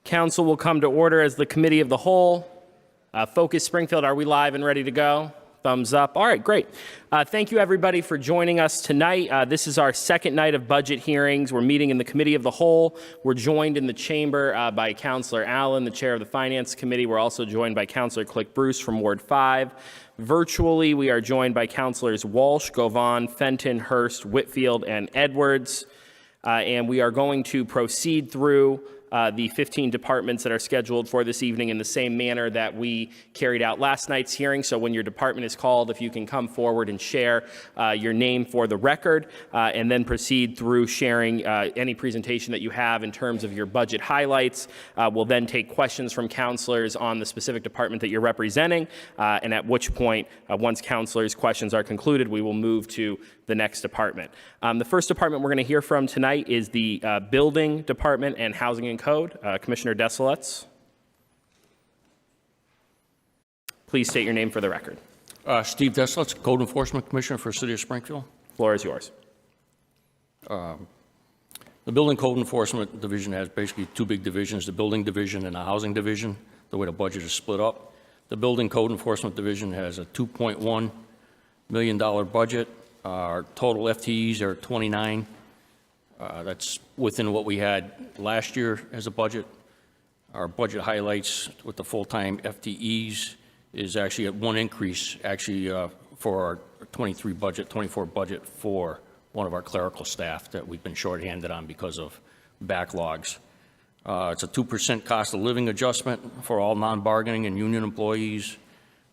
Council will come to order as the committee of the whole. Focus Springfield, are we live and ready to go? Thumbs up. All right, great. Thank you, everybody, for joining us tonight. This is our second night of budget hearings. We're meeting in the Committee of the Whole. We're joined in the chamber by Councilor Allen, the chair of the Finance Committee. We're also joined by Councilor Click Bruce from Ward 5. Virtually, we are joined by Councilors Walsh, Govan, Fenton, Hurst, Whitfield, and Edwards. And we are going to proceed through the 15 departments that are scheduled for this evening in the same manner that we carried out last night's hearing. So when your department is called, if you can come forward and share your name for the record, and then proceed through sharing any presentation that you have in terms of your budget highlights. We'll then take questions from counselors on the specific department that you're representing, and at which point, once counselors' questions are concluded, we will move to the next department. The first department we're going to hear from tonight is the Building Department and Housing and Code. Commissioner Desilets. Please state your name for the record. Steve Desilets, Code Enforcement Commissioner for the City of Springfield. Floor is yours. The Building Code Enforcement Division has basically two big divisions, the Building Division and the Housing Division, the way the budget is split up. The Building Code Enforcement Division has a $2.1 million budget. Our total FTEs are 29. That's within what we had last year as a budget. Our budget highlights with the full-time FTEs is actually at one increase, actually for our 24 budget for one of our clerical staff that we've been shorthanded on because of backlogs. It's a 2% cost of living adjustment for all non-bargaining and union employees.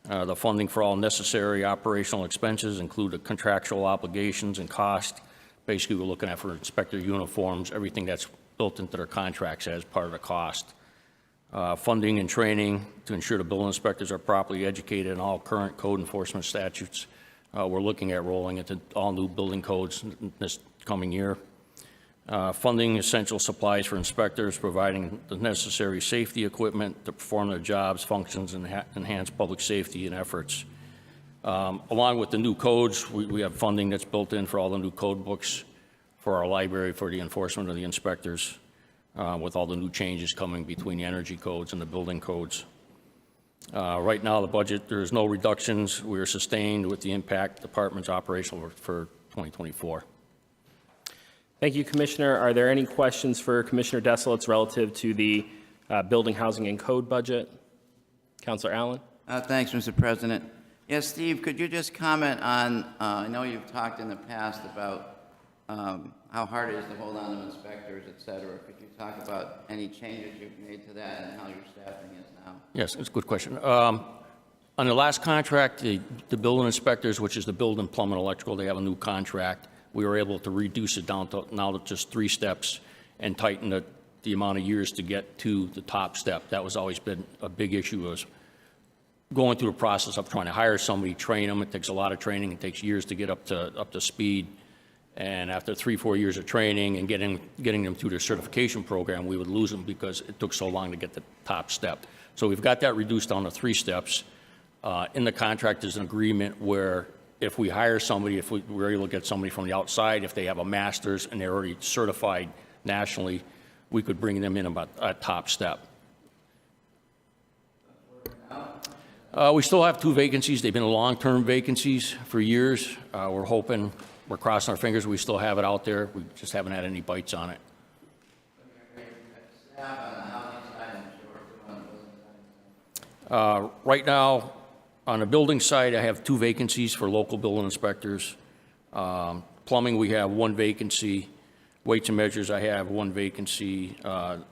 The funding for all necessary operational expenses include the contractual obligations and cost. Basically, we're looking at for inspector uniforms, everything that's built into their contracts as part of the cost. Funding and training to ensure the building inspectors are properly educated in all current code enforcement statutes. We're looking at rolling into all new building codes this coming year. Funding essential supplies for inspectors, providing the necessary safety equipment to perform their jobs, functions, and enhance public safety and efforts. Along with the new codes, we have funding that's built in for all the new code books for our library for the enforcement of the inspectors, with all the new changes coming between the energy codes and the building codes. Right now, the budget, there is no reductions. We are sustained with the impact department's operational for 2024. Thank you, Commissioner. Are there any questions for Commissioner Desilets relative to the Building, Housing, and Code budget? Councilor Allen. Thanks, Mr. President. Yes, Steve, could you just comment on, I know you've talked in the past about how hard it is to hold on to inspectors, et cetera. Could you talk about any changes you've made to that and how your staffing is now? Yes, it's a good question. On the last contract, the building inspectors, which is the building, plumbing, electrical, they have a new contract. We were able to reduce it down to now to just 3 steps and tighten the amount of years to get to the top step. That was always been a big issue, was going through the process of trying to hire somebody, train them. It takes a lot of training. It takes years to get up to speed. And after 3-4 years of training and getting them through their certification program, we would lose them because it took so long to get the top step. So we've got that reduced down to 3 steps. In the contract, there's an agreement where if we hire somebody, if we're able to get somebody from the outside, if they have a master's and they're already certified nationally, we could bring them in about a top step. We still have 2 vacancies. They've been long-term vacancies for years. We're hoping, we're crossing our fingers, we still have it out there. We just haven't had any bites on it. Right now, on the building side, I have 2 vacancies for local building inspectors. Plumbing, we have 1 vacancy. Weights and measures, I have 1 vacancy.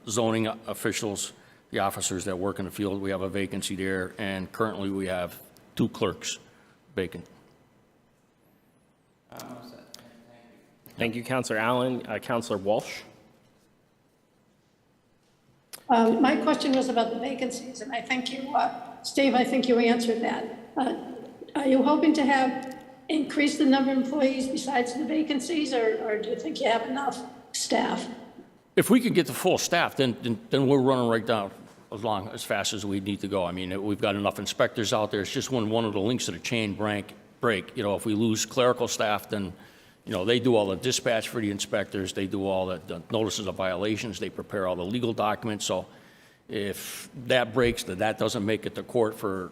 Zoning officials, the officers that work in the field, we have a vacancy there. And currently, we have 2 clerks vacant. Thank you, Councilor Allen. Councilor Walsh. My question was about the vacancies, and I think you, Steve, I think you answered that. Are you hoping to increase the number of employees besides the vacancies, or do you think you have enough staff? If we could get the full staff, then we're running right down as fast as we need to go. I mean, we've got enough inspectors out there. It's just when one of the links of the chain break. You know, if we lose clerical staff, then, you know, they do all the dispatch for the inspectors. They do all the notices of violations. They prepare all the legal documents. So If that breaks, that doesn't make it to court for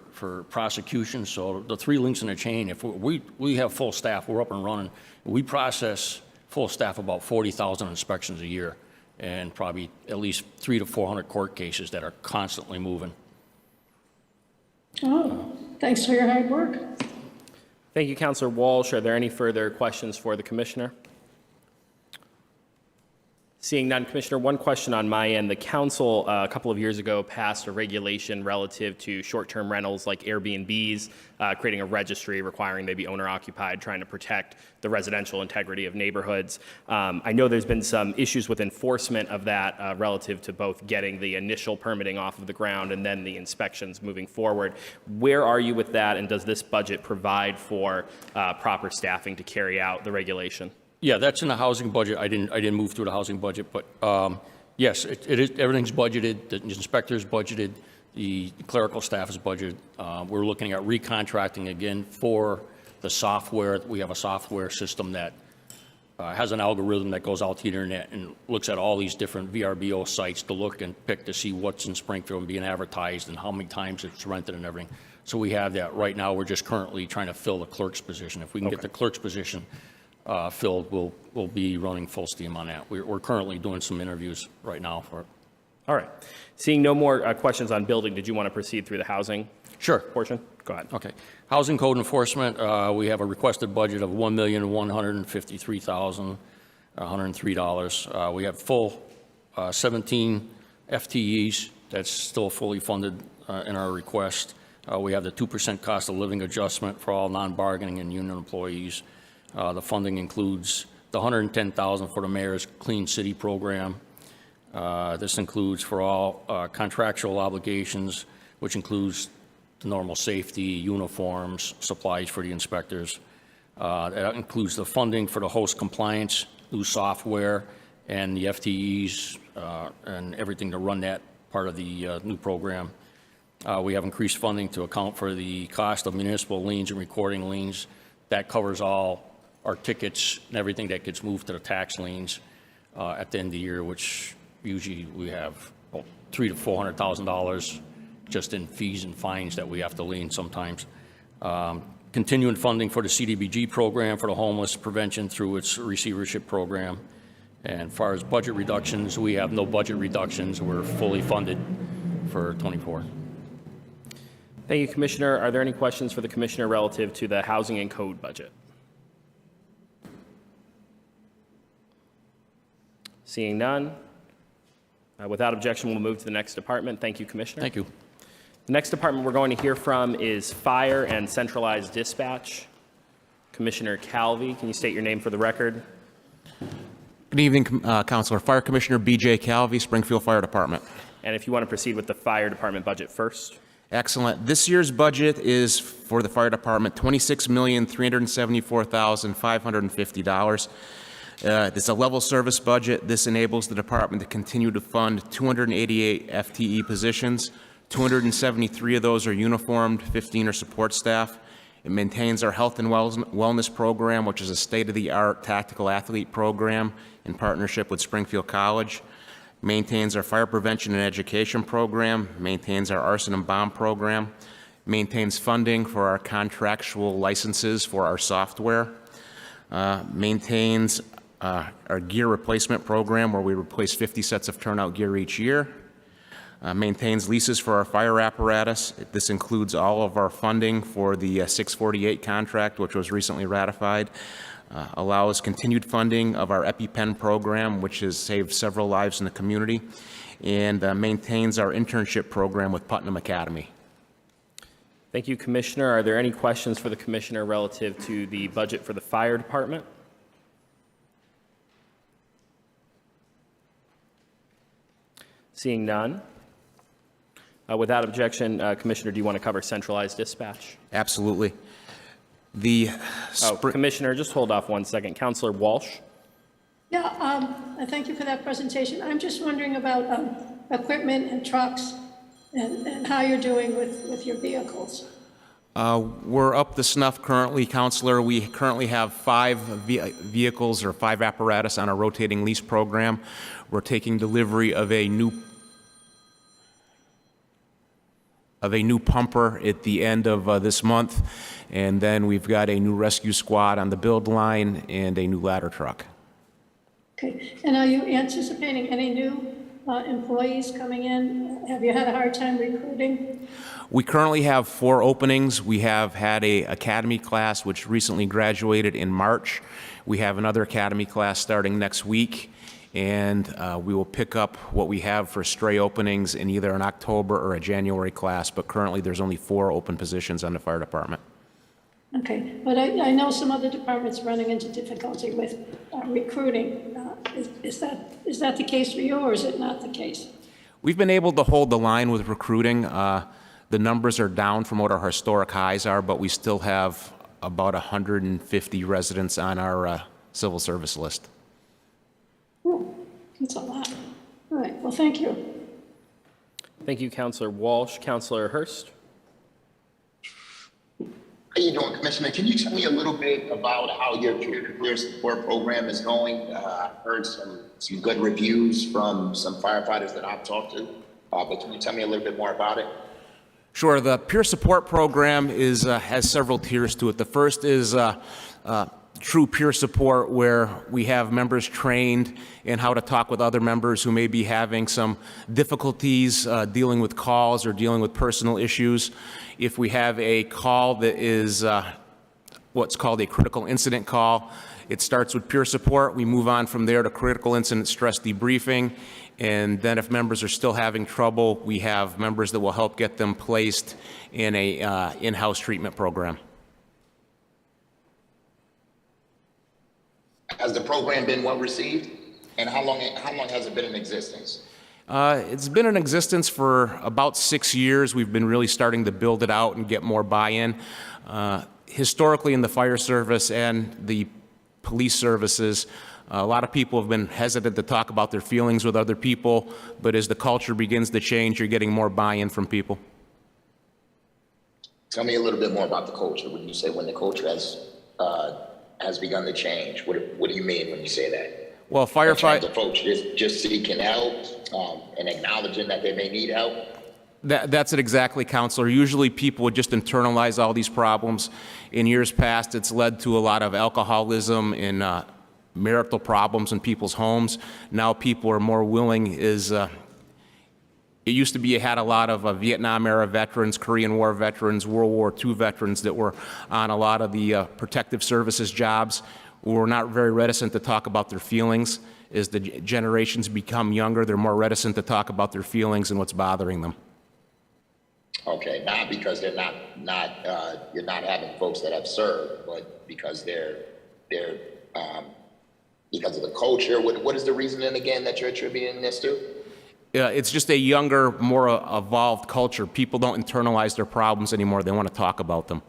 prosecution. So the three links in the chain, if we have full staff, we're up and running, we process full staff about 40,000 inspections a year and probably at least 300 to 400 court cases that are constantly moving. Oh, thanks for your hard work. Thank you, Councilor Walsh. Are there any further questions for the commissioner? Seeing none, Commissioner, one question on my end. The council a couple of years ago passed a regulation relative to short-term rentals like Airbnbs, creating a registry requiring they be owner-occupied, trying to protect the residential integrity of neighborhoods. I know there's been some issues with enforcement of that relative to both getting the initial permitting off of the ground and then the inspections moving forward. Where are you with that, and does this budget provide for proper staffing to carry out the regulation? Yeah, that's in the housing budget. I didn't move through the housing budget, but yes, it is, everything's budgeted. The inspector's budgeted. The clerical staff is budgeted. We're looking at recontracting again for the software. We have a software system that has an algorithm that goes out to the internet and looks at all these different VRBO sites to look and pick to see what's in Springfield and being advertised and how many times it's rented and everything. So we have that. Right now, we're just currently trying to fill the clerk's position. If we can get the clerk's position filled, we'll be running full steam on that. We're currently doing some interviews right now for it. All right. Seeing no more questions on building, did you want to proceed through the housing Sure. portion? Go ahead. Okay. Housing code enforcement, we have a requested budget of $1,153,103. We have full 17 FTEs. That's still fully funded in our request. We have the 2% cost of living adjustment for all non-bargaining and union employees. The funding includes the $110,000 for the mayor's Clean City program. This includes for all contractual obligations, which includes the normal safety, uniforms, supplies for the inspectors. That includes the funding for the host compliance, new software, and the FTEs and everything to run that part of the new program. We have increased funding to account for the cost of municipal liens and recording liens. That covers all our tickets and everything that gets moved to the tax liens at the end of the year, which usually we have about $300,000 to $400,000 just in fees and fines that we have to lien sometimes. Continuing funding for the CDBG program for the homeless prevention through its receivership program. And as far as budget reductions, we have no budget reductions. We're fully funded for '24. Thank you, Commissioner. Are there any questions for the Commissioner relative to the housing and code budget? Seeing none, without objection, we'll move to the next department. Thank you, Commissioner. Thank you. The next department we're going to hear from is Fire and Centralized Dispatch. Commissioner Calvi, can you state your name for the record? Good evening, Councilor. Fire Commissioner B.J. Calvi, Springfield Fire Department. And if you want to proceed with the Fire Department budget first. Excellent. This year's budget is for the Fire Department $26,374,550. It's a level service budget. This enables the department to continue to fund 288 FTE positions. 273 of those are uniformed, 15 are support staff. It maintains our health and wellness program, which is a state-of-the-art tactical athlete program in partnership with Springfield College. Maintains our fire prevention and education program, maintains our arson and bomb program, maintains funding for our contractual licenses for our software, maintains our gear replacement program where we replace 50 sets of turnout gear each year, maintains leases for our fire apparatus. This includes all of our funding for the 648 contract, which was recently ratified. Allows continued funding of our EpiPen program, which has saved several lives in the community, and maintains our internship program with Putnam Academy. Thank you, Commissioner. Are there any questions for the Commissioner relative to the budget for the Fire Department? Seeing none. Without objection, Commissioner, do you want to cover centralized dispatch? Absolutely. Commissioner, just hold off 1 second. Councilor Walsh. Yeah, thank you for that presentation. I'm just wondering about equipment and trucks and how you're doing with your vehicles. We're up to snuff currently, Counselor. We currently have 5 vehicles or 5 apparatus on a rotating lease program. We're taking delivery of a new of a new pumper at the end of this month, and then we've got a new rescue squad on the build line and a new ladder truck. Okay, and are you anticipating any new employees coming in? Have you had a hard time recruiting? We currently have 4 openings. We have had a academy class which recently graduated in March. We have another academy class starting next week, and we will pick up what we have for stray openings in either an October or a January class, but currently there's only 4 open positions on the fire department. Okay, but I know some other departments running into difficulty with recruiting. Is that the case for you, or is it not the case? We've been able to hold the line with recruiting. The numbers are down from what our historic highs are, but we still have about 150 residents on our civil service list. Oh, that's a lot. All right, well, thank you. Thank you, Councilor Walsh. Councilor Hurst? How you doing, Commissioner? Can you tell me a little bit about how your peer support program is going? I heard some good reviews from some firefighters that I've talked to, but can you tell me a little bit more about it? Sure. The peer support program has several tiers to it. The first is true peer support, where we have members trained in how to talk with other members who may be having some difficulties dealing with calls or dealing with personal issues. If we have a call that is what's called a critical incident call, it starts with peer support. We move on from there to critical incident stress debriefing. And then if members are still having trouble, we have members that will help get them placed in a in-house treatment program. Has the program been well received? And how long has it been in existence? It's been in existence for about 6 years. We've been really starting to build it out and get more buy-in. Historically, in the fire service and the police services, a lot of people have been hesitant to talk about their feelings with other people, but as the culture begins to change, you're getting more buy-in from people. Tell me a little bit more about the culture. When you say when the culture has begun to change, what do you mean when you say that? Well, The folks just seeking help and acknowledging that they may need help. That's it exactly, Counselor. Usually people would just internalize all these problems. In years past, it's led to a lot of alcoholism and marital problems in people's homes. Now people are more willing. It used to be you had a lot of Vietnam-era veterans, Korean War veterans, World War II veterans that were on a lot of the protective services jobs, who were not very reticent to talk about their feelings. As the generations become younger, they're more reticent to talk about their feelings and what's bothering them. Okay, not because you're not having folks that have served, but because they're because of the culture. What is the reasoning again that you're attributing this to? It's just a younger, more evolved culture. People don't internalize their problems anymore. They want to talk about them.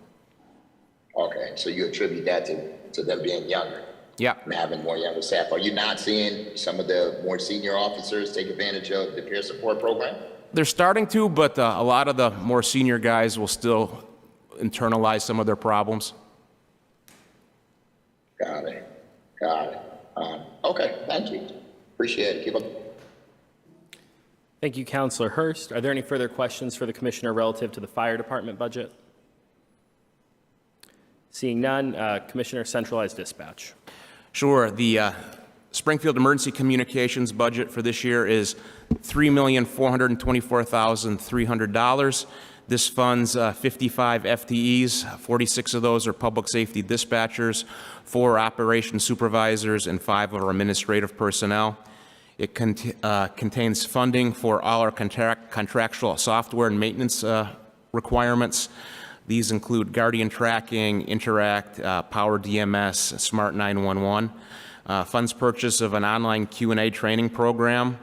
Okay, so you attribute that to them being younger. Yeah. And having more younger staff. Are you not seeing some of the more senior officers take advantage of the peer support program? They're starting to, but a lot of the more senior guys will still internalize some of their problems. Got it. Okay, thank you. Appreciate it. Keep up. Thank you, Councilor Hurst. Are there any further questions for the Commissioner relative to the fire department budget? Seeing none, Commissioner, centralized dispatch. Sure. The Springfield Emergency Communications budget for this year is $3,424,300. This funds 55 FTEs. 46 of those are public safety dispatchers, 4 operations supervisors, and 5 of our administrative personnel. It contains funding for all our contractual software and maintenance requirements. These include Guardian Tracking, Interact, Power DMS, Smart 911. Funds purchase of an online Q&A training program.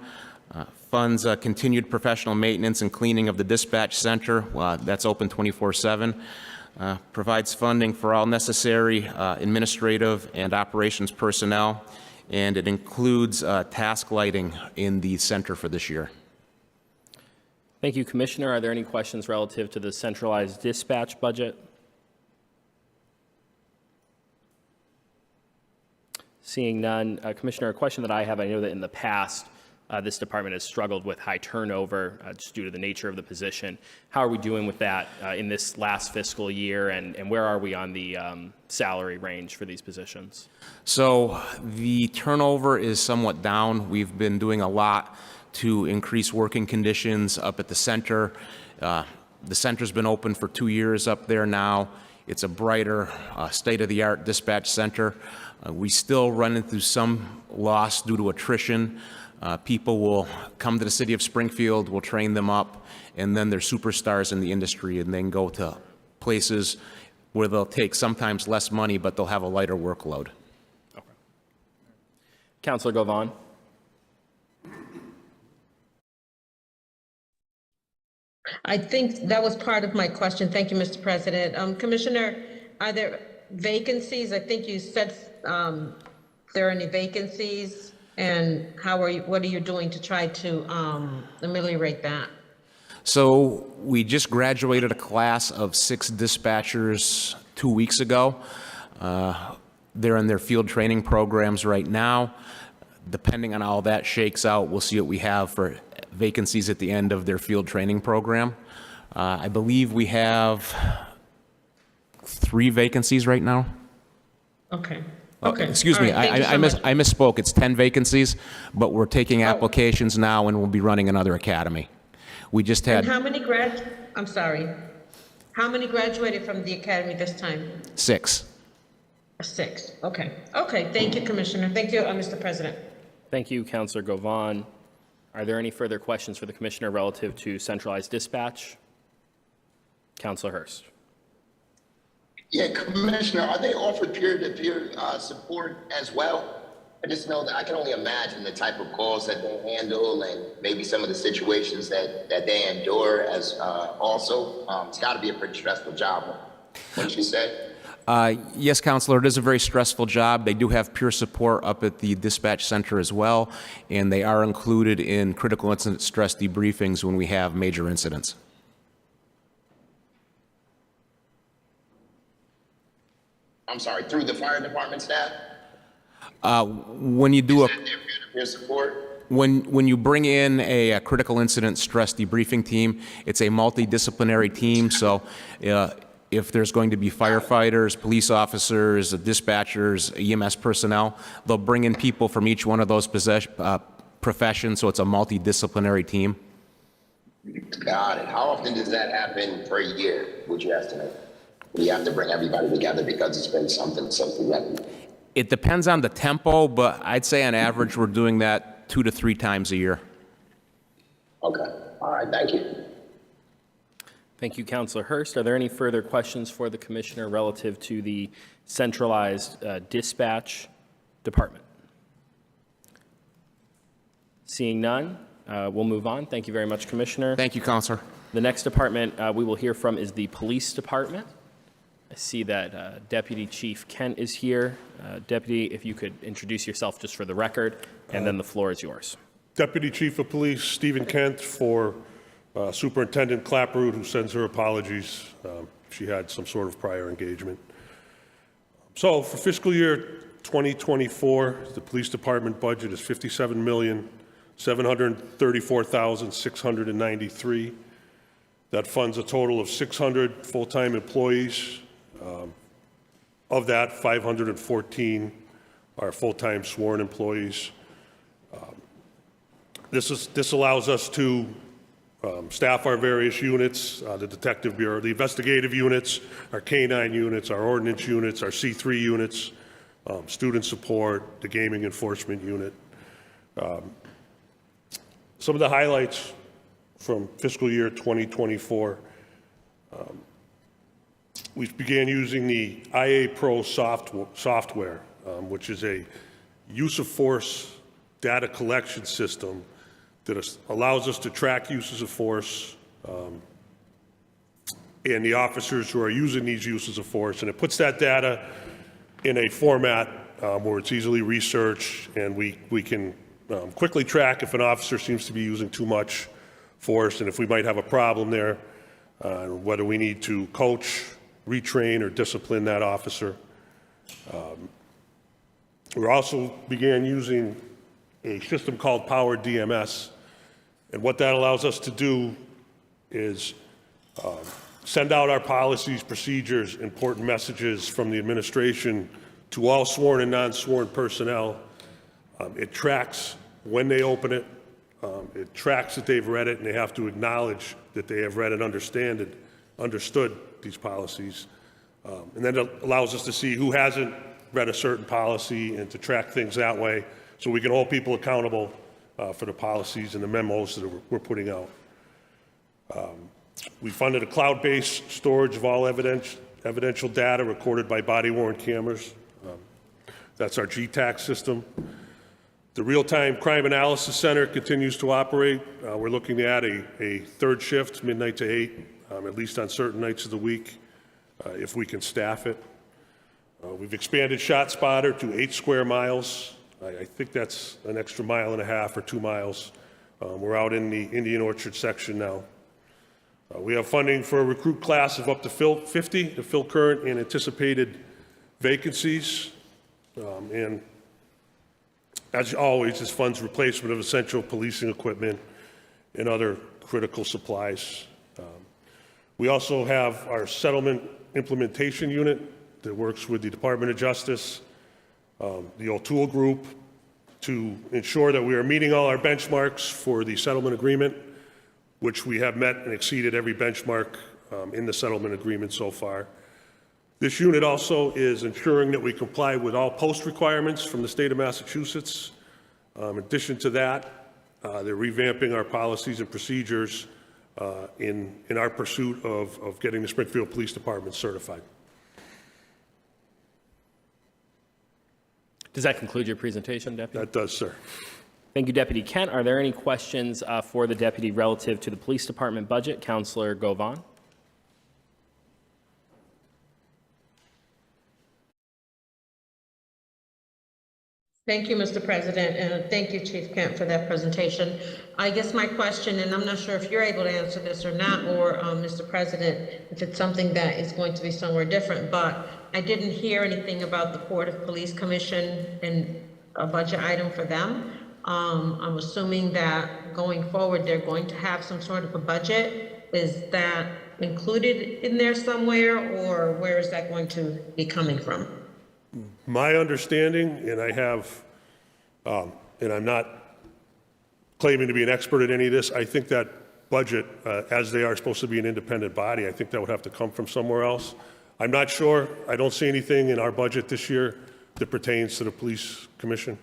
Funds continued professional maintenance and cleaning of the dispatch center. That's open 24/7. Provides funding for all necessary administrative and operations personnel. And it includes task lighting in the center for this year. Thank you, Commissioner. Are there any questions relative to the centralized dispatch budget? Seeing none, Commissioner, a question that I have, I know that in the past, this department has struggled with high turnover just due to the nature of the position. How are we doing with that in this last fiscal year, and where are we on the salary range for these positions? So the turnover is somewhat down. We've been doing a lot to increase working conditions up at the center. The center's been open for 2 years up there now. It's a brighter, state-of-the-art dispatch center. We still run into some loss due to attrition. People will come to the city of Springfield, we'll train them up, and then they're superstars in the industry and then go to places where they'll take sometimes less money, but they'll have a lighter workload. Okay. Councilor Govan. I think that was part of my question. Thank you, Mr. President. Commissioner, are there vacancies? I think you said there are any vacancies, and what are you doing to try to ameliorate that? So we just graduated a class of 6 dispatchers 2 weeks ago. They're in their field training programs right now. Depending on how that shakes out, we'll see what we have for vacancies at the end of their field training program. I believe we have 3 vacancies right now. Okay. Oh, Okay. excuse All me, right. Thank you so much. I misspoke. It's 10 vacancies, but we're taking applications now and we'll be running another academy. We just And had how many I'm sorry. How many graduated from the academy this time? 6. 6. Okay. Okay. Thank you, Commissioner. Thank you, Mr. President. Thank you, Councilor Govan. Are there any further questions for the Commissioner relative to centralized dispatch? Councilor Hurst. Yeah, Commissioner, are they offered peer-to-peer support as well? I just know that I can only imagine the type of calls that they handle and maybe some of the situations that they endure as also. It's got to be a pretty stressful job, wouldn't you say? Yes, Counselor, it is a very stressful job. They do have peer support up at the dispatch center as well, and they are included in critical incident stress debriefings when we have major incidents. I'm sorry, through the fire department staff? When you do Is that their peer-to-peer support? When you bring in a critical incident stress debriefing team, it's a multidisciplinary team, so if there's going to be firefighters, police officers, dispatchers, EMS personnel, they'll bring in people from each one of those professions, so it's a multidisciplinary team. Got it. How often does that happen per year, would you estimate? You have to bring everybody together because it's been something significant. It depends on the tempo, but I'd say on average we're doing that 2 to 3 times a year. Okay. All right. Thank you. Thank you, Councilor Hurst. Are there any further questions for the Commissioner relative to the centralized dispatch department? Seeing none, we'll move on. Thank you very much, Commissioner. Thank you, Counselor. The next department we will hear from is the Police Department. I see that Deputy Chief Kent is here. Deputy, if you could introduce yourself just for the record, and then the floor is yours. Deputy Chief of Police Stephen Kent for Superintendent Clapperud, who sends her apologies. She had some sort of prior engagement. So for fiscal year 2024, the Police Department budget is $57,734,693. That funds a total of 600 full-time employees. Of that, 514 are full-time sworn employees. This allows us to staff our various units, the Detective Bureau, the investigative units, our K-9 units, our ordnance units, our C3 units, student support, the gaming enforcement unit. Some of the highlights from fiscal year 2024. We began using the IA Pro software, which is a use of force data collection system that allows us to track uses of force and the officers who are using these uses of force. And it puts that data in a format where it's easily researched, and we can quickly track if an officer seems to be using too much force and if we might have a problem there, whether we need to coach, retrain, or discipline that officer. We also began using a system called Power DMS. And what that allows us to do is send out our policies, procedures, important messages from the administration to all sworn and non-sworn personnel. It tracks when they open it. It tracks that they've read it, and they have to acknowledge that they have read and understood these policies. And then it allows us to see who hasn't read a certain policy and to track things that way so we can hold people accountable for the policies and the memos that we're putting out. We funded a cloud-based storage of all evidential data recorded by body-worn cameras. That's our GTAC system. The Real-Time Crime Analysis Center continues to operate. We're looking to add a third shift, midnight to 8, at least on certain nights of the week, if we can staff it. We've expanded ShotSpotter to 8 square miles. I think that's an extra 1.5 miles or 2 miles. We're out in the Indian Orchard section now. We have funding for a recruit class of up to 50 to fill current and anticipated vacancies. And as always, this funds replacement of essential policing equipment and other critical supplies. We also have our settlement implementation unit that works with the Department of Justice, the O'Toole Group, to ensure that we are meeting all our benchmarks for the settlement agreement, which we have met and exceeded every benchmark in the settlement agreement so far. This unit also is ensuring that we comply with all post requirements from the state of Massachusetts. In addition to that, they're revamping our policies and procedures in our pursuit of getting the Springfield Police Department certified. Does that conclude your presentation, Deputy? That does, sir. Thank you, Deputy Kent. Are there any questions for the Deputy relative to the Police Department budget? Councilor Govan. Thank you, Mr. President, and thank you, Chief Kent, for that presentation. I guess my question, and I'm not sure if you're able to answer this or not, or Mr. President, if it's something that is going to be somewhere different, but I didn't hear anything about the Board of Police Commission and a budget item for them. I'm assuming that going forward, they're going to have some sort of a budget. Is that included in there somewhere, or where is that going to be coming from? My understanding, and I have, and I'm not claiming to be an expert at any of this, I think that budget, as they are supposed to be an independent body, I think that would have to come from somewhere else. I'm not sure. I don't see anything in our budget this year that pertains to the police commission.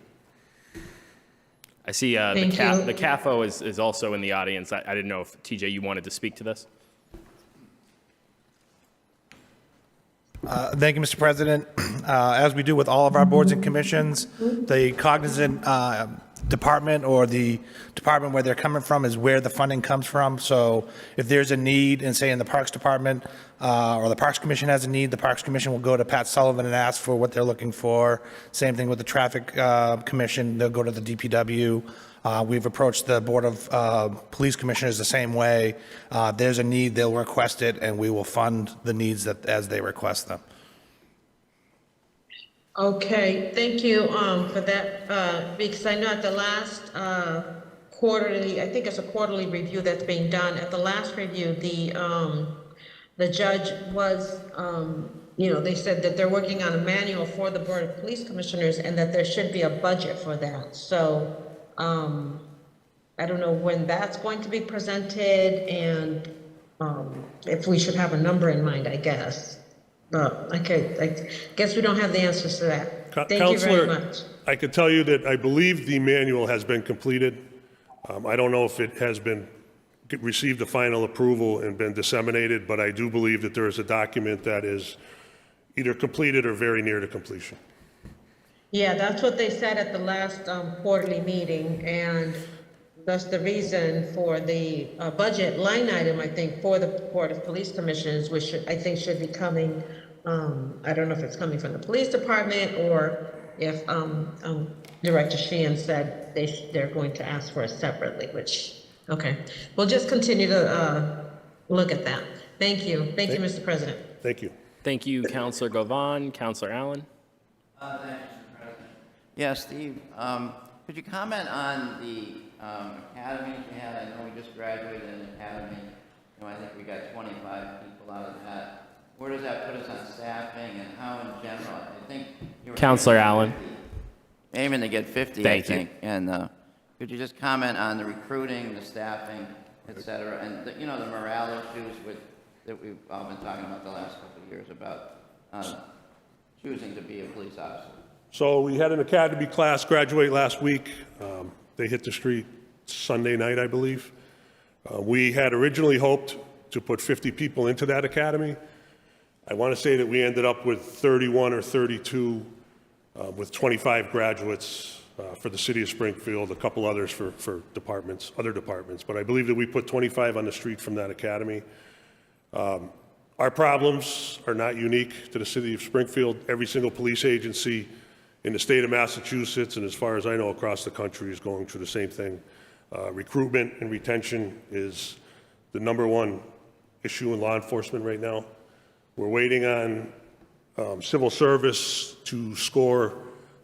I see the CAFO is also in the audience. I didn't know if, TJ, you wanted to speak to this? Thank you, Mr. President. As we do with all of our boards and commissions, the cognizant department or the department where they're coming from is where the funding comes from. So if there's a need, and say in the Parks Department or the Parks Commission has a need, the Parks Commission will go to Pat Sullivan and ask for what they're looking for. Same thing with the Traffic Commission, they'll go to the DPW. We've approached the Board of Police Commissioners the same way. There's a need, they'll request it, and we will fund the needs that as they request them. Okay, thank you for that, because I know at the last quarterly, I think it's a quarterly review that's being done. At the last review, the judge was, they said that they're working on a manual for the Board of Police Commissioners and that there should be a budget for that. So I don't know when that's going to be presented and if we should have a number in mind, I guess. Okay, I guess we don't have the answers to that. Thank you very much. I can tell you that I believe the manual has been completed. I don't know if it has been received the final approval and been disseminated, but I do believe that there is a document that is either completed or very near to completion. Yeah, that's what they said at the last quarterly meeting, and that's the reason for the budget line item, I think, for the Board of Police Commissioners, which I think should be coming, I don't know if it's coming from the police department or if Director Sheehan said they're going to ask for it separately, which, okay. We'll just continue to look at that. Thank you. Thank you, Mr. President. Thank you. Thank you, Councilor Govan. Councilor Allen. Thank you, Mr. President. Yeah, Steve, Could you comment on the academies you had? I know we just graduated an academy. You know, I think we got 25 people out of that. Where does that put us on staffing and how in general? I think you were Counselor Allen. aiming to get 50, Thank you. I think. And could you just comment on the recruiting, the staffing, et cetera, and the, you know, the morale issues that we've all been talking about the last couple of years about choosing to be a police officer? So we had an academy class graduate last week. They hit the street Sunday night, I believe. We had originally hoped to put 50 people into that academy. I want to say that we ended up with 31 or 32 with 25 graduates for the city of Springfield, a couple others for departments, other departments. But I believe that we put 25 on the street from that academy. Our problems are not unique to the city of Springfield. Every single police agency in the state of Massachusetts, and as far as I know, across the country, is going through the same thing. Recruitment and retention is the #1 issue in law enforcement right now. We're waiting on civil service to score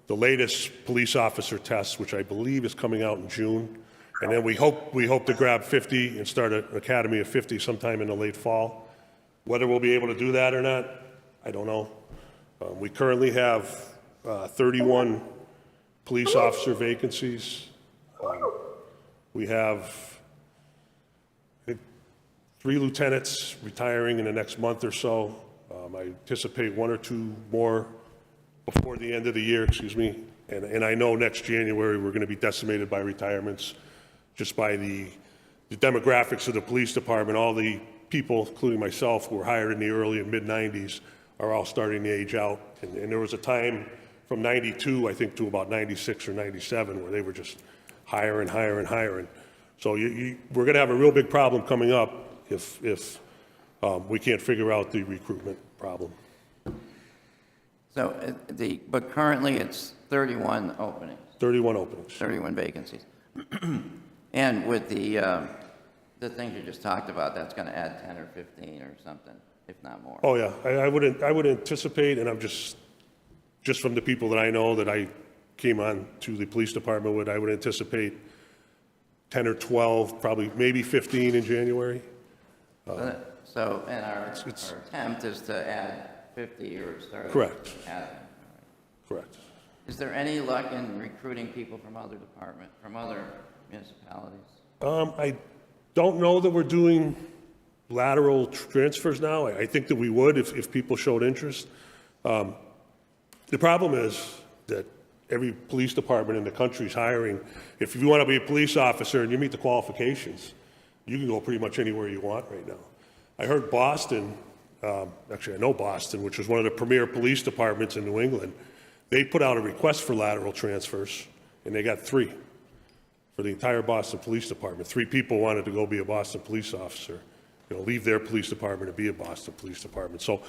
the latest police officer test, which I believe is coming out in June. And then we hope to grab 50 and start an academy of 50 sometime in the late fall. Whether we'll be able to do that or not, I don't know. We currently have 31 police officer vacancies. We have 3 lieutenants retiring in the next month or so. I anticipate 1 or 2 more before the end of the year, and I know next January we're going to be decimated by retirements just by the demographics of the police department. All the people, including myself, who were hired in the early and mid-'90s are all starting to age out. And there was a time from 92, I think, to about 96 or 97 where they were just hiring. So we're going to have a real big problem coming up if we can't figure out the recruitment problem. So, but currently it's 31 openings, 31 openings. 31 vacancies. And with the things you just talked about, that's going to add 10 or 15 or something, if not more. Oh, yeah. I would anticipate, and I'm just from the people that I know that I came on to the police department with, I would anticipate 10 or 12, probably maybe 15 in January. So, and our attempt is to add 50 or start. Correct. Adding. Correct. Is there any luck in recruiting people from other municipalities? I don't know that we're doing lateral transfers now. I think that we would if people showed interest. The problem is that every police department in the country is hiring. If you want to be a police officer and you meet the qualifications, you can go pretty much anywhere you want right now. I heard Boston, actually I know Boston, which is one of the premier police departments in New England. They put out a request for lateral transfers, and they got 3 for the entire Boston Police Department. 3 people wanted to go be a Boston police officer, leave their police department and be a Boston Police Department. So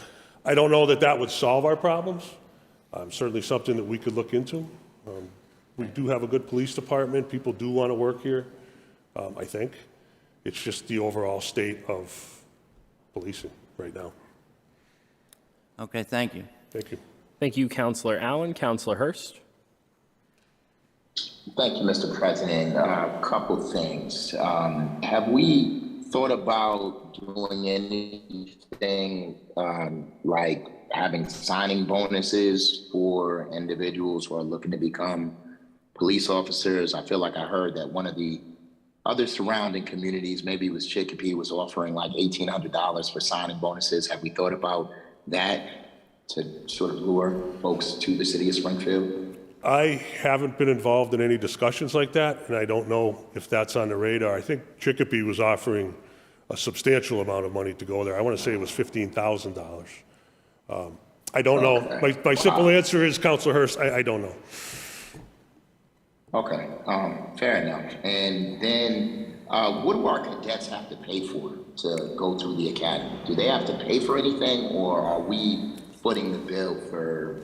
I don't know that would solve our problems. Certainly something that we could look into. We do have a good police department. People do want to work here, I think. It's just the overall state of policing right now. Okay, thank you. Thank you. Thank you, Counselor Allen. Counselor Hurst. Thank you, Mr. President. A couple things. Have we thought about doing anything like having signing bonuses for individuals who are looking to become police officers? I feel like I heard that one of the other surrounding communities, maybe it was Chicopee, was offering like $1,800 for signing bonuses. Have we thought about that to sort of lure folks to the city of Springfield? I haven't been involved in any discussions like that, and I don't know if that's on the radar. I think Chicopee was offering a substantial amount of money to go there. I want to say it was $15,000. I don't know. My simple answer is, Counselor Hurst, I don't know. Okay, fair enough. And then what do our cadets have to pay for to go through the academy? Do they have to pay for anything, or are we footing the bill for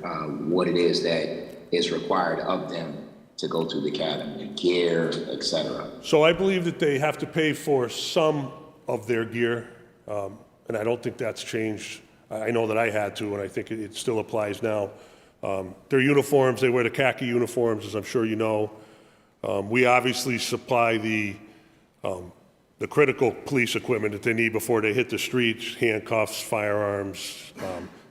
what it is that is required of them to go through the academy, gear, et cetera? So I believe that they have to pay for some of their gear, and I don't think that's changed. I know that I had to, and I think it still applies now. Their uniforms, they wear the khaki uniforms, as I'm sure you know. We obviously supply the critical police equipment that they need before they hit the streets, handcuffs, firearms,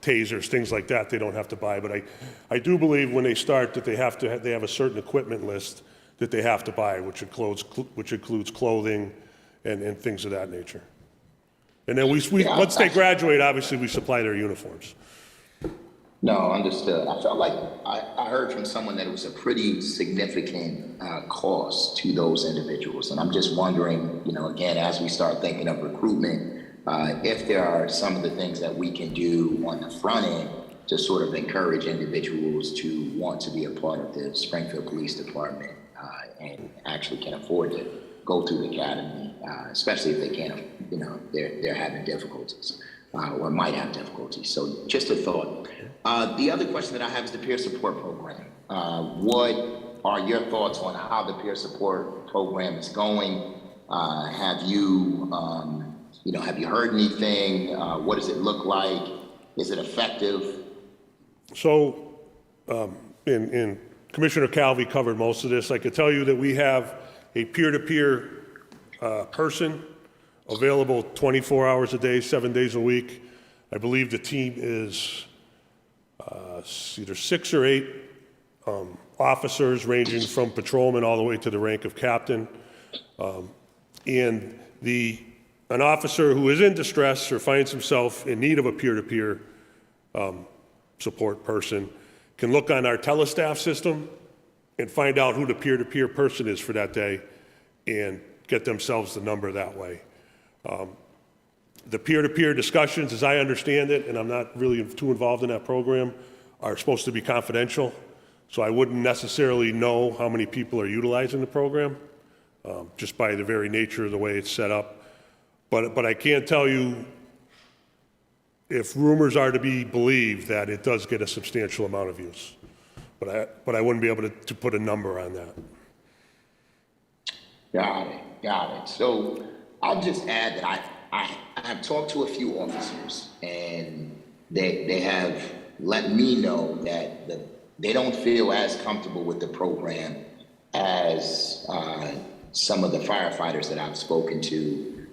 tasers, things like that they don't have to buy. But I do believe when they start that they have a certain equipment list that they have to buy, which includes clothing and things of that nature. And then once they graduate, obviously we supply their uniforms. No, understood. I felt like I heard from someone that it was a pretty significant cost to those individuals. And I'm just wondering, again, as we start thinking of recruitment, if there are some of the things that we can do on the front end to sort of encourage individuals to want to be a part of the Springfield Police Department and actually can afford to go through the academy, especially if they can't, they're having difficulties or might have difficulties. So just a thought. The other question that I have is the peer support program. What are your thoughts on how the peer support program is going? Have you heard anything? What does it look like? Is it effective? So, and Commissioner Calvi covered most of this. I could tell you that we have a peer-to-peer person available 24 hours a day, 7 days a week. I believe the team is either 6 or 8 officers ranging from patrolman all the way to the rank of captain. And an officer who is in distress or finds himself in need of a peer-to-peer support person can look on our telestaff system and find out who the peer-to-peer person is for that day and get themselves the number that way. The peer-to-peer discussions, as I understand it, and I'm not really too involved in that program, are supposed to be confidential. So I wouldn't necessarily know how many people are utilizing the program, just by the very nature of the way it's set up. But I can't tell you, if rumors are to be believed, that it does get a substantial amount of use. But I wouldn't be able to put a number on that. Got it. So I'll just add that I have talked to a few officers, and they have let me know that they don't feel as comfortable with the program as some of the firefighters that I've spoken to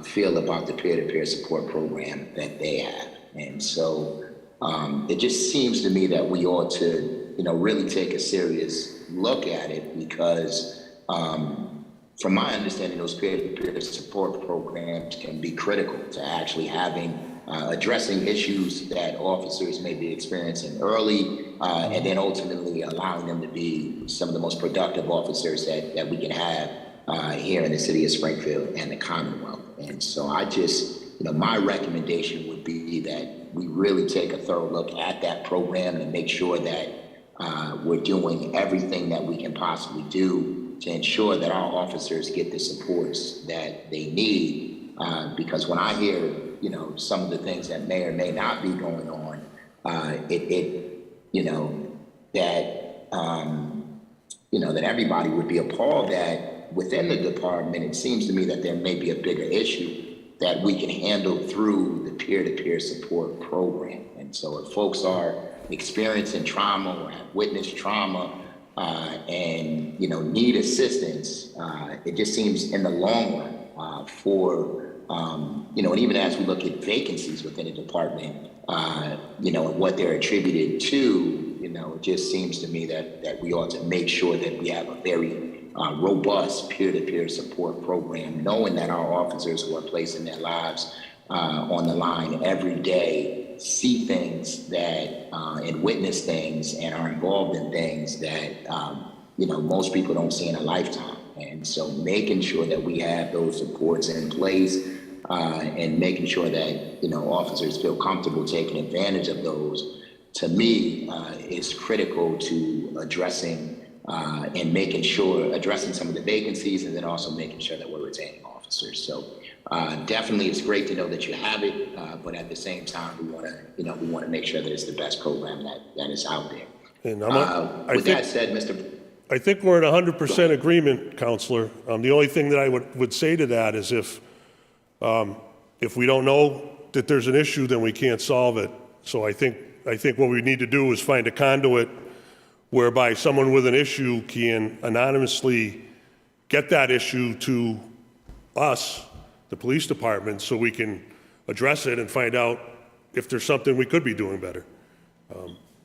feel about the peer-to-peer support program that they have. And so it just seems to me that we ought to, really take a serious look at it, because from my understanding, those peer-to-peer support programs can be critical to actually addressing issues that officers may be experiencing early, and then ultimately allowing them to be some of the most productive officers that we can have here in the city of Springfield and the Commonwealth. And so I just, my recommendation would be that we really take a thorough look at that program and make sure that we're doing everything that we can possibly do to ensure that our officers get the supports that they need. Because when I hear, some of the things that may or may not be going on, that everybody would be appalled that within the department, it seems to me that there may be a bigger issue that we can handle through the peer-to-peer support program. And so if folks are experiencing trauma or have witnessed trauma, and need assistance, it just seems in the long run and even as we look at vacancies within a department, and what they're attributed to, it just seems to me that we ought to make sure that we have a very robust peer-to-peer support program, knowing that our officers who are placing their lives on the line every day see things that and witness things and are involved in things that most people don't see in a lifetime. And so making sure that we have those supports in place and making sure that officers feel comfortable taking advantage of those, to me, is critical to addressing addressing some of the vacancies, and then also making sure that we're retaining officers. So definitely, it's great to know that you have it, but at the same time, we want to make sure that it's the best program that is out there. And that said, I think we're in 100% agreement, Counselor. The only thing that I would say to that is if we don't know that there's an issue, then we can't solve it. So I think what we need to do is find a conduit whereby someone with an issue can anonymously get that issue to us, the police department, so we can address it and find out if there's something we could be doing better.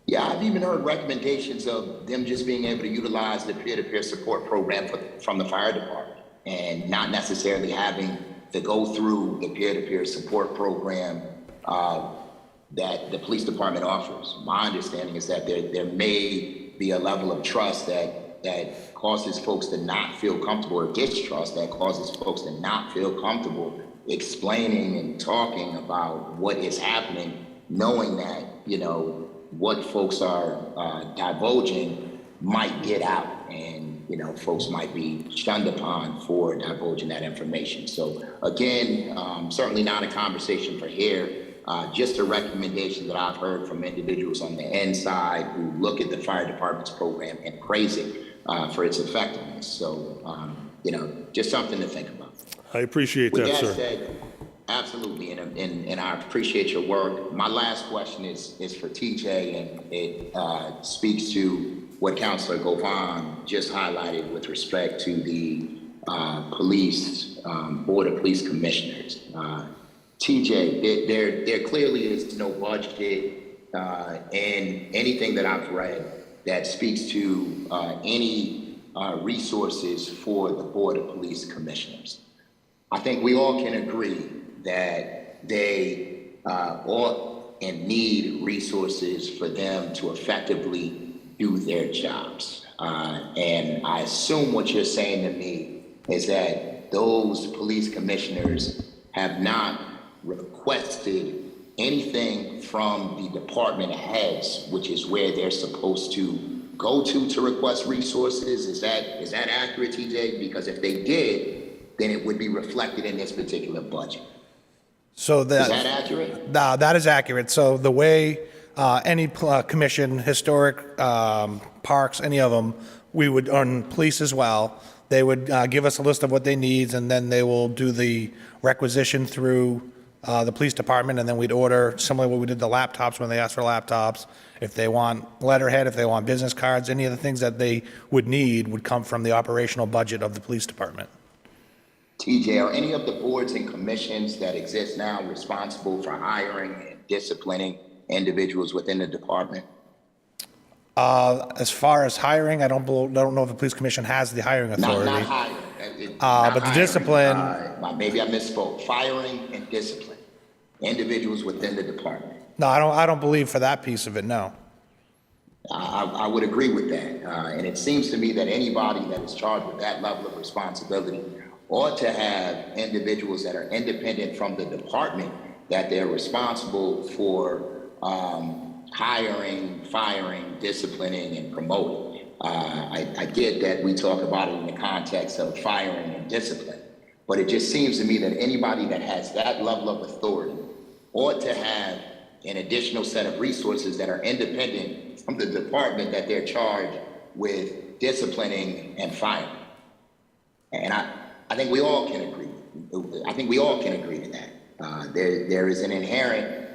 Yeah, I've even heard recommendations of them just being able to utilize the peer-to-peer support program from the fire department and not necessarily having to go through the peer-to-peer support program that the police department offers. My understanding is that there may be a level of trust that causes folks to not feel comfortable, or distrust that causes folks to not feel comfortable explaining and talking about what is happening, knowing that, you know, what folks are divulging might get out, and, you know, folks might be shunned upon for divulging that information. So again, certainly not a conversation for here, just a recommendation that I've heard from individuals on the inside who look at the fire department's program and praise it for its effectiveness. So, you know, just something to think about. I appreciate With that, that sir. said, absolutely, and I appreciate your work. My last question is for TJ, and it speaks to what Councilor Govan just highlighted with respect to the police, Board of Police Commissioners. TJ, there clearly is no budget in anything that I've read that speaks to any resources for the Board of Police Commissioners. I think we all can agree that they ought and need resources for them to effectively do their jobs. And I assume what you're saying to me is that those police commissioners have not requested anything from the department heads, which is where they're supposed to go to request resources. Is that accurate, TJ? Because if they did, then it would be reflected in this particular budget. So Is that accurate? No, that is accurate. So the way any commission, historic, parks, any of them, we would, on police as well, they would give us a list of what they need, and then they will do the requisition through the police department, and then we'd order, similar to what we did the laptops when they asked for laptops. If they want letterhead, if they want business cards, any of the things that they would need would come from the operational budget of the police department. TJ, are any of the boards and commissions that exist now responsible for hiring and disciplining individuals within the department? As far as hiring, I don't know if the police commission has the hiring authority. Not hiring. But the discipline- Maybe I misspoke. Firing and discipline individuals within the department. No, I don't believe for that piece of it, no. I would agree with that. And it seems to me that anybody that is charged with that level of responsibility ought to have individuals that are independent from the department, that they're responsible for hiring, firing, disciplining, and promoting. I get that we talk about it in the context of firing and discipline, but it just seems to me that anybody that has that level of authority ought to have an additional set of resources that are independent from the department that they're charged with disciplining and firing. And I think we all can agree. I think we all can agree to that. There is an inherent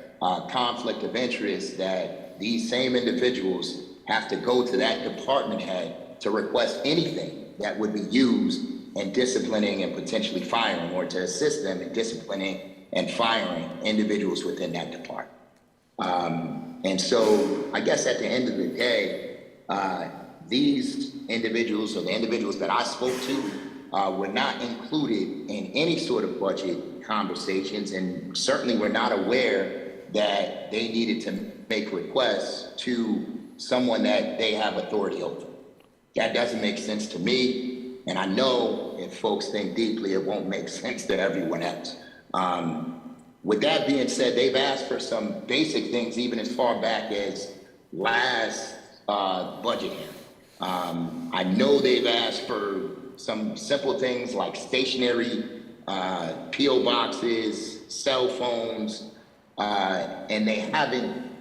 conflict of interest that these same individuals have to go to that department head to request anything that would be used in disciplining and potentially firing, or to assist them in disciplining and firing individuals within that department. And so I guess at the end of the day, these individuals, or the individuals that I spoke to, were not included in any sort of budget conversations, and certainly were not aware that they needed to make requests to someone that they have authority over. That doesn't make sense to me, and I know if folks think deeply, it won't make sense to everyone else. With that being said, they've asked for some basic things even as far back as last budget hearing. I know they've asked for some simple things like stationery, P.O. boxes, cell phones, and they haven't,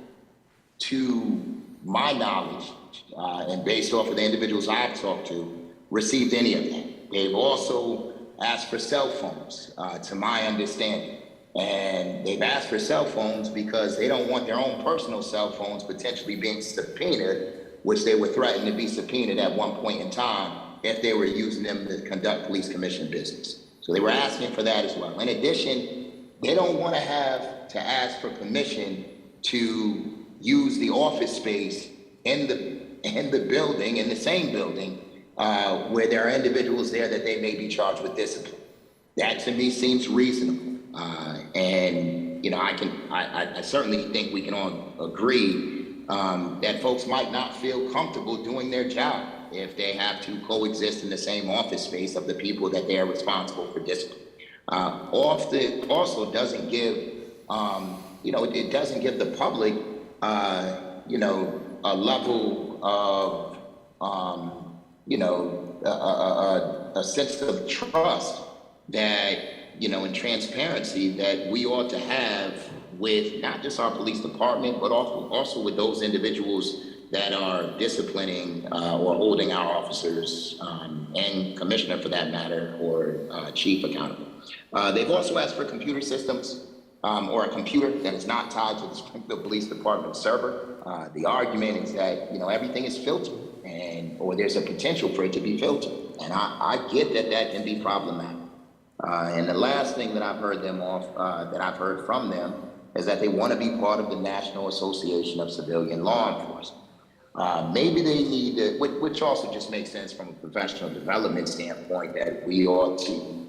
to my knowledge, and based off of the individuals I've talked to, received any of that. They've also asked for cell phones, to my understanding. And they've asked for cell phones because they don't want their own personal cell phones potentially being subpoenaed which they were threatened to be subpoenaed at one point in time if they were using them to conduct police commission business. So they were asking for that as well. In addition, they don't want to have to ask for permission to use the office space in the building, in the same building, where there are individuals there that they may be charged with discipline. That to me seems reasonable. And, you know, I certainly think we can all agree that folks might not feel comfortable doing their job if they have to coexist in the same office space of the people that they are responsible for discipline. Also doesn't give, you know, it doesn't give the public, you know, a level of, you know, a sense of trust that, you know, and transparency that we ought to have with not just our police department, but also with those individuals that are disciplining or holding our officers and commissioner, for that matter, or chief accountable. They've also asked for computer systems or a computer that is not tied to the Springfield Police Department server. The argument is that, you know, everything is filtered, or there's a potential for it to be filtered, and I get that that can be problematic. And the last thing that I've heard from them is that they want to be part of the National Association of Civilian Law Enforcement. Maybe they need to, which also just makes sense from a professional development standpoint, that we ought to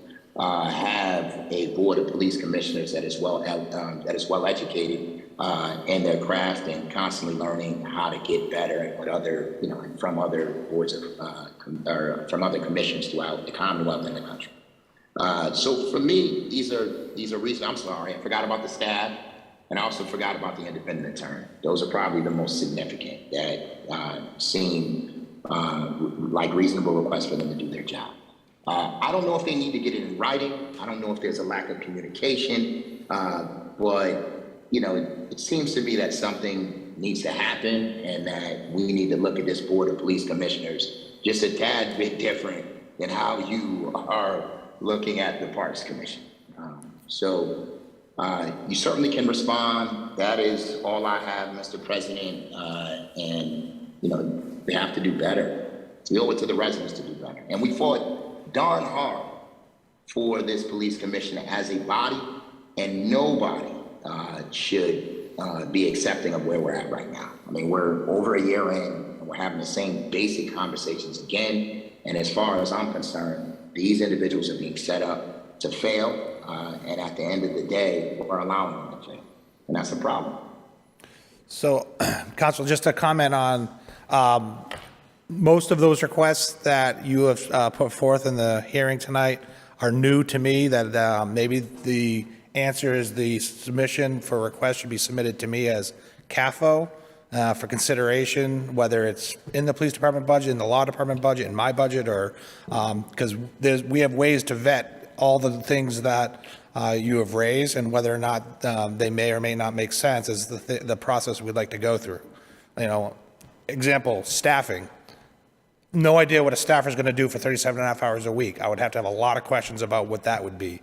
have a board of police commissioners that is well educated in their craft and constantly learning how to get better and what other, you know, from other boards of or from other commissions throughout the Commonwealth and the country. So for me, these are reasons. I'm sorry, I forgot about the staff, and I also forgot about the independent attorney. Those are probably the most significant that seem like reasonable requests for them to do their job. I don't know if they need to get it in writing. I don't know if there's a lack of communication, but you know, it seems to me that something needs to happen, and that we need to look at this board of police commissioners just a tad bit different than how you are looking at the Parks Commission. So you certainly can respond. That is all I have, Mr. President. And you know, we have to do better. We owe it to the residents to do better. And we fought darn hard for this police commission as a body, and nobody should be accepting of where we're at right now. I mean, we're over a year in, and we're having the same basic conversations again. And as far as I'm concerned, these individuals are being set up to fail, and at the end of the day, we're allowing them to fail, and that's a problem. So, Council, just to comment on most of those requests that you have put forth in the hearing tonight are new to me, that maybe the answer is the submission for request should be submitted to me as CAFO for consideration, whether it's in the police department budget, in the law department budget, in my budget, or because we have ways to vet all the things that you have raised, and whether or not they may or may not make sense is the process we'd like to go through. You know, example, staffing. No idea what a staffer is going to do for 37 and a half hours a week. I would have to have a lot of questions about what that would be.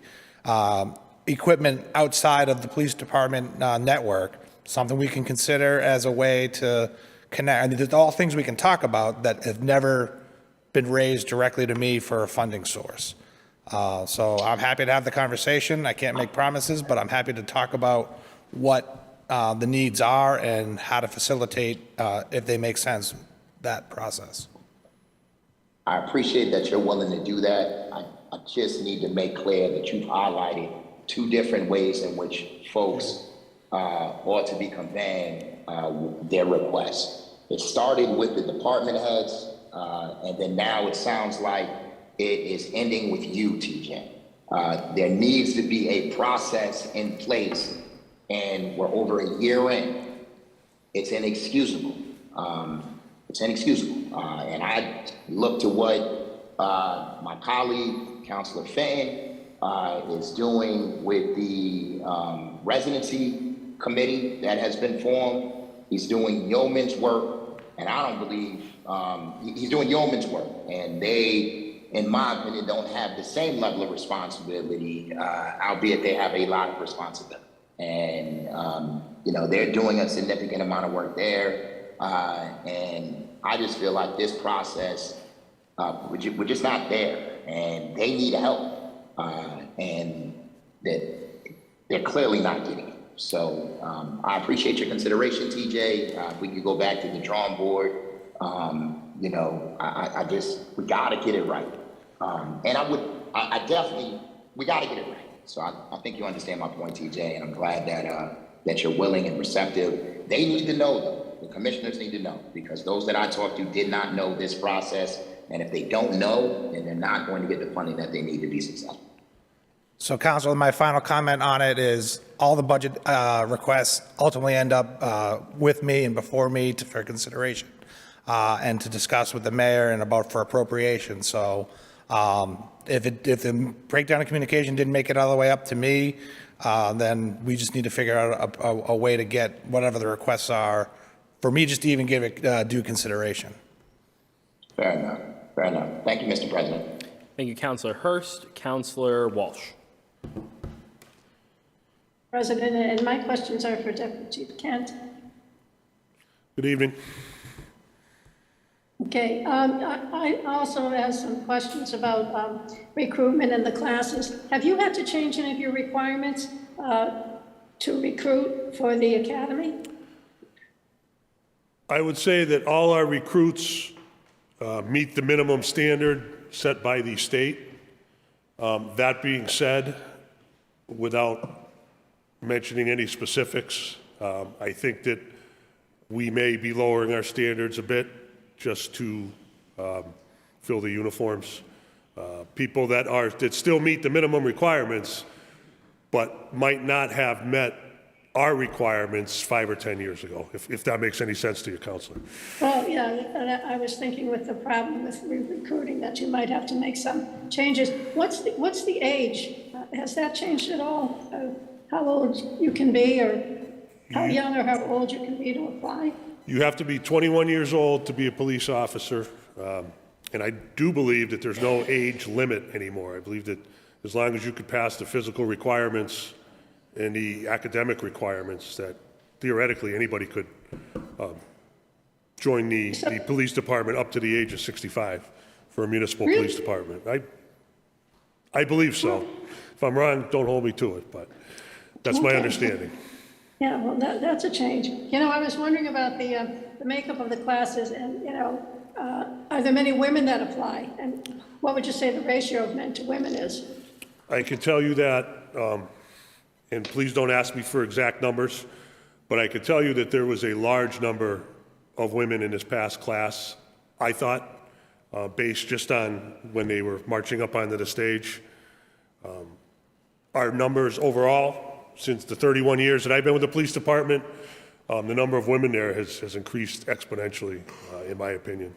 Equipment outside of the police department network, something we can consider as a way to connect. I mean, there's all things we can talk about that have never been raised directly to me for a funding source. So I'm happy to have the conversation. I can't make promises, but I'm happy to talk about what the needs are and how to facilitate, if they make sense, that process. I appreciate that you're willing to do that. I just need to make clear that you've highlighted two different ways in which folks ought to be conveying their requests. It started with the department heads, and then now it sounds like it is ending with you, TJ. There needs to be a process in place, and we're over a year in. It's inexcusable. It's inexcusable. And I look to what my colleague, Councilor Fenton, is doing with the residency committee that has been formed. He's doing yeoman's work, and I don't believe he's doing yeoman's work, and they, in my opinion, don't have the same level of responsibility, albeit they have a lot of responsibility. And you know, they're doing a significant amount of work there, and I just feel like this process, we're just not there, and they need help, and that they're clearly not getting it. So I appreciate your consideration, TJ. If we could go back to the drawing board, you know, we gotta get it right. And I definitely, we gotta get it right. So I think you understand my point, TJ, and I'm glad that you're willing and receptive. They need to know, though. The commissioners need to know, because those that I talked to did not know this process. And if they don't know, then they're not going to get the funding that they need to be successful. So, Council, my final comment on it is all the budget requests ultimately end up with me and before me for consideration and to discuss with the mayor and about for appropriation. So if the breakdown of communication didn't make it all the way up to me, then we just need to figure out a way to get whatever the requests are for me just to even give it due consideration. Fair enough. Fair enough. Thank you, Mr. President. Thank you, Councilor Hurst. Councilor Walsh. President, and my questions are for Deputy Chief Kent. Good evening. Okay, I also have some questions about recruitment in the classes. Have you had to change any of your requirements to recruit for the academy? I would say that all our recruits meet the minimum standard set by the state. That being said, without mentioning any specifics, I think that we may be lowering our standards a bit just to fill the uniforms. People that still meet the minimum requirements, but might not have met our requirements 5 or 10 years ago, if that makes any sense to you, Counselor. Well, yeah, I was thinking with the problem with recruiting that you might have to make some changes. What's the age? Has that changed at all? How old you can be, or how young or how old you can be to apply? You have to be 21 years old to be a police officer, and I do believe that there's no age limit anymore. I believe that as long as you could pass the physical requirements and the academic requirements, that theoretically anybody could join the police department up to the age of 65 for a municipal police department. I believe so. If I'm wrong, don't hold me to it, but that's my understanding. Yeah, well, that's a change. You know, I was wondering about the makeup of the classes, and, you know, are there many women that apply? And what would you say the ratio of men to women is? I can tell you that, and please don't ask me for exact numbers, but I could tell you that there was a large number of women in this past class, I thought, based just on when they were marching up onto the stage. Our numbers overall, since the 31 years that I've been with the police department, the number of women there has increased exponentially, in my opinion.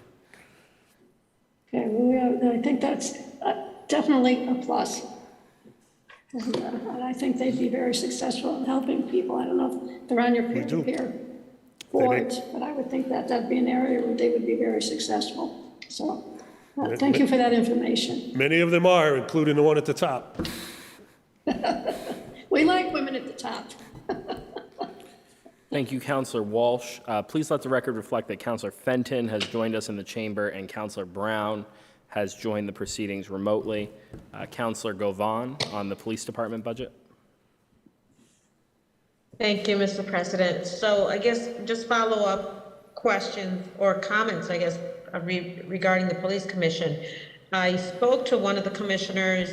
Okay, well, I think that's definitely a plus. And I think they'd be very successful in helping people. I don't know if they're on your peer-to-peer boards, but I would think that that'd be an area where they would be very successful. So thank you for that information. Many of them are, including the one at the top. We like women at the top. Thank you, Councilor Walsh. Please let the record reflect that Councilor Fenton has joined us in the chamber and Councilor Brown has joined the proceedings remotely. Councilor Govan on the police department budget. Thank you, Mr. President. So I guess just follow-up questions or comments, I guess, regarding the police commission. I spoke to one of the commissioners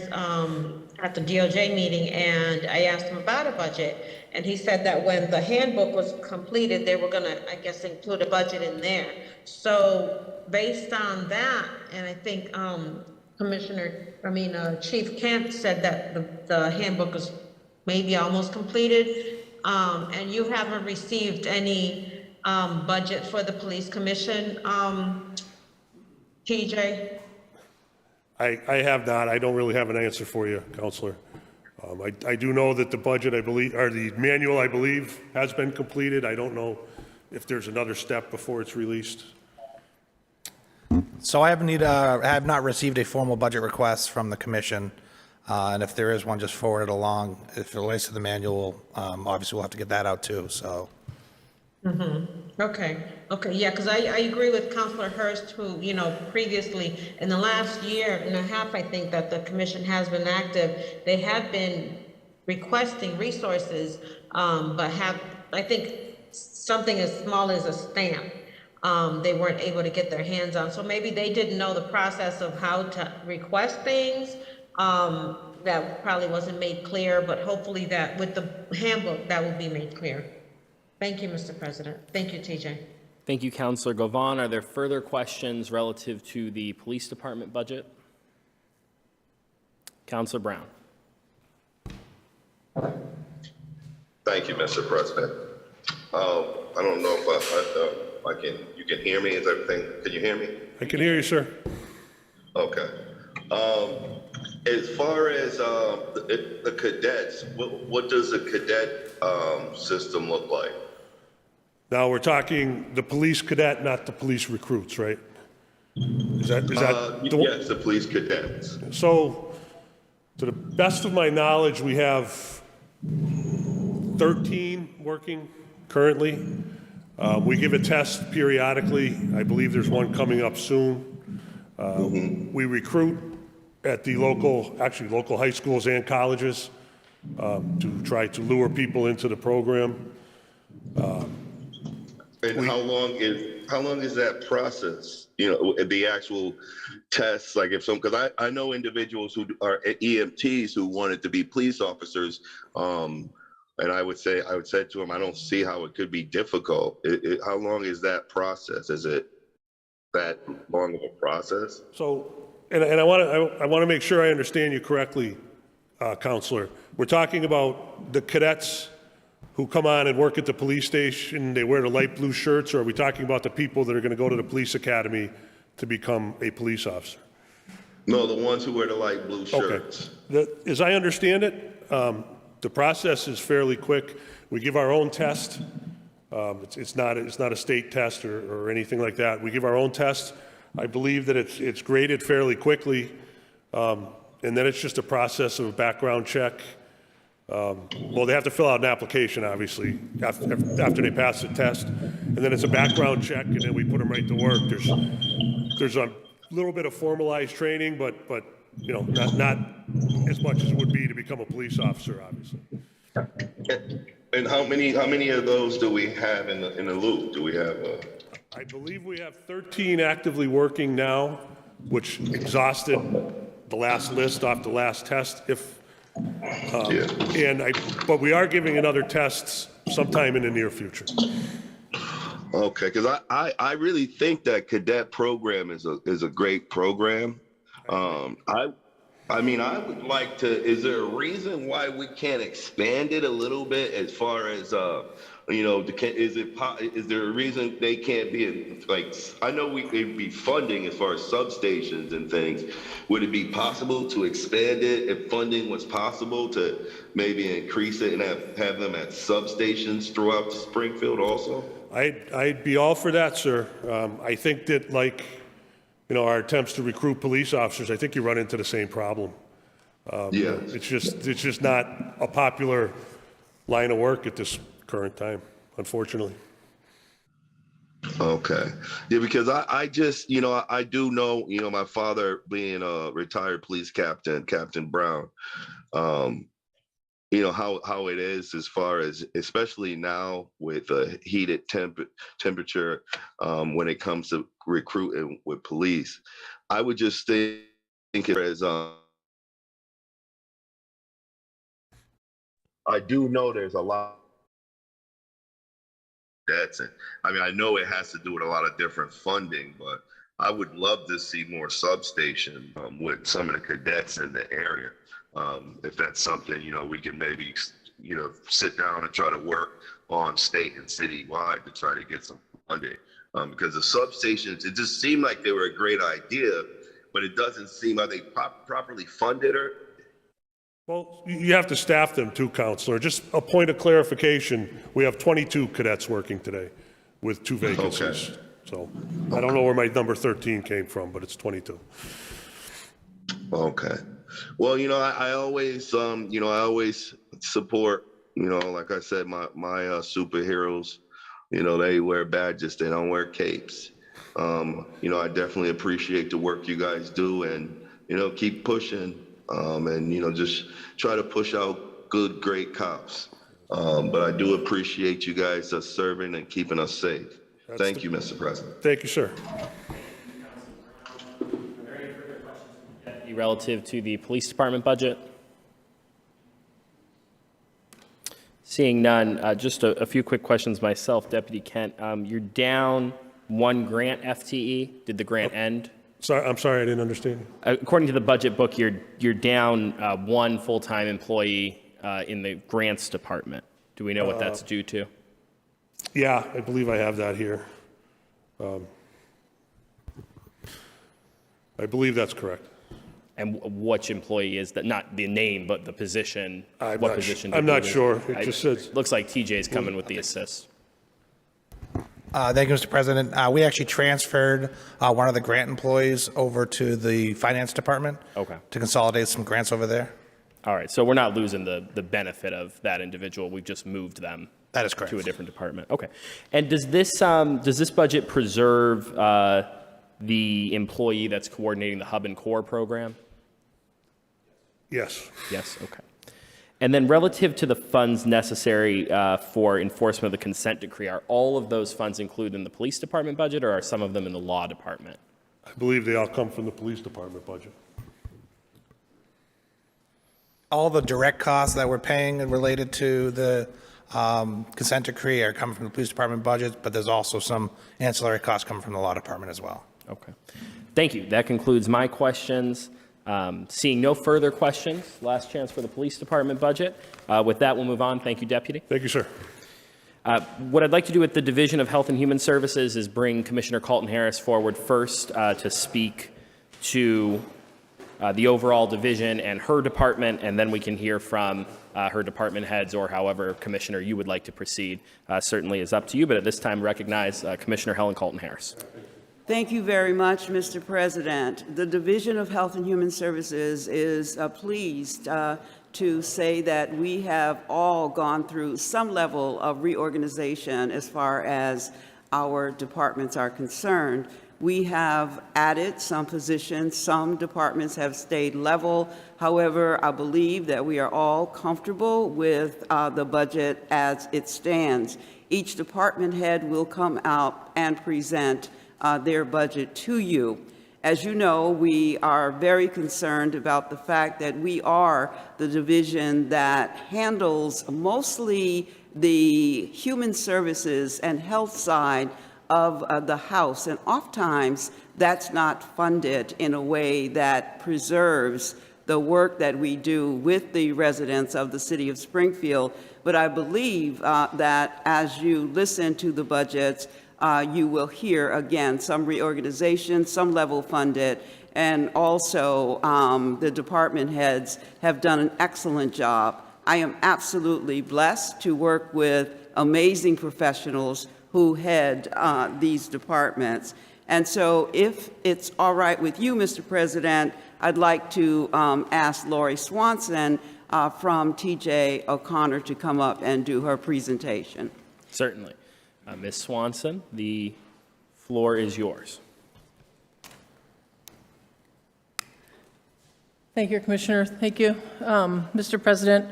at the DOJ meeting, and I asked him about a budget, and he said that when the handbook was completed, they were going to, I guess, include a budget in there. So based on that, and I think Chief Kent said that the handbook is maybe almost completed, and you haven't received any budget for the police commission, TJ? I have not. I don't really have an answer for you, Counselor. I do know that the budget, I believe, or the manual, I believe, has been completed. I don't know if there's another step before it's released. So I have not received a formal budget request from the commission, and if there is one, just forward it along. If it relates to the manual, obviously we'll have to get that out too, so. Mm-hmm. Okay, okay, yeah, because I agree with Counselor Hurst, who, you know, previously, in the last year and a half, I think that the commission has been active, they have been requesting resources, but have, I think, something as small as a stamp, they weren't able to get their hands on. So maybe they didn't know the process of how to request things. That probably wasn't made clear, but hopefully that with the handbook, that will be made clear. Thank you, Mr. President. Thank you, TJ. Thank you, Councilor Govan. Are there further questions relative to the police department budget? Councilor Brown. Thank you, Mr. President. I don't know if I can, you can hear me, is everything, can you hear me? I can hear you, sir. Okay. As far as the cadets, what does the cadet system look like? Now, we're talking the police cadet, not the police recruits, right? Is that the one? Yes, the police cadets. So, to the best of my knowledge, we have 13 working currently. We give a test periodically. I believe there's one coming up soon. We recruit at the local high schools and colleges to try to lure people into the program. And how long is that process? You know, the actual tests, like because I know individuals who are EMTs who wanted to be police officers, and I would say to them, I don't see how it could be difficult. How long is that process? Is it that long of a process? So, and I want to make sure I understand you correctly, Counselor. We're talking about the cadets who come on and work at the police station, they wear the light blue shirts, or are we talking about the people that are going to go to the police academy to become a police officer? No, the ones who wear the light blue shirts. Okay. As I understand it, the process is fairly quick. We give our own test. It's not a state test or anything like that. We give our own test. I believe that it's graded fairly quickly, and then it's just a process of a background check. Well, they have to fill out an application, obviously, after they pass the test, and then it's a background check, and then we put them right to work. There's a little bit of formalized training, but you know, not as much as it would be to become a police officer, obviously. And how many of those do we have in the loop? Do we have I believe we have 13 actively working now, which exhausted the last list off the last test. But we are giving another test sometime in the near future. Okay, because I really think that cadet program is a great program. I mean, I would like to, is there a reason why we can't expand it a little bit as far as, you know, is there a reason they can't be, like, I know it'd be funding as far as substations and things. Would it be possible to expand it if funding was possible to maybe increase it and have them at substations throughout Springfield also? I'd be all for that, sir. I think that, like, you know, our attempts to recruit police officers, I think you run into the same problem. Yeah. It's just not a popular line of work at this current time, unfortunately. Okay. Yeah, because I just, you know, I do know, you know, my father being a retired police captain, Captain Brown, you know, how it is as far as, especially now with a heated temperature, when it comes to recruiting with police. I would just think it as, I do know there's a lot. I mean, I know it has to do with a lot of different funding, but I would love to see more substation with some of the cadets in the area. If that's something, you know, we can maybe, you know, sit down and try to work on state and citywide to try to get some funding. Because the substations, it just seemed like they were a great idea, but it doesn't seem, are they properly funded or? Well, you have to staff them too, Counselor. Just a point of clarification, we have 22 cadets working today with 2 vacancies. Okay. So I don't know where my number 13 came from, but it's 22. Okay. Well, you know, I always, you know, I always support, you know, like I said, my superheroes. They wear badges, they don't wear capes. I definitely appreciate the work you guys do, and, keep pushing, and, just try to push out good, great cops. But I do appreciate you guys serving and keeping us safe. Thank you, Mr. President. Thank you, sir. Relative to the police department budget? Seeing none, just a few quick questions myself, Deputy Kent. You're down 1 grant FTE. Did the grant end? Sorry, I'm sorry, I didn't understand. According to the budget book, you're down 1 full-time employee in the grants department. Do we know what that's due to? Yeah, I believe I have that here. I believe that's correct. And which employee is that? Not the name, but the position. I'm What not position? I'm not sure. It just says, Looks like TJ's coming with the assist. Thank you, Mr. President. We actually transferred one of the grant employees over to the finance department. Okay. To consolidate some grants over there. All right, so we're not losing the benefit of that individual. We've just moved them. That is correct. To a different department. Okay. And does this budget preserve the employee that's coordinating the Hub and Core program? yes. Yes. Okay. And then relative to the funds necessary for enforcement of the consent decree, are all of those funds included in the police department budget, or are some of them in the law department? I believe they all come from the police department budget. All the direct costs that we're paying related to the consent decree are coming from the police department budget, but there's also some ancillary costs coming from the law department as well. Okay. Thank you. That concludes my questions. Seeing no further questions, last chance for the police department budget. With that, we'll move on. Thank you, Deputy. Thank you, sir. What I'd like to do with the Division of Health and Human Services is bring Commissioner Carlton Harris forward first to speak to the overall division and her department, and then we can hear from her department heads, or however, Commissioner, you would like to proceed. Certainly is up to you, but at this time recognize Commissioner Helen Carlton Harris. Thank you very much, Mr. President. The Division of Health and Human Services is pleased to say that we have all gone through some level of reorganization as far as our departments are concerned. We have added some positions. Some departments have stayed level. However, I believe that we are all comfortable with the budget as it stands. Each department head will come out and present their budget to you. As you know, we are very concerned about the fact that we are the division that handles mostly the human services and health side of the House, and oftentimes that's not funded in a way that preserves the work that we do with the residents of the city of Springfield. But I believe that as you listen to the budgets, you will hear, again, some reorganization, some level funded, and also the department heads have done an excellent job. I am absolutely blessed to work with amazing professionals who head these departments. And so if it's all right with you, Mr. President, I'd like to ask Lori Swanson from TJ O'Connor to come up and do her presentation. Certainly. Ms. Swanson, the floor is yours. Thank you, Commissioner. Thank you, Mr. President.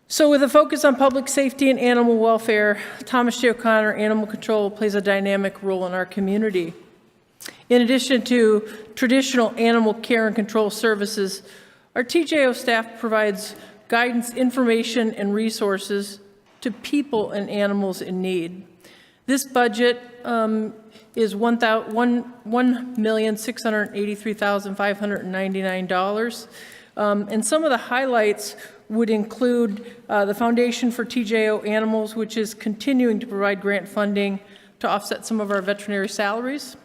So with a focus on public safety and animal welfare, Thomas J. O'Connor Animal Control plays a dynamic role in our community. In addition to traditional animal care and control services, our TJO staff provides guidance, information, and resources to people and animals in need. This budget is $1,683,599. And some of the highlights would include the Foundation for TJO Animals, which is continuing to provide grant funding to offset some of our veterinary salaries.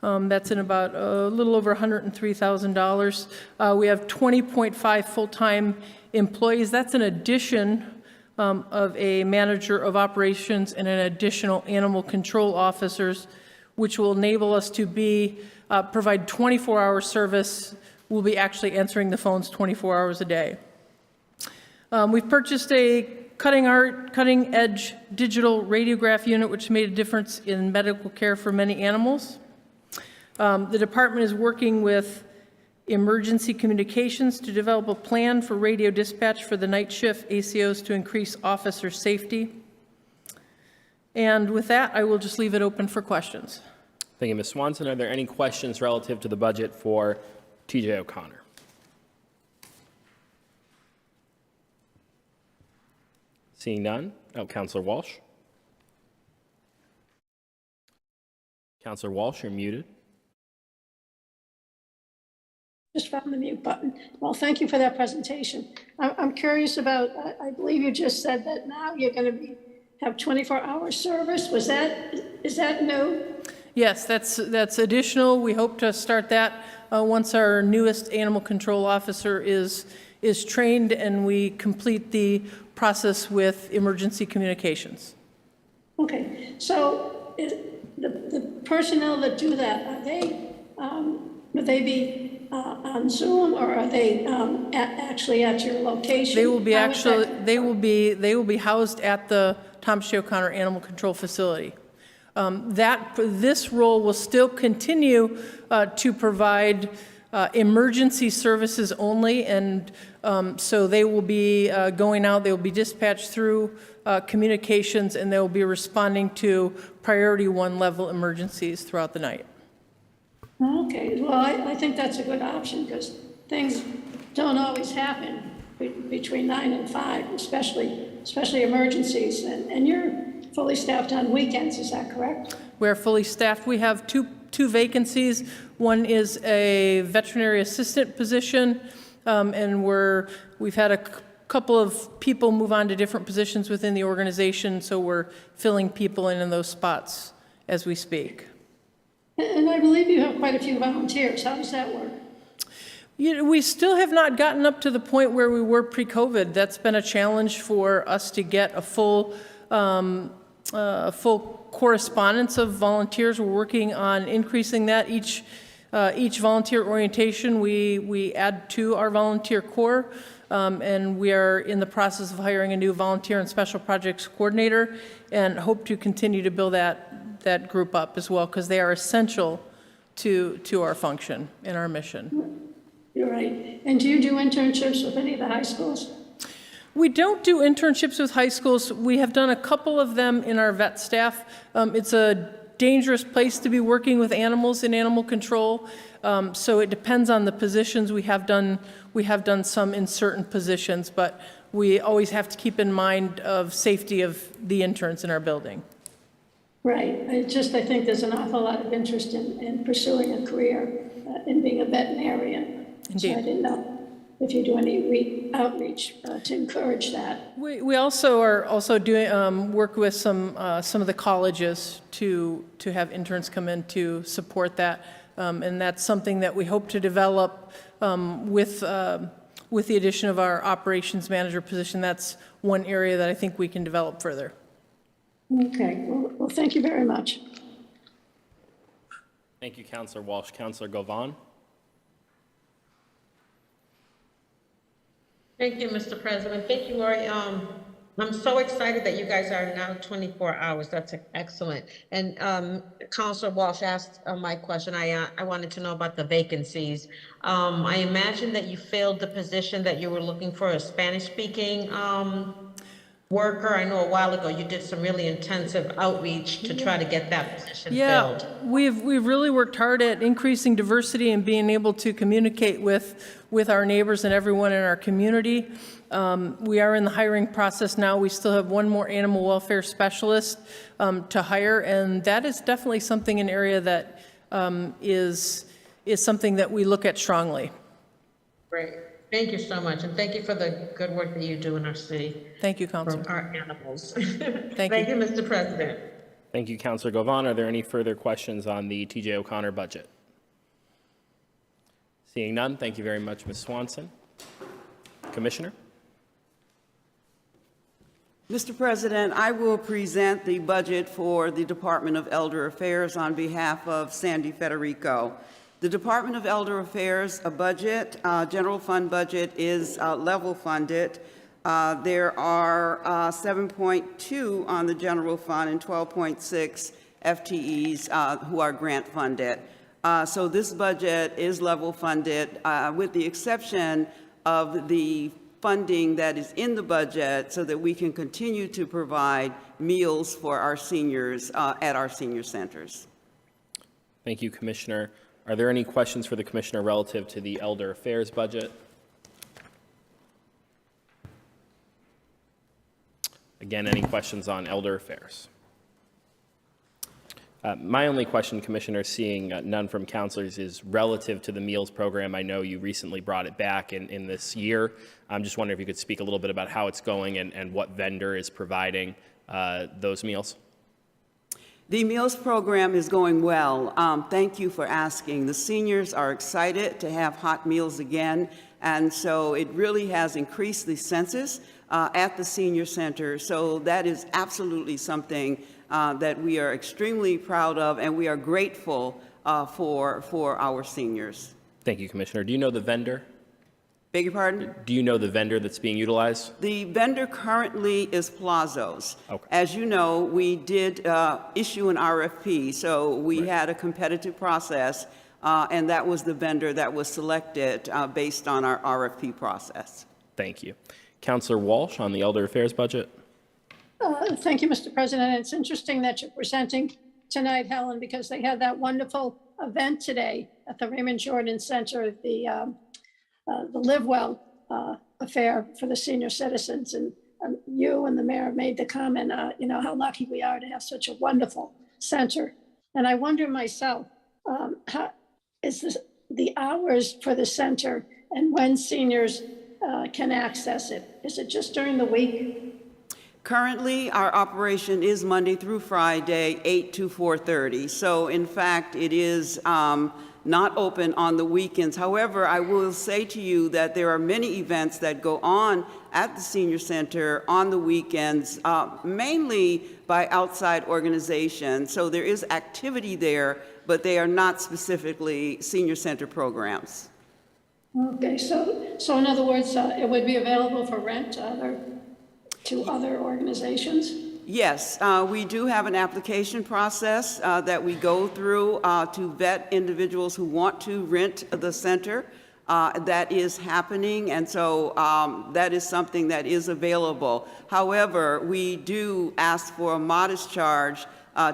That's in about a little over $103,000. We have 20.5 full-time employees. That's an addition of a manager of operations and an additional animal control officers, which will enable us to provide 24-hour service. We'll be actually answering the phones 24 hours a day. We've purchased a cutting-edge digital radiograph unit, which made a difference in medical care for many animals. The department is working with Emergency Communications to develop a plan for radio dispatch for the night shift ACOs to increase officer safety. And with that, I will just leave it open for questions. Thank you, Ms. Swanson. Are there any questions relative to the budget for TJ O'Connor? Seeing none. Oh, Councillor Walsh. Councillor Walsh, you're muted. Just found the mute button. Well, thank you for that presentation. I'm curious about, I believe you just said that now you're going to have 24-hour service. Is that new? Yes, that's additional. We hope to start that once our newest animal control officer is trained and we complete the process with emergency communications. Okay, so the personnel that do that, would they be on Zoom, or are they actually at your location? They will be they will be housed at the Thomas J. O'Connor Animal Control Facility. This role will still continue to provide emergency services only, and so they will be going out, they will be dispatched through communications, and they will be responding to priority 1 level emergencies throughout the night. Okay, well, I think that's a good option, because things don't always happen between 9 and 5, especially emergencies, and you're fully staffed on weekends, is that correct? We're fully staffed. We have two vacancies. One is a veterinary assistant position, and we've had a couple of people move on to different positions within the organization, so we're filling people in those spots as we speak. And I believe you have quite a few volunteers. How does that work? We still have not gotten up to the point where we were pre-COVID. That's been a challenge for us to get a full correspondence of volunteers. We're working on increasing that. Each volunteer orientation, we add to our volunteer corps, and we are in the process of hiring a new volunteer and special projects coordinator, and hope to continue to build that group up as well, because they are essential to our function and our mission. You're right. And do you do internships with any of the high schools? We don't do internships with high schools. We have done a couple of them in our vet staff. It's a dangerous place to be working with animals in animal control, so it depends on the positions. We have done some in certain positions, but we always have to keep in mind of safety of the interns in our building. Right. I think there's an awful lot of interest in pursuing a career in being a veterinarian. Indeed. So I didn't know if you do any outreach to encourage that. We also are doing work with some of the colleges to have interns come in to support that, and that's something that we hope to develop with the addition of our operations manager position. That's one area that I think we can develop further. Okay. Well, thank you very much. Thank you, Councillor Walsh. Councillor Govan. Thank you, Mr. President. Thank you, Lori. I'm so excited that you guys are now 24 hours. That's excellent. And Councilor Walsh asked my question. I wanted to know about the vacancies. I imagine that you filled the position that you were looking for, a Spanish-speaking worker. I know a while ago you did some really intensive outreach to try to get that position filled. We've really worked hard at increasing diversity and being able to communicate with our neighbors and everyone in our community. We are in the hiring process now. We still have one more animal welfare specialist to hire, and that is definitely something, an area that is something that we look at strongly. Great. Thank you so much, and thank you for the good work that you do in our city. Thank you, Councilor. For our animals. Thank you, Mr. President. Thank you, Councillor Govan. Are there any further questions on the TJ O'Connor budget? Seeing none, thank you very much, Ms. Swanson. Commissioner? Mr. President, I will present the budget for the Department of Elder Affairs on behalf of Sandy Federico. The Department of Elder Affairs, general fund budget is level funded. There are 7.2 on the general fund and 12.6 FTEs who are grant funded. So this budget is level funded with the exception of the funding that is in the budget so that we can continue to provide meals for our seniors at our senior centers. Thank you, Commissioner. Are there any questions for the Commissioner relative to the Elder Affairs budget? Again, any questions on Elder Affairs? My only question, Commissioner, seeing none from counselors, is relative to the meals program. I know you recently brought it back in this year. I'm just wondering if you could speak a little bit about how it's going and what vendor is providing those meals. The meals program is going well. Thank you for asking. The seniors are excited to have hot meals again, and so it really has increased the census at the senior center. So that is absolutely something that we are extremely proud of, and we are grateful for our seniors. Thank you, Commissioner. Do you know the vendor? Beg your pardon? Do you know the vendor that's being utilized? The vendor currently is Plazos. Okay. As you know, we did issue an RFP, so we had a competitive process, and that was the vendor that was selected based on our RFP process. Thank you. Councilor Walsh on the Elder Affairs budget. Thank you, Mr. President. It's interesting that you're presenting tonight, Helen, because they had that wonderful event today at the Raymond Jordan Center, the Live Well affair for the senior citizens. And you and the mayor made the comment, you know, how lucky we are to have such a wonderful center. And I wonder myself, how is this, the hours for the center and when seniors can access it? Is it just during the week? Currently, our operation is Monday through Friday, 8 to 4:30. So in fact, it is not open on the weekends. However, I will say to you that there are many events that go on at the senior center on the weekends, mainly by outside organizations. So there is activity there, but they are not specifically senior center programs. Okay, so in other words, it would be available for rent to other organizations? Yes, we do have an application process that we go through to vet individuals who want to rent the center. That is happening, and so that is something that is available. However, we do ask for a modest charge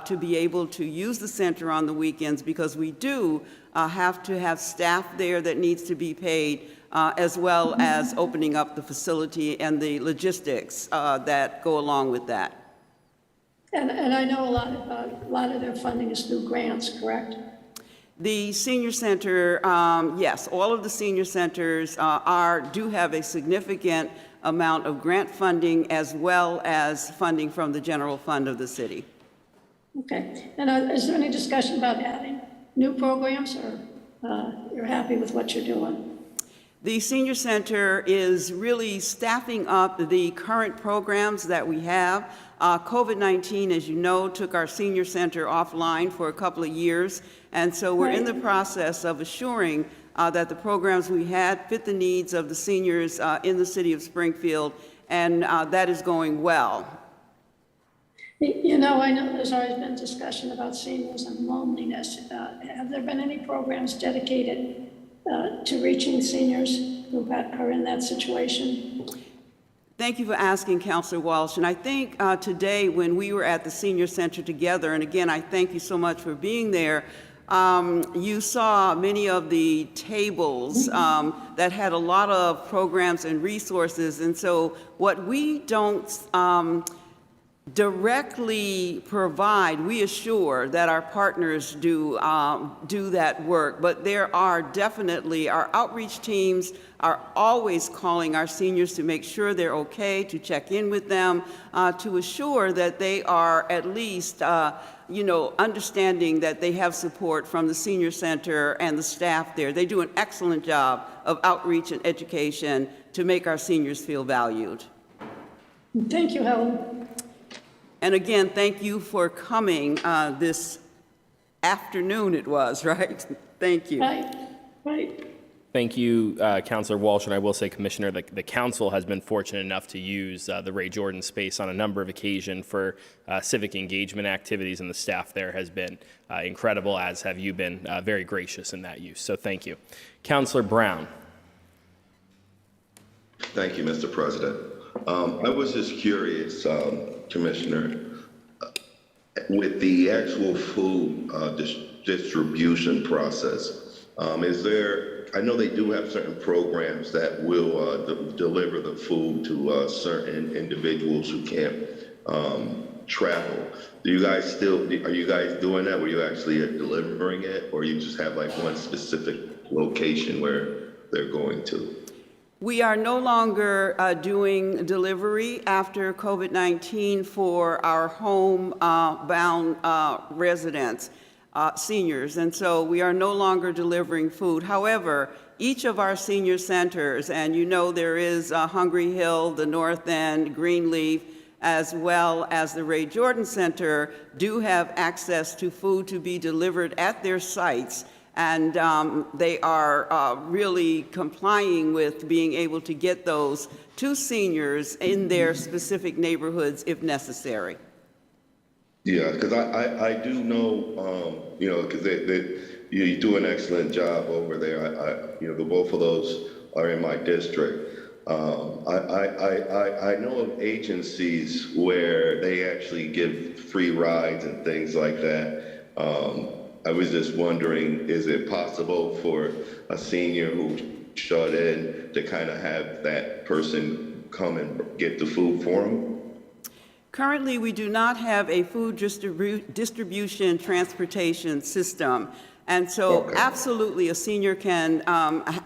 to be able to use the center on the weekends because we do have to have staff there that needs to be paid, as well as opening up the facility and the logistics that go along with that. And I know a lot of their funding is through grants, correct? The senior center, yes, all of the senior centers do have a significant amount of grant funding as well as funding from the general fund of the city. Okay, and is there any discussion about adding new programs, or you're happy with what you're doing? The senior center is really staffing up the current programs that we have. COVID-19, as you know, took our senior center offline for a couple of years, and so we're in the process of assuring that the programs we had fit the needs of the seniors in the city of Springfield, and that is going well. You know, I know there's always been discussion about seniors and loneliness. Have there been any programs dedicated to reaching seniors who are in that situation? Thank you for asking, Councilor Walsh. And I think today when we were at the senior center together, and again, I thank you so much for being there, you saw many of the tables that had a lot of programs and resources. And so what we don't directly provide, we assure that our partners do that work. But there are definitely, our outreach teams are always calling our seniors to make sure they're okay, to check in with them, to assure that they are at least, understanding that they have support from the senior center and the staff there. They do an excellent job of outreach and education to make our seniors feel valued. Thank you, Helen. And again, thank you for coming this afternoon it was, right? Thank you. Right. Thank you, Councilor Walsh, and I will say, Commissioner, the council has been fortunate enough to use the Ray Jordan space on a number of occasions for civic engagement activities, and the staff there has been incredible, as have you been very gracious in that use. So thank you. Councilor Brown. Thank you, Mr. President. I was just curious, Commissioner, with the actual food distribution process, is there, I know they do have certain programs that will deliver the food to certain individuals who can't travel. Do you guys still, are you guys doing that? Were you actually delivering it, or you just have like one specific location where they're going to? We are no longer doing delivery after COVID-19 for our home-bound residents, seniors, and so we are no longer delivering food. However, each of our senior centers, and you know there is Hungry Hill, the North End, Greenleaf, as well as the Ray Jordan Center, do have access to food to be delivered at their sites. And they are really complying with being able to get those to seniors in their specific neighborhoods if necessary. Yeah, because I do know, you know, because you do an excellent job over there. You know, the both of those are in my district. I know of agencies where they actually give free rides and things like that. I was just wondering, is it possible for a senior who shut in to kind of have that person come and get the food for them? Currently, we do not have a food distribution transportation system. And so absolutely a senior can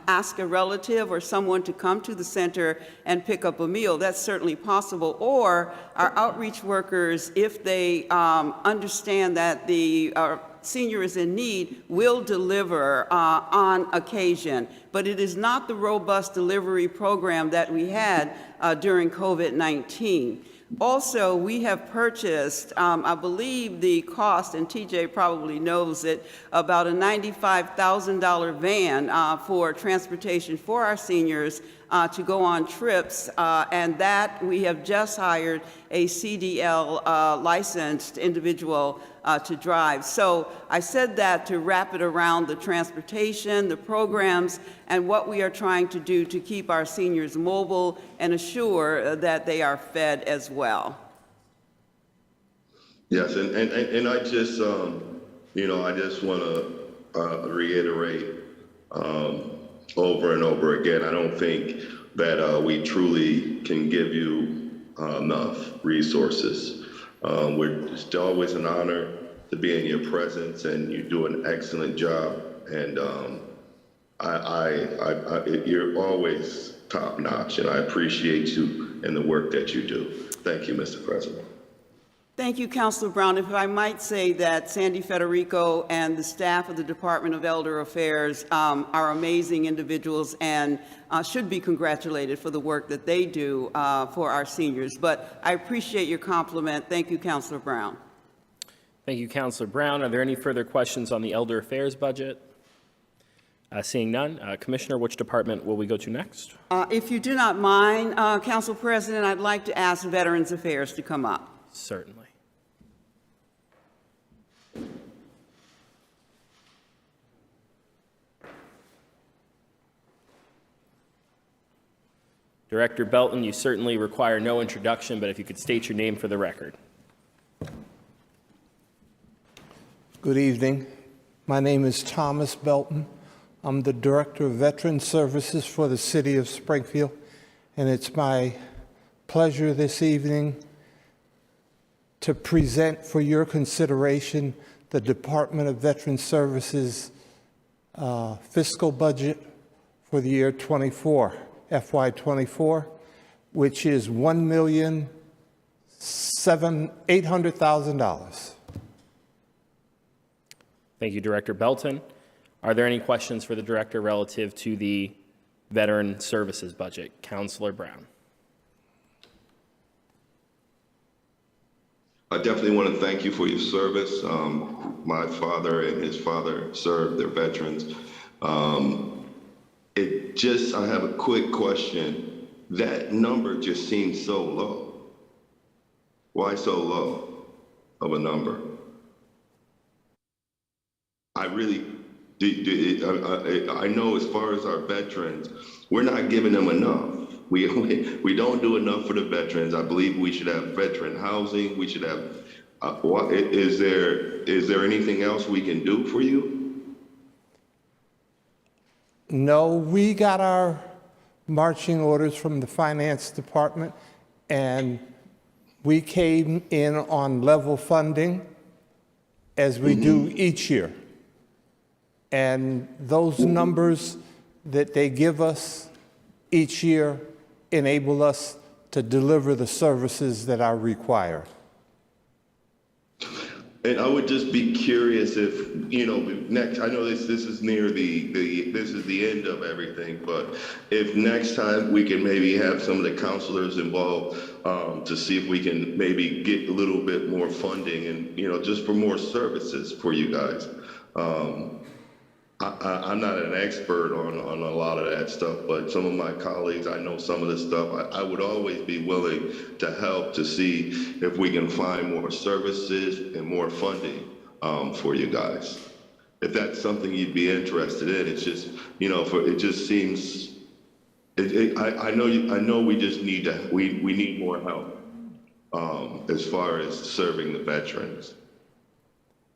ask a relative or someone to come to the center and pick up a meal. That's certainly possible. Or our outreach workers, if they understand that the senior is in need, will deliver on occasion. But it is not the robust delivery program that we had during COVID-19. Also, we have purchased, I believe the cost, and TJ probably knows it, about a $95,000 van for transportation for our seniors to go on trips, and that we have just hired a CDL licensed individual to drive. So I said that to wrap it around the transportation, the programs, and what we are trying to do to keep our seniors mobile and assure that they are fed as well. Yes, and I just, you know, I just want to reiterate over and over again, I don't think that we truly can give you enough resources. It's always an honor to be in your presence, and you do an excellent job. And you're always top notch, and I appreciate you and the work that you do. Thank you, Mr. President. Thank you, Councilor Brown. If I might say that Sandy Federico and the staff of the Department of Elder Affairs are amazing individuals and should be congratulated for the work that they do for our seniors. But I appreciate your compliment. Thank you, Councilor Brown. Thank you, Councilor Brown. Are there any further questions on the Elder Affairs budget? Seeing none, Commissioner, which department will we go to next? If you do not mind, Council President, I'd like to ask Veterans Affairs to come up. Certainly. Director Belton, you certainly require no introduction, but if you could state your name for the record. Good evening. My name is Thomas Belton. I'm the Director of Veteran Services for the City of Springfield, and it's my pleasure this evening to present for your consideration the Department of Veteran Services fiscal budget for the year 24, FY24, which is $1,800,000. Thank you, Director Belton. Are there any questions for the Director relative to the Veteran Services budget? Councilor Brown. I definitely want to thank you for your service. My father and his father served their veterans. It I have a quick question. That number just seems so low. Why so low of a number? I really, I know as far as our veterans, we're not giving them enough. We don't do enough for the veterans. I believe we should have veteran housing. We should have, is there anything else we can do for you? No, we got our marching orders from the finance department, and we came in on level funding as we do each year. And those numbers that they give us each year enable us to deliver the services that are required. And I would just be curious if, next, I know this is near this is the end of everything, but if next time we can maybe have some of the counselors involved to see if we can maybe get a little bit more funding and, just for more services for you guys. I'm not an expert on a lot of that stuff, but some of my colleagues, I know some of the stuff. I would always be willing to help to see if we can find more services and more funding for you guys. If that's something you'd be interested in, it's just, it just seems, I know we just need we need more help as far as serving the veterans.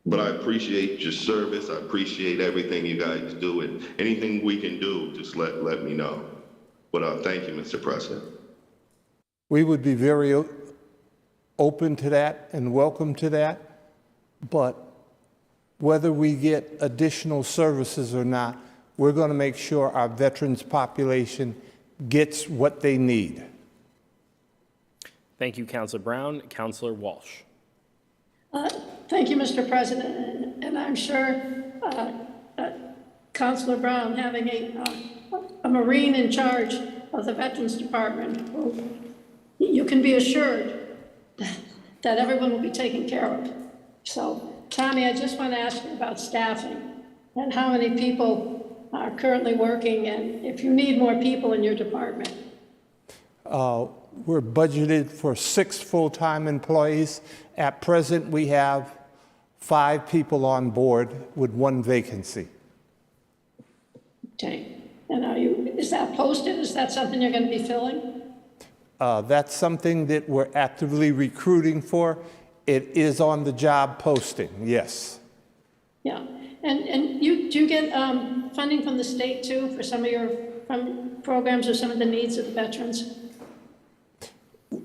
But I appreciate your service. I appreciate everything you guys do, and anything we can do, just let me know. But thank you, Mr. President. We would be very open to that and welcome to that, but whether we get additional services or not, we're going to make sure our veterans population gets what they need. Thank you, Councilor Brown. Councilor Walsh. Thank you, Mr. President. And I'm sure Councilor Brown, having a Marine in charge of the Veterans Department, you can be assured that everyone will be taken care of. So, Tommy, I just want to ask you about staffing and how many people are currently working, and if you need more people in your department. We're budgeted for 6 full-time employees. At present, we have 5 people on board with 1 vacancy. Okay. And is that posted? Is that something you're going to be filling? That's something that we're actively recruiting for. It is on the job posting, yes. Yeah. And do you get funding from the state too for some of your programs or some of the needs of the veterans?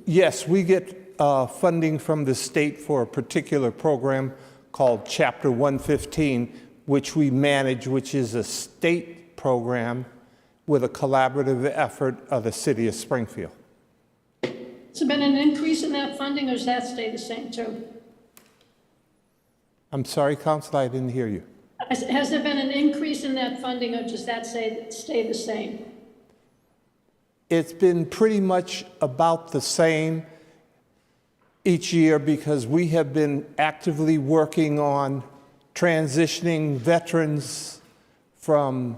Yes, we get funding from the state for a particular program called Chapter 115, which we manage, which is a state program with a collaborative effort of the city of Springfield. Has there been an increase in that funding, or does that stay the same too? I'm sorry, Council, I didn't hear you. Has there been an increase in that funding, or does that stay the same? It's been pretty much about the same each year because we have been actively working on transitioning veterans from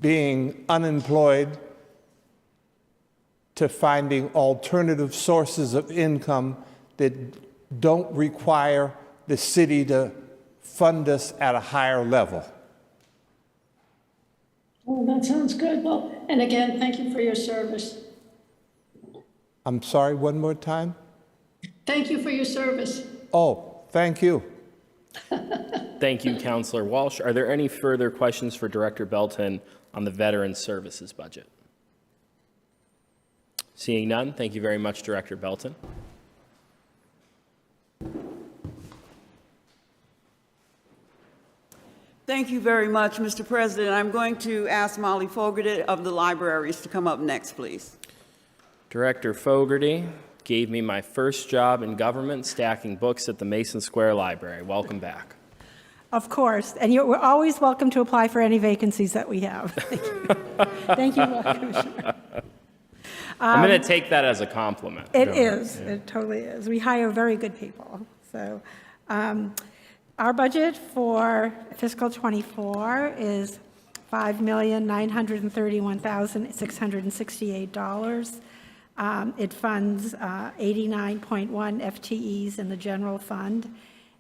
being unemployed to finding alternative sources of income that don't require the city to fund us at a higher level. Oh, that sounds good. Well, and again, thank you for your service. I'm sorry, one more time? Thank you for your service. Oh, thank you. Thank you, Councilor Walsh. Are there any further questions for Director Belton on the Veteran Services budget? Seeing none, thank you very much, Director Belton. Thank you very much, Mr. President. I'm going to ask Molly Fogarty of the libraries to come up next, please. Director Fogarty gave me my first job in government stacking books at the Mason Square Library. Welcome back. Of course, and we're always welcome to apply for any vacancies that we have. Thank you, Commissioner. I'm going to take that as a compliment. It is. It totally is. We hire very good people. So our budget for fiscal '24 is $5,931,668. It funds 89.1 FTEs in the general fund,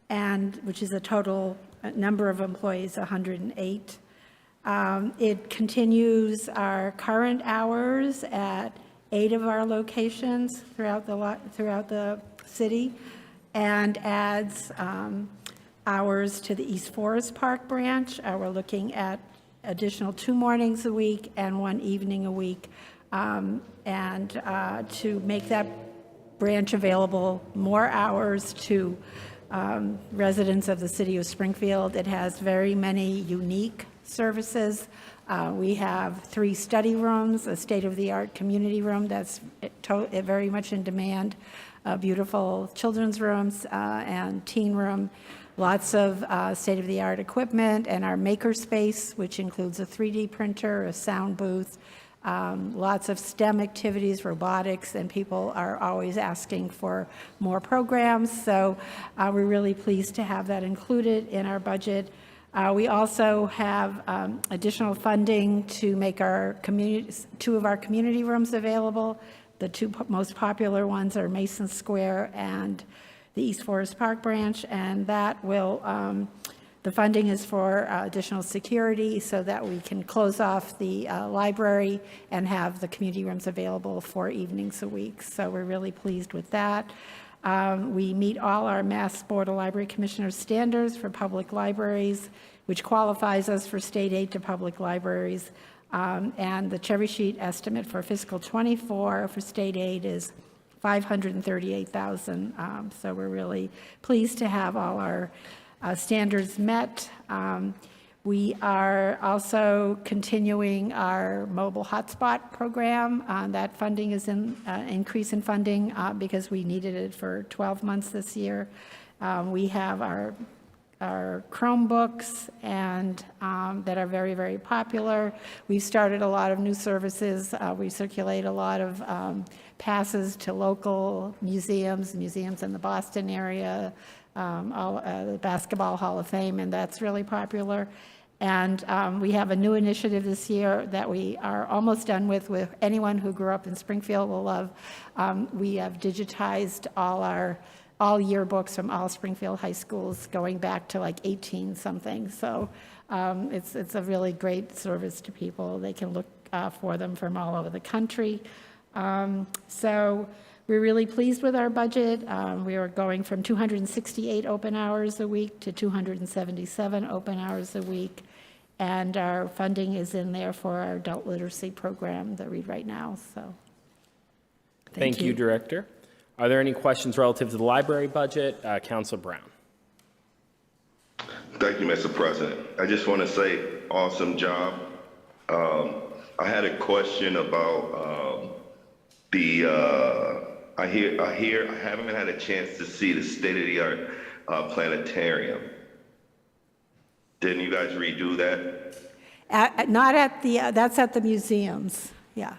and which is a total number of employees, 108. It continues our current hours at 8 of our locations throughout the city, and adds hours to the East Forest Park branch. We're looking at additional 2 mornings a week and 1 evening a week, and to make that branch available more hours to residents of the city of Springfield. It has very many unique services. We have 3 study rooms, a state-of-the-art community room that's very much in demand, beautiful children's rooms and teen room, lots of state-of-the-art equipment, and our maker space, which includes a 3D printer, a sound booth, lots of STEM activities, robotics, and people are always asking for more programs. So we're really pleased to have that included in our budget. We also have additional funding to make our 2 of our community rooms available. The 2 most popular ones are Mason Square and the East Forest Park branch, and that will, the funding is for additional security so that we can close off the library and have the community rooms available 4 evenings a week. So we're really pleased with that. We meet all our Mass Board of Library Commissioners standards for public libraries, which qualifies us for state aid to public libraries. And the cherry sheet estimate for fiscal '24 for state aid is $538,000. So we're really pleased to have all our standards met. We are also continuing our mobile hotspot program. That funding is increase in funding because we needed it for 12 months this year. We have our Chromebooks and that are very, very popular. We've started a lot of new services. We circulate a lot of passes to local museums in the Boston area, the Basketball Hall of Fame, and that's really popular. And we have a new initiative this year that we are almost done with anyone who grew up in Springfield will love. We have digitized all yearbooks from all Springfield high schools going back to like 18 something. So it's a really great service to people. They can look for them from all over the country. So we're really pleased with our budget. We are going from 268 open hours a week to 277 open hours a week. And our funding is in there for our adult literacy program that Read Right Now. So Thank you, Director. Are there any questions relative to the library budget? Councilor Brown. Thank you, Mr. President. I just want to say, awesome job. I had a question about I haven't had a chance to see the state-of-the-art planetarium. Didn't you guys redo that? Not at the, that's at the museums, yeah.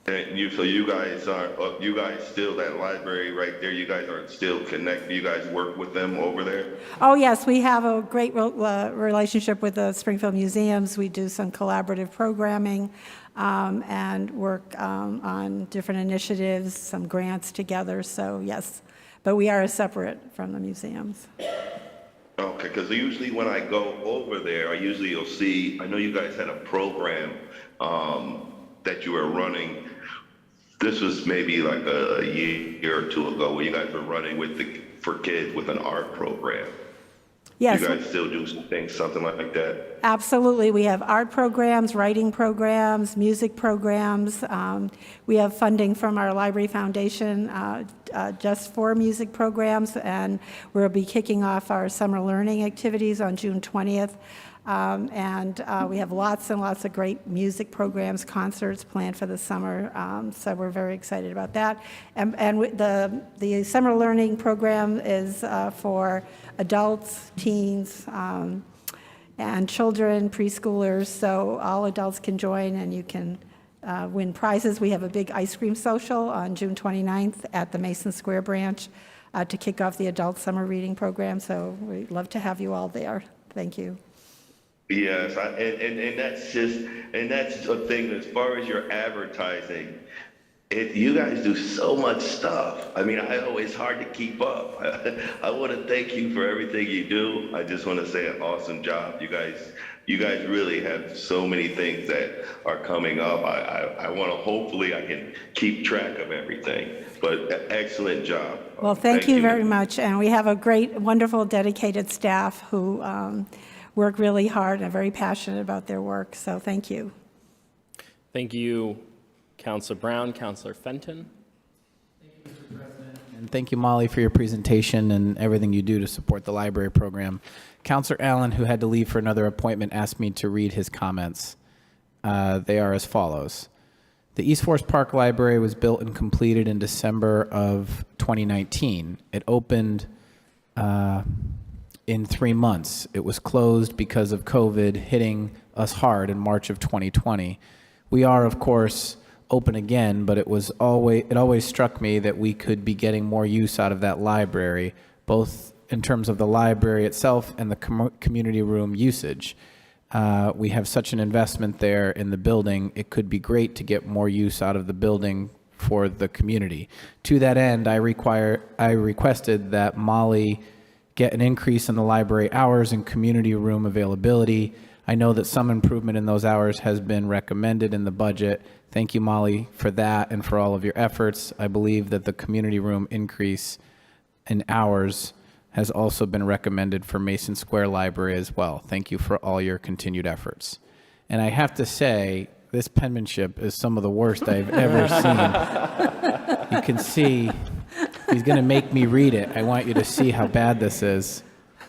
And you guys still, that library right there, you guys are still connected, you guys work with them over there? Oh, yes, we have a great relationship with the Springfield Museums. We do some collaborative programming and work on different initiatives, some grants together, so yes. But we are separate from the museums. Okay, because usually when I go over there, you'll see, I know you guys had a program that you were running. This was maybe like a year or 2 ago where you guys were running for kids with an art program. Yes. You guys still do something like that? Absolutely. We have art programs, writing programs, music programs. We have funding from our Library Foundation just for music programs, and we'll be kicking off our summer learning activities on June 20th. We have lots and lots of great music programs, concerts planned for the summer, so we're very excited about that. And the summer learning program is for adults, teens, and children, preschoolers, so all adults can join and you can win prizes. We have a big ice cream social on June 29th at the Mason Square branch to kick off the adult summer reading program, so we'd love to have you all there. Thank you. Yes, and that's just, and that's a thing as far as your advertising. You guys do so much stuff. I mean, I know it's hard to keep up. I want to thank you for everything you do. I just want to say an awesome job. You guys really have so many things that are coming up. I want to, hopefully I can keep track of everything, but excellent job. Well, thank you very much. And we have a great, wonderful, dedicated staff who work really hard and are very passionate about their work. So thank you. Thank you, Councilor Brown. Councilor Fenton. And thank you, Molly, for your presentation and everything you do to support the library program. Councilor Allen, who had to leave for another appointment, asked me to read his comments. They are as follows. The East Forest Park Library was built and completed in December of 2019. It opened in 3 months. It was closed because of COVID hitting us hard in March of 2020. We are, of course, open again, but it always struck me that we could be getting more use out of that library, both in terms of the library itself and the community room usage. We have such an investment there in the building. It could be great to get more use out of the building for the community. To that end, I requested that Molly get an increase in the library hours and community room availability. I know that some improvement in those hours has been recommended in the budget. Thank you, Molly, for that and for all of your efforts. I believe that the community room increase in hours has also been recommended for Mason Square Library as well. Thank you for all your continued efforts. And I have to say, this penmanship is some of the worst I've ever seen. You can see, he's going to make me read it. I want you to see how bad this is.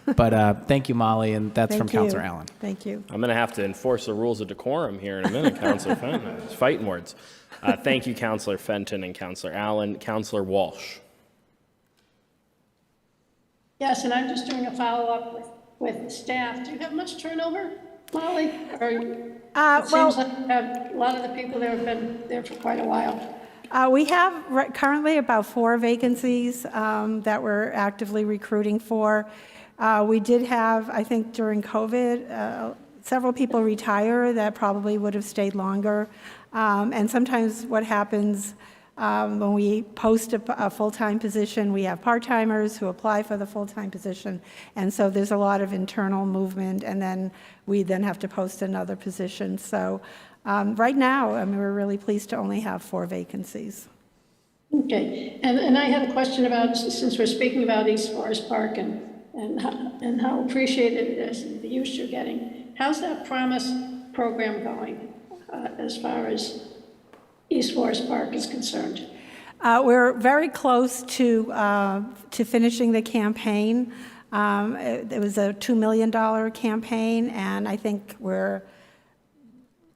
But thank you, Molly, and that's from Councilor Allen. Thank you. I'm going to have to enforce the rules of decorum here in a minute, Councilor Fenton. It's fighting words. Thank you, Councilor Fenton and Councilor Allen. Councilor Walsh. Yes, and I'm just doing a follow-up with staff. Do you have much turnover, Molly? Or it seems like a lot of the people there have been there for quite a while. We have currently about 4 vacancies that we're actively recruiting for. We did have, I think during COVID, several people retire that probably would have stayed longer. And sometimes what happens when we post a full-time position, we have part-timers who apply for the full-time position. And so there's a lot of internal movement, and then we then have to post another position. So right now, I mean, we're really pleased to only have 4 vacancies. Okay, and I had a question about, since we're speaking about East Forest Park and how appreciated it is, the use you're getting. How's that Promise program going as far as East Forest Park is concerned? We're very close to finishing the campaign. It was a $2 million campaign, and I think we're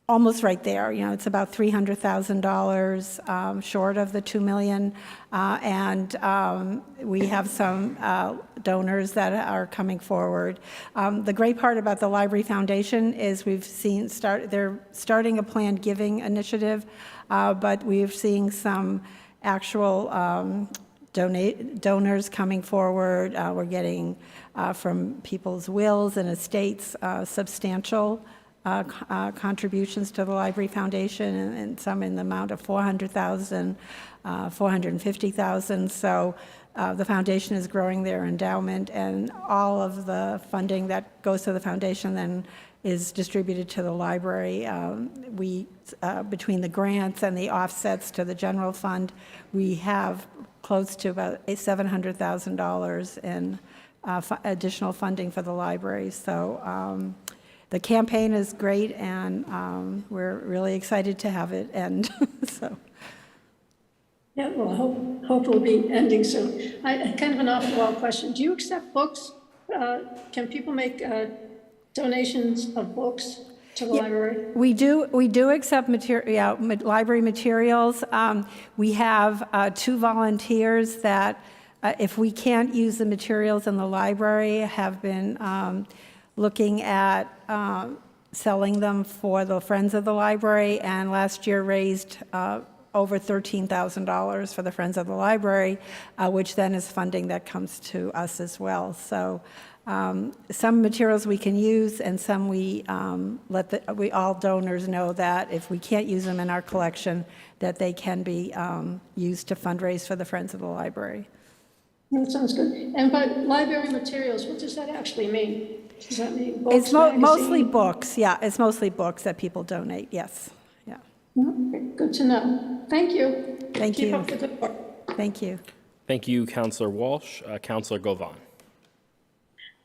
almost right there. You know, it's about $300,000 short of the $2 million, and we have some donors that are coming forward. The great part about the Library Foundation is we've seen they're starting a planned giving initiative, but we're seeing some actual donors coming forward. We're getting from people's wills and estates substantial contributions to the Library Foundation, and some in the amount of $400,000, $450,000. So the foundation is growing their endowment, and all of the funding that goes to the foundation then is distributed to the library. Between the grants and the offsets to the general fund, we have close to about $700,000 in additional funding for the library. So the campaign is great, and we're really excited to have it end. So. Yeah, well, hope it'll be ending soon. Kind of an off-the-wall question. Do you accept books? Can people make donations of books to the library? We do accept library materials. We have 2 volunteers that, if we can't use the materials in the library, have been looking at selling them for the Friends of the Library, and last year raised over $13,000 for the Friends of the Library, which then is funding that comes to us as well. So Some materials we can use, and some we we all donors know that if we can't use them in our collection, that they can be used to fundraise for the Friends of the Library. That sounds good. And by library materials, what does that actually mean? Does that mean books, It's mostly magazines? books, yeah, it's mostly books that people donate, yes, yeah. Okay, good to know. Thank you. Thank Keep you. up the good work. Thank you. Thank you, Councilor Walsh. Councilor Govan.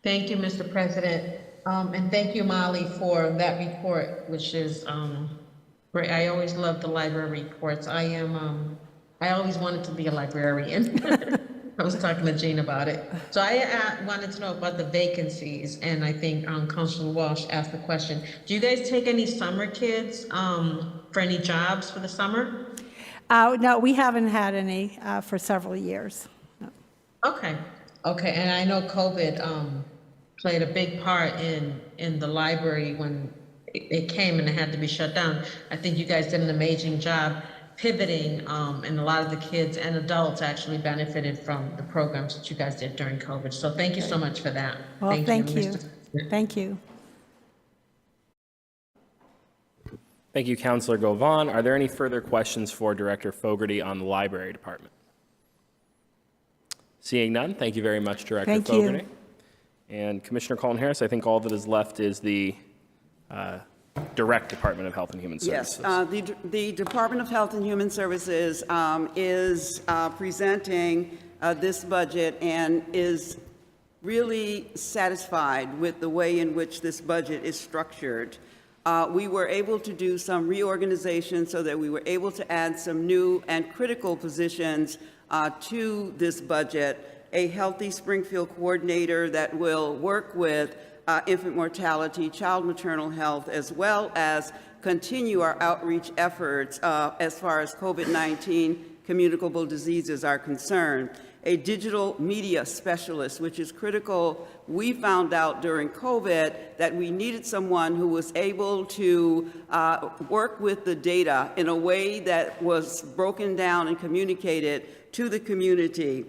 Thank you, Mr. President. And thank you, Molly, for that report, which is great. I always love the library reports. I always wanted to be a librarian. I was talking to Jean about it. So I wanted to know about the vacancies, and I think Councilor Walsh asked the question. Do you guys take any summer kids for any jobs for the summer? No, we haven't had any for several years. No. Okay, okay, and I know COVID played a big part in the library when it came and it had to be shut down. I think you guys did an amazing job pivoting, and a lot of the kids and adults actually benefited from the programs that you guys did during COVID. So thank you so much for that. Well, thank you. Mr. President. Thank you. Thank you, Councilor Govan. Are there any further questions for Director Fogarty on the Library Department? Seeing none, thank you very much, Director Thank you. Fogarty. And Commissioner Collin-Harris, I think all that is left is the direct Department of Health and Human Services. Yes, the Department of Health and Human Services is presenting this budget and is really satisfied with the way in which this budget is structured. We were able to do some reorganization so that we were able to add some new and critical positions to this budget. A Healthy Springfield coordinator that will work with infant mortality, child maternal health, as well as continue our outreach efforts as far as COVID-19 communicable diseases are concerned. A digital media specialist, which is critical. We found out during COVID that we needed someone who was able to work with the data in a way that was broken down and communicated to the community.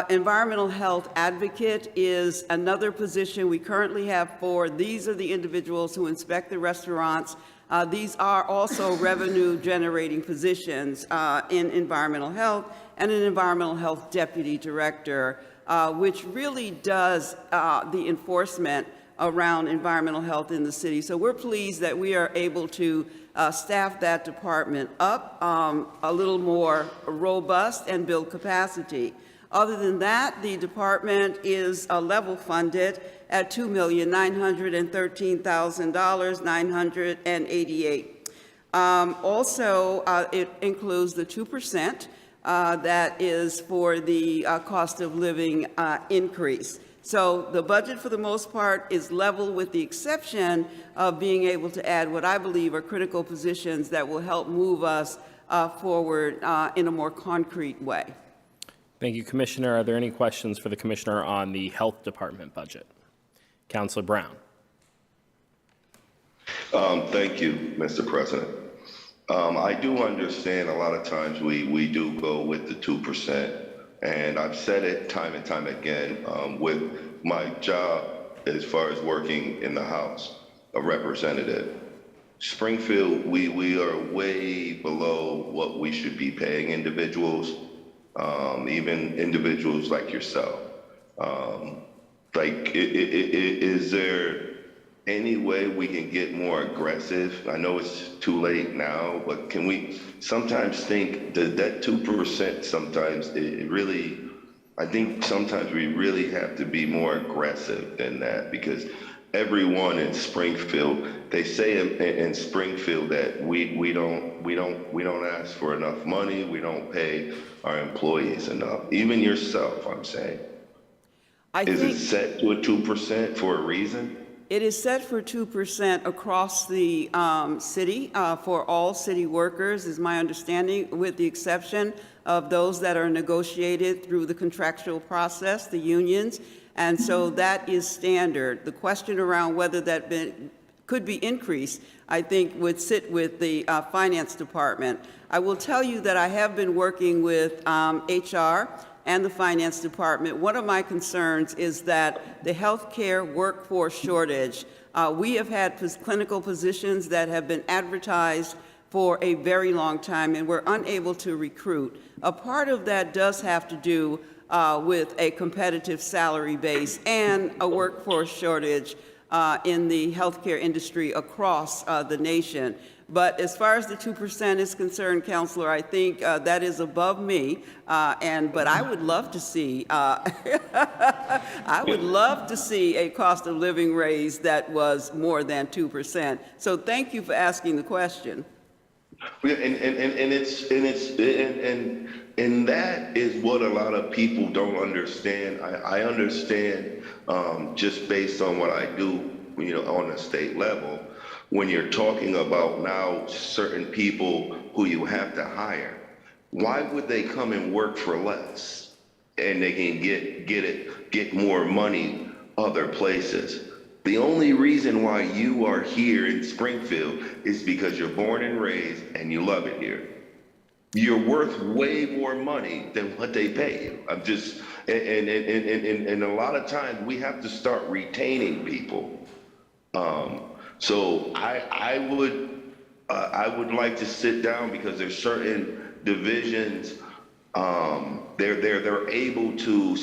Environmental health advocate is another position we currently have for. These are the individuals who inspect the restaurants. These are also revenue generating positions in environmental health, and an environmental health deputy director, which really does the enforcement around environmental health in the city. So we're pleased that we are able to staff that department up a little more robust and build capacity. Other than that, the department is level funded at $2,913,988. Also, it includes the 2% that is for the cost of living increase. So the budget, for the most part, is level, with the exception of being able to add what I believe are critical positions that will help move us forward in a more concrete way. Thank you, Commissioner. Are there any questions for the Commissioner on the Health Department budget? Councilor Brown. Thank you, Mr. President. I do understand a lot of times we do go with the 2%, and I've said it time and time again with my job as far as working in the House, a representative. Springfield, we are way below what we should be paying individuals, even individuals like yourself. Is there any way we can get more aggressive? I know it's too late now, but can we sometimes think that 2% sometimes I think sometimes we really have to be more aggressive than that, because everyone in Springfield, they say in Springfield that we don't ask for enough money, we don't pay our employees enough. Even yourself, I'm saying. Is it set to a 2% for a reason? It is set for 2% across the city for all city workers, is my understanding, with the exception of those that are negotiated through the contractual process, the unions. And so that is standard. The question around whether that could be increased, I think, would sit with the finance department. I will tell you that I have been working with HR and the Finance Department. One of my concerns is that the healthcare workforce shortage, we have had clinical positions that have been advertised for a very long time, and we're unable to recruit. A part of that does have to do with a competitive salary base and a workforce shortage in the healthcare industry across the nation. But as far as the 2% is concerned, Counselor, I think that is above me. But I would love to see, I would love to see a cost of living raise that was more than 2%. So thank you for asking the question. Yeah, and that is what a lot of people don't understand. I understand just based on what I do, on a state level. When you're talking about now certain people who you have to hire, why would they come and work for less and they can get more money other places? The only reason why you are here in Springfield is because you're born and raised and you love it here. You're worth way more money than what they pay you. I'm just, and a lot of times we have to start retaining people. So I would like to sit down because there's certain divisions, they're able to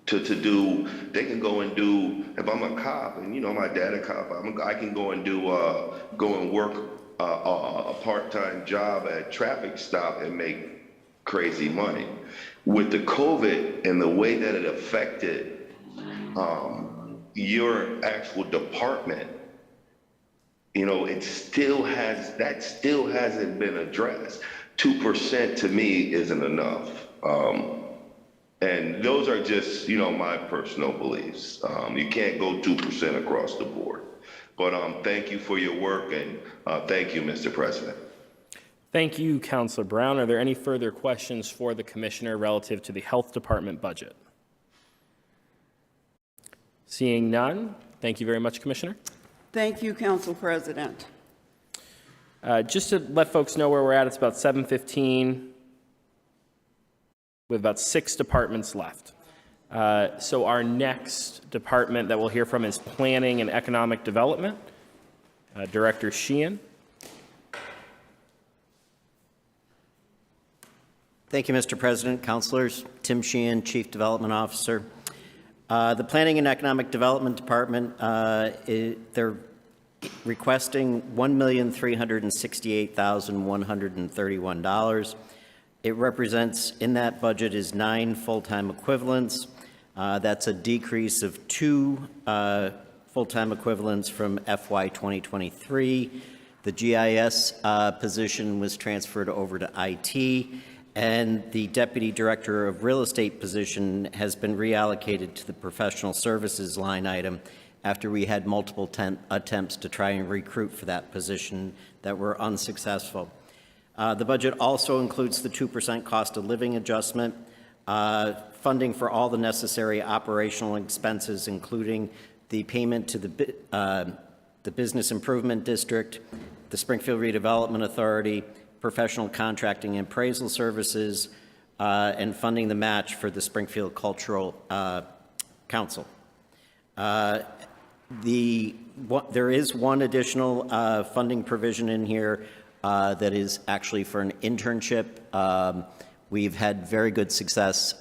do, they can go and do, if I'm a cop and my dad a cop, I can go and do, go and work a part-time job at a traffic stop and make crazy money. With the COVID and the way that it affected your actual department, it still hasn't been addressed. 2% to me isn't enough. And those are just, my personal beliefs. You can't go 2% across the board. But thank you for your work, and thank you, Mr. President. Thank you, Councilor Brown. Are there any further questions for the Commissioner relative to the Health Department budget? Seeing none, thank you very much, Commissioner. Thank you, Council President. Just to let folks know where we're at, it's about 7:15 with about 6 departments left. So our next department that we'll hear from is Planning and Economic Development. Director Sheehan. Thank you, Mr. President, Councilors. Tim Sheehan, Chief Development Officer. The Planning and Economic Development Department, they're requesting $1,368,131. It represents, in that budget, is 9 full-time equivalents. That's a decrease of 2 full-time equivalents from FY 2023. The GIS position was transferred over to IT, and the Deputy Director of Real Estate position has been reallocated to the Professional Services line item after we had multiple attempts to try and recruit for that position that were unsuccessful. The budget also includes the 2% cost of living adjustment, funding for all the necessary operational expenses, including the payment to the Business Improvement District, the Springfield Redevelopment Authority, professional contracting and appraisal services, and funding the match for the Springfield Cultural Council. There is one additional funding provision in here that is actually for an internship. We've had very good success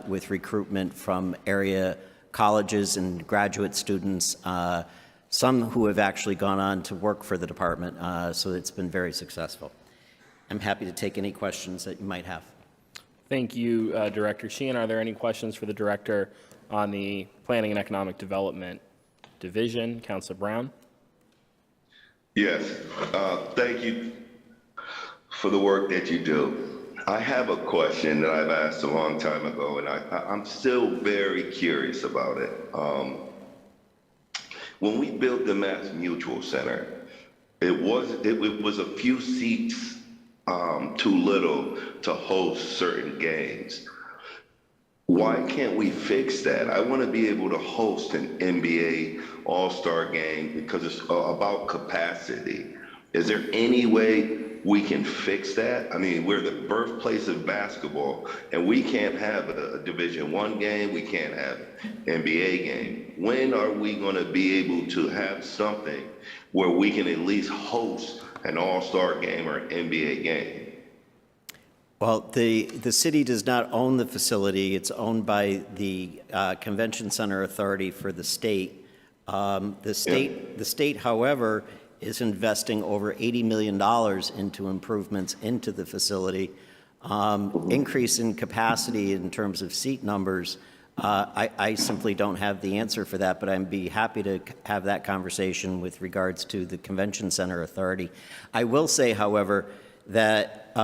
with recruitment from area colleges and graduate students, some who have actually gone on to work for the department, so it's been very successful. I'm happy to take any questions that you might have. Thank you, Director Sheehan. Are there any questions for the Director on the Planning and Economic Development Division? Councilor Brown. Yes, thank you for the work that you do. I have a question that I've asked a long time ago, and I'm still very curious about it. When we built the Mass Mutual Center, it was a few seats too little to host certain games. Why can't we fix that? I want to be able to host an NBA All-Star game because it's about capacity. Is there any way we can fix that? I mean, we're the birthplace of basketball, and we can't have a Division I game, we can't have NBA game. When are we gonna be able to have something where we can at least host an all-star game or NBA game? Well, the city does not own the facility. It's owned by the Convention Center Authority for the state. The state, however, is investing over $80 million into improvements into the facility. Increase in capacity in terms of seat numbers, I simply don't have the answer for that, but I'd be happy to have that conversation with regards to the Convention Center Authority. I will say, however, that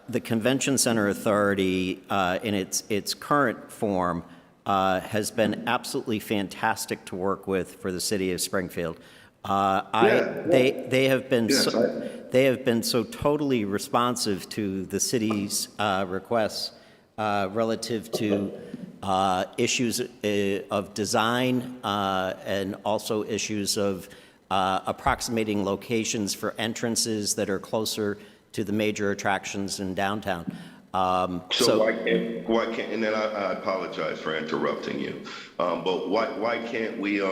the Convention Center Authority in its current form has been absolutely fantastic to work with for the city of Springfield. They have been so totally responsive to the city's requests relative to issues of design and also issues of approximating locations for entrances that are closer to the major attractions in downtown. So why can't, and then I apologize for interrupting you, but why can't we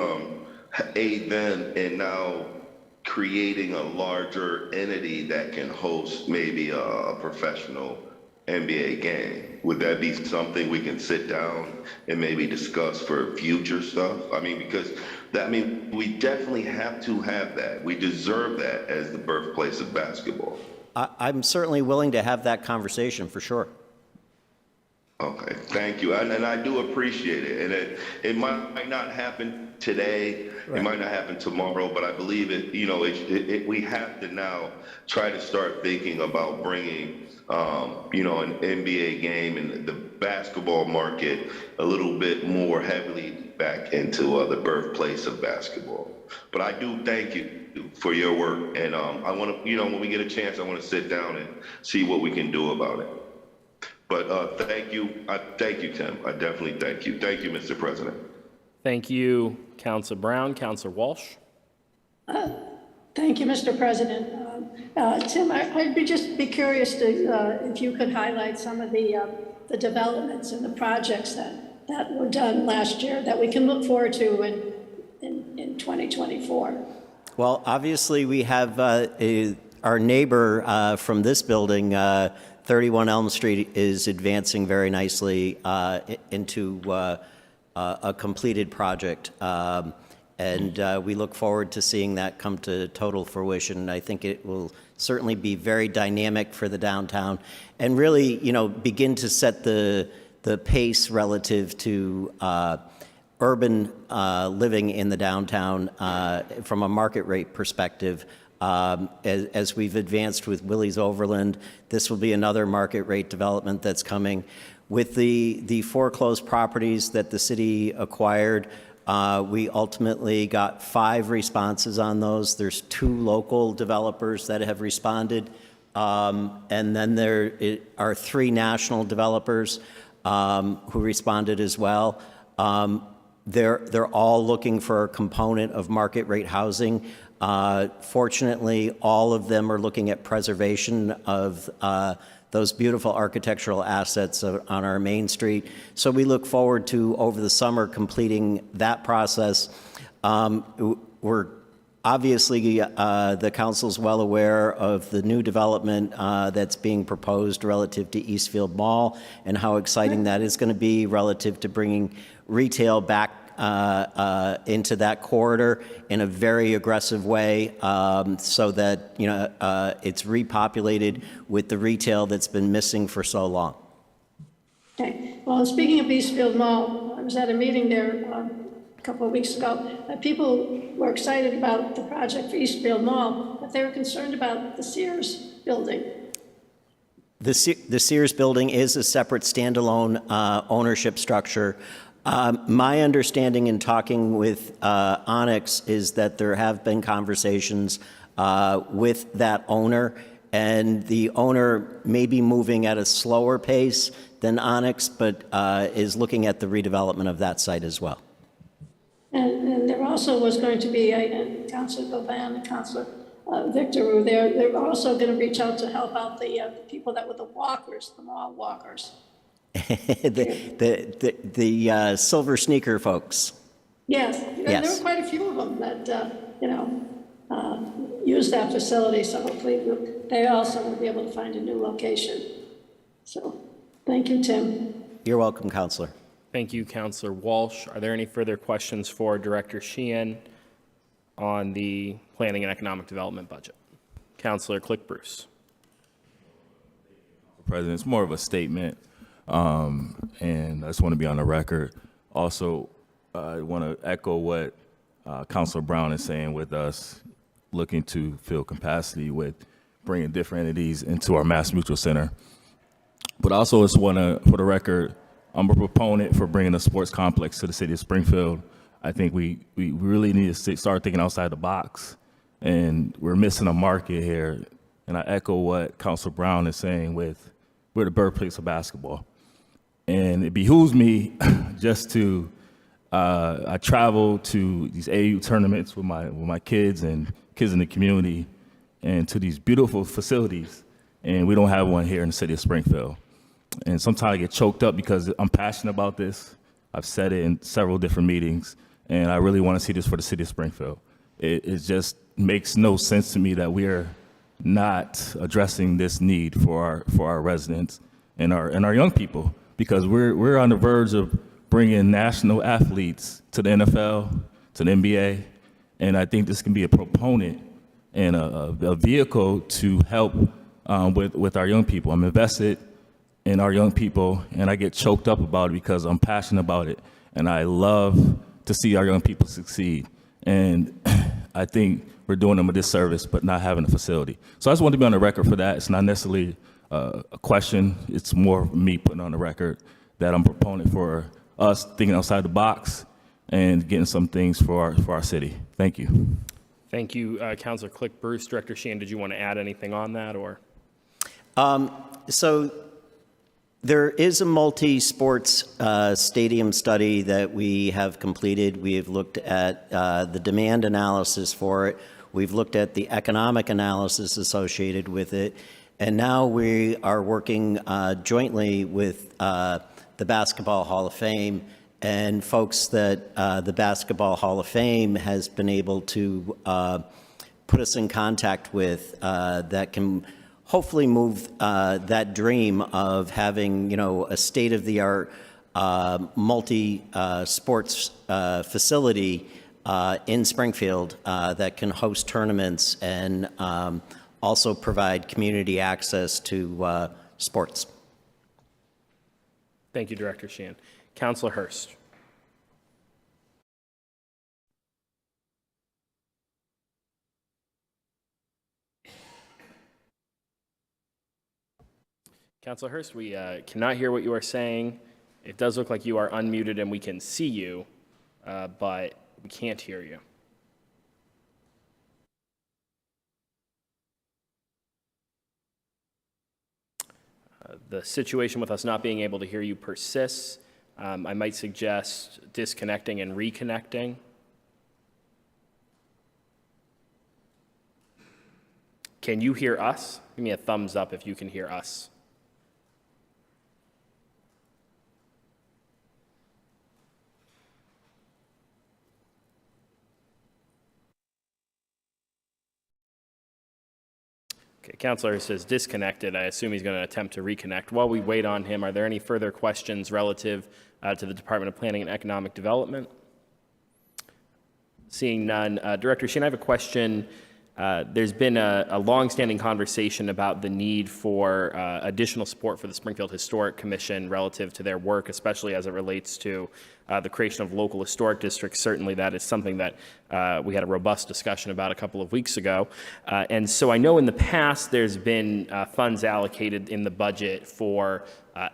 aid them in now creating a larger entity that can host maybe a professional NBA game? Would that be something we can sit down and maybe discuss for future stuff? I mean, because we definitely have to have that. We deserve that as the birthplace of basketball. I'm certainly willing to have that conversation for sure. Okay, thank you. And I do appreciate it. And it might not happen today, It might not happen tomorrow, but I believe it, we have to now try to start thinking about bringing, an NBA game and the basketball market a little bit more heavily back into the birthplace of basketball. But I do thank you for your work, and I want to, when we get a chance, I want to sit down and see what we can do about it. But thank you, Tim. I definitely thank you. Thank you, Mr. President. Thank you, Councilor Brown. Councilor Walsh. Thank you, Mr. President. Tim, I'd just be curious to, if you could highlight some of the developments and the projects that were done last year that we can look forward to in 2024. Well, obviously, we have our neighbor from this building, 31 Elm Street, is advancing very nicely into a completed project. And we look forward to seeing that come to total fruition. I think it will certainly be very dynamic for the downtown and really, begin to set the pace relative to urban living in the downtown from a market rate perspective. As we've advanced with Willie's Overland, this will be another market rate development that's coming. With the foreclosed properties that the city acquired, we ultimately got 5 responses on those. There's 2 local developers that have responded, and then there are 3 national developers who responded as well. They're all looking for a component of market rate housing. Fortunately, all of them are looking at preservation of those beautiful architectural assets on our main street. So we look forward to, over the summer, completing that process. We're obviously, the council's well aware of the new development that's being proposed relative to Eastfield Mall and how exciting that is going to be relative to bringing retail back into that corridor in a very aggressive way, so that it's repopulated with the retail that's been missing for so long. Okay. Well, speaking of Eastfield Mall, I was at a meeting there a couple of weeks ago. People were excited about the project for Eastfield Mall, but they were concerned about the Sears building. The Sears building is a separate standalone ownership structure. My understanding in talking with Onyx is that there have been conversations with that owner, and the owner may be moving at a slower pace than Onyx, but is looking at the redevelopment of that site as well. And there also was going to be, Councilor Govan and Councilor Victor, were there, they're also going to reach out to help out the people that were the walkers, the mall walkers. The silver sneaker folks. Yes, there Yes. were quite a few of them that, use that facility, so hopefully they also will be able to find a new location. So, thank you, Tim. You're welcome, Counselor. Thank you, Councilor Walsh. Are there any further questions for Director Sheehan on the Planning and Economic Development budget? Councilor Click-Bruce. President, it's more of a statement, and I just want to be on the record. Also, I want to echo what Councilor Brown is saying with us looking to fill capacity with bringing different entities into our Mass Mutual Center. But also just want to, for the record, I'm a proponent for bringing a sports complex to the city of Springfield. I think we really need to start thinking outside the box, and we're missing a market here. And I echo what Councilor Brown is saying with we're the birthplace of basketball. And it behooves me just to, I travel to these AU tournaments with my kids and kids in the community and to these beautiful facilities, and we don't have one here in the city of Springfield. And sometimes I get choked up because I'm passionate about this. I've said it in several different meetings, and I really want to see this for the city of Springfield. It just makes no sense to me that we are not addressing this need for our residents and our young people, because we're on the verge of bringing national athletes to the NFL, to the NBA, and I think this can be a proponent and a vehicle to help with our young people. I'm invested in our young people, and I get choked up about it because I'm passionate about it, and I love to see our young people succeed. And I think we're doing them a disservice, but not having a facility. So I just want to be on the record for that. It's not necessarily a question. It's more me putting on the record that I'm a proponent for us thinking outside the box and getting some things for our city. Thank you. Thank you, Councilor Click-Bruce. Director Sheehan, did you want to add anything on that, or? So there is a multi-sports stadium study that we have completed. We have looked at the demand analysis for it. We've looked at the economic analysis associated with it. And now we are working jointly with the Basketball Hall of Fame and folks that the Basketball Hall of Fame has been able to put us in contact with that can hopefully move that dream of having, a state-of-the-art multi-sports facility in Springfield that can host tournaments and also provide community access to sports. Thank you, Director Sheehan. Councilor Hurst. Councilor Hurst, we cannot hear what you are saying. It does look like you are unmuted and we can see you, but we can't hear you. The situation with us not being able to hear you persists. I might suggest disconnecting and reconnecting. Can you hear us? Give me a thumbs up if you can hear us. Okay, Councilor says disconnected. I assume he's going to attempt to reconnect. While we wait on him, are there any further questions relative to the Department of Planning and Economic Development? Seeing none. Director Sheehan, I have a question. There's been a longstanding conversation about the need for additional support for the Springfield Historic Commission relative to their work, especially as it relates to the creation of local historic districts. Certainly that is something that we had a robust discussion about a couple of weeks ago. And so I know in the past there's been funds allocated in the budget for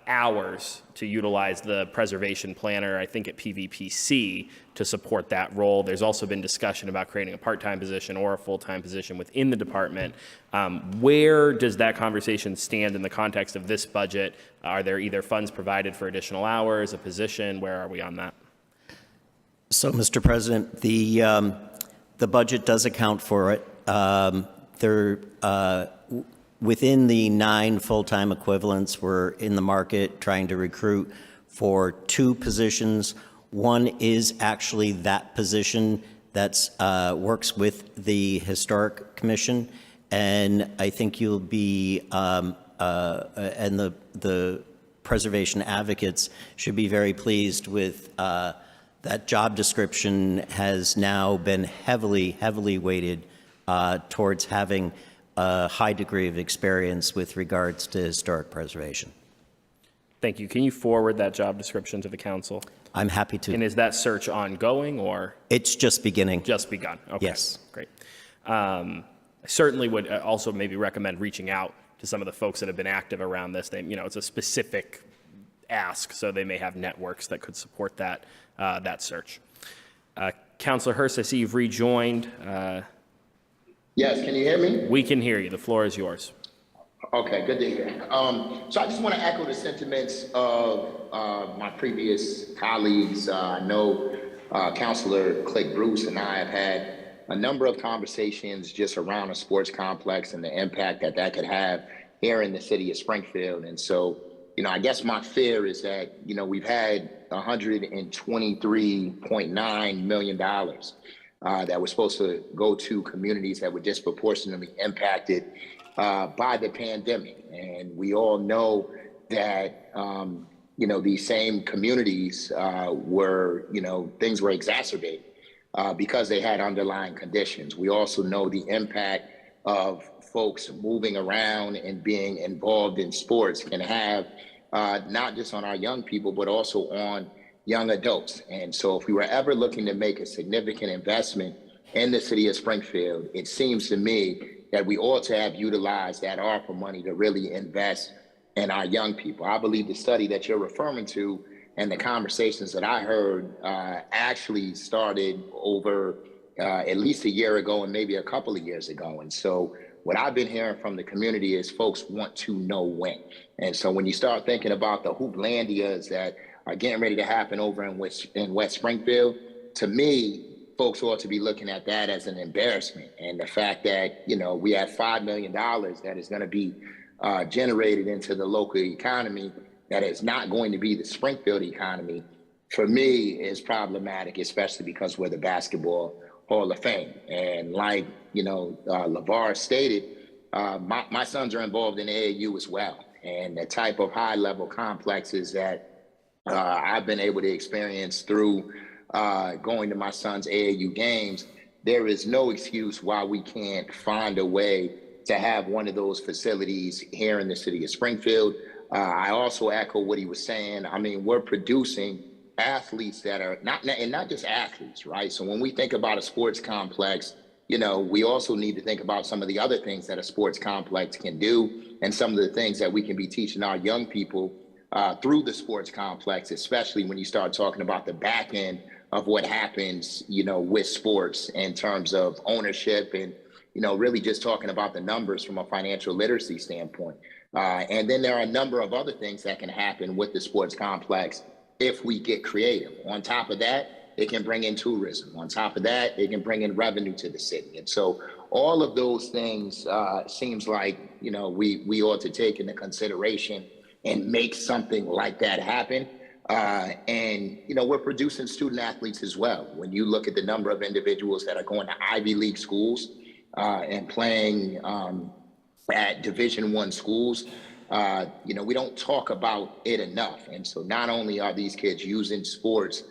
hours to utilize the preservation planner, I think at PVPC, to support that role. There's also been discussion about creating a part-time position or a full-time position within the department. Where does that conversation stand in the context of this budget? Are there either funds provided for additional hours, a position? Where are we on that? So, Mr. President, the budget does account for it. within the 9 full-time equivalents, we're in the market trying to recruit for 2 positions. One is actually that position that's works with the Historic Commission, and I think you'll be and the preservation advocates should be very pleased with that job description has now been heavily weighted towards having a high degree of experience with regards to historic preservation. Thank you. Can you forward that job description to the council? I'm happy to. And is that search ongoing or? It's just beginning. Just begun. Okay. Yes. Great. I certainly would also maybe recommend reaching out to some of the folks that have been active around this. It's a specific ask, so they may have networks that could support that search. Councilor Hurst, I see you've rejoined. Yes, can you hear me? We can hear you. The floor is yours. Okay, good to hear. So I just want to echo the sentiments of my previous colleagues. I know Councilor Click Bruce and I have had a number of conversations just around a sports complex and the impact that that could have here in the city of Springfield. And so, I guess my fear is that, we've had $123.9 million that was supposed to go to communities that were disproportionately impacted by the pandemic. And we all know that, these same communities were, things were exacerbated because they had underlying conditions. We also know the impact of folks moving around and being involved in sports can have not just on our young people, but also on young adults. And so if we were ever looking to make a significant investment in the city of Springfield, it seems to me that we ought to have utilized that ARPA money to really invest in our young people. I believe the study that you're referring to and the conversations that I heard actually started over at least a year ago and maybe a couple of years ago. And so what I've been hearing from the community is folks want to know when. And so when you start thinking about the hooplandias that are getting ready to happen over in West Springfield, to me, folks ought to be looking at that as an embarrassment. And the fact that, we have $5 million that is going to be generated into the local economy that is not going to be the Springfield economy, for me, is problematic, especially because we're the Basketball Hall of Fame. And like, LeVar stated, my sons are involved in AAU as well. And the type of high-level complexes that I've been able to experience through going to my son's AAU games, there is no excuse why we can't find a way to have one of those facilities here in the city of Springfield. I also echo what he was saying. I mean, we're producing athletes that are not just athletes, right? So when we think about a sports complex, we also need to think about some of the other things that a sports complex can do and some of the things that we can be teaching our young people through the sports complex, especially when you start talking about the back end of what happens, with sports in terms of ownership and, really just talking about the numbers from a financial literacy standpoint. And then there are a number of other things that can happen with the sports complex if we get creative. On top of that, it can bring in tourism. On top of that, it can bring in revenue to the city. And so all of those things seems like, we ought to take into consideration and make something like that happen. And, we're producing student athletes as well. When you look at the number of individuals that are going to Ivy League schools and playing at Division I schools, we don't talk about it enough. And so not only are these kids using sports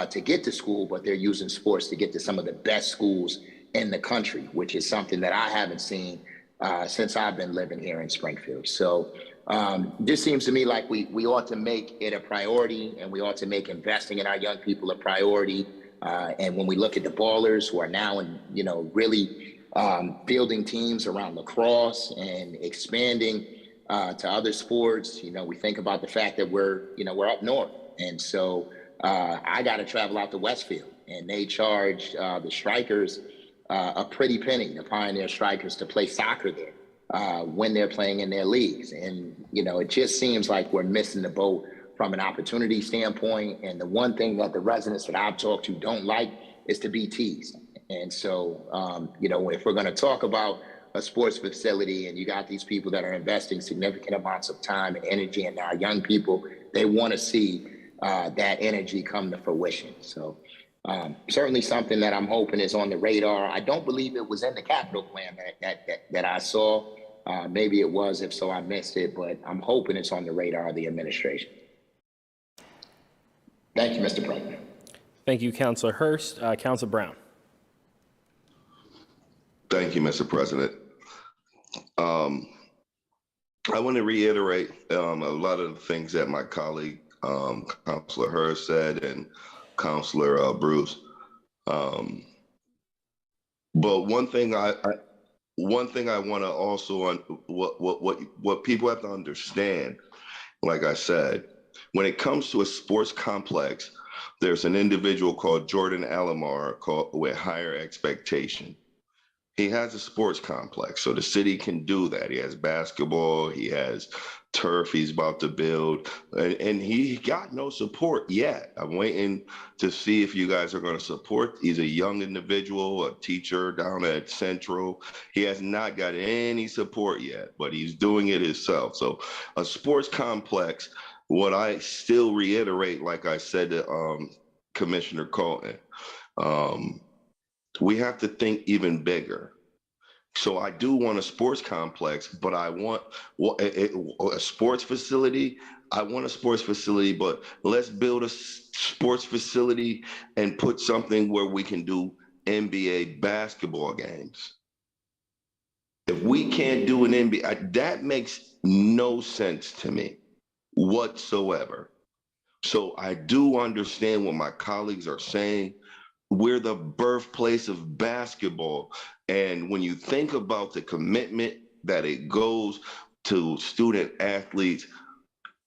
to get to school, but they're using sports to get to some of the best schools in the country, which is something that I haven't seen since I've been living here in Springfield. So this seems to me like we ought to make it a priority, and we ought to make investing in our young people a priority. And when we look at the ballers who are now in, really fielding teams around lacrosse and expanding to other sports, we think about the fact that we're up north. And so I got to travel out to Westfield, and they charge the strikers a pretty penny, the Pioneer Strikers, to play soccer there when they're playing in their leagues. And, it just seems like we're missing the boat from an opportunity standpoint. And the one thing that the residents that I've talked to don't like is to be teased. And so, if we're going to talk about a sports facility and you got these people that are investing significant amounts of time and energy, and our young people, they want to see that energy come to fruition. So certainly something that I'm hoping is on the radar. I don't believe it was in the capital plan that I saw. Maybe it was. If so, I missed it, but I'm hoping it's on the radar of the administration. Thank you, Mr. President. Thank you, Councilor Hurst. Councilor Brown. Thank you, Mr. President. I want to reiterate a lot of the things that my colleague, Councilor Hurst said, and Councilor Bruce. But one thing I want to also what people have to understand, like I said, when it comes to a sports complex, there's an individual called Jordan Alomar with Higher Expectation. He has a sports complex, so the city can do that. He has basketball, he has turf he's about to build, and he got no support yet. I'm waiting to see if you guys are going to support. He's a young individual, a teacher down at Central. He has not got any support yet, but he's doing it himself. So a sports complex, what I still reiterate, like I said to Commissioner Colton, we have to think even bigger. So I do want a sports complex, but I want a sports facility. I want a sports facility, but let's build a sports facility and put something where we can do NBA basketball games. If we can't do an NBA, that makes no sense to me whatsoever. So I do understand what my colleagues are saying. We're the birthplace of basketball. And when you think about the commitment that it goes to student athletes,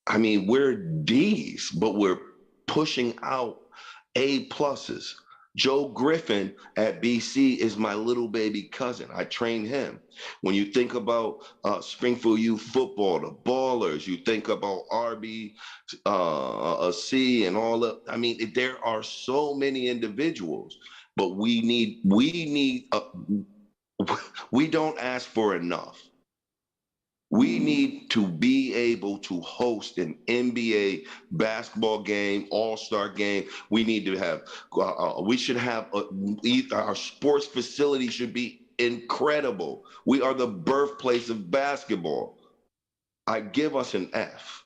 I mean, we're D's, but we're pushing out A pluses. Joe Griffin at BC is my little baby cousin. I trained him. When you think about Springfield youth football, the Ballers, you think about RBC and all of, I mean, there are so many individuals, but we don't ask for enough. We need to be able to host an NBA basketball game, all-star game. We need to have, we should have, our sports facility should be incredible. We are the birthplace of basketball. I give us an F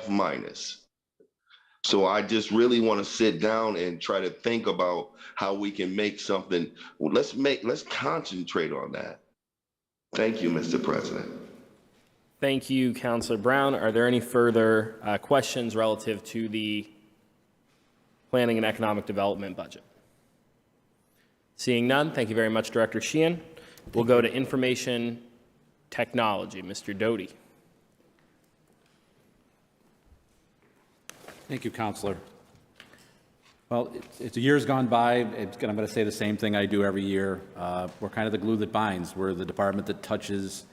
minus. So I just really want to sit down and try to think about how we can make something. Let's concentrate on that. Thank you, Mr. President. Thank you, Councilor Brown. Are there any further questions relative to the Planning and Economic Development budget? Seeing none, thank you very much, Director Sheehan. We'll go to Information Technology. Mr. Doty. Thank you, Councilor. Well, it's a year's gone by. I'm going to say the same thing I do every year. We're kind of the glue that binds. We're the department that touches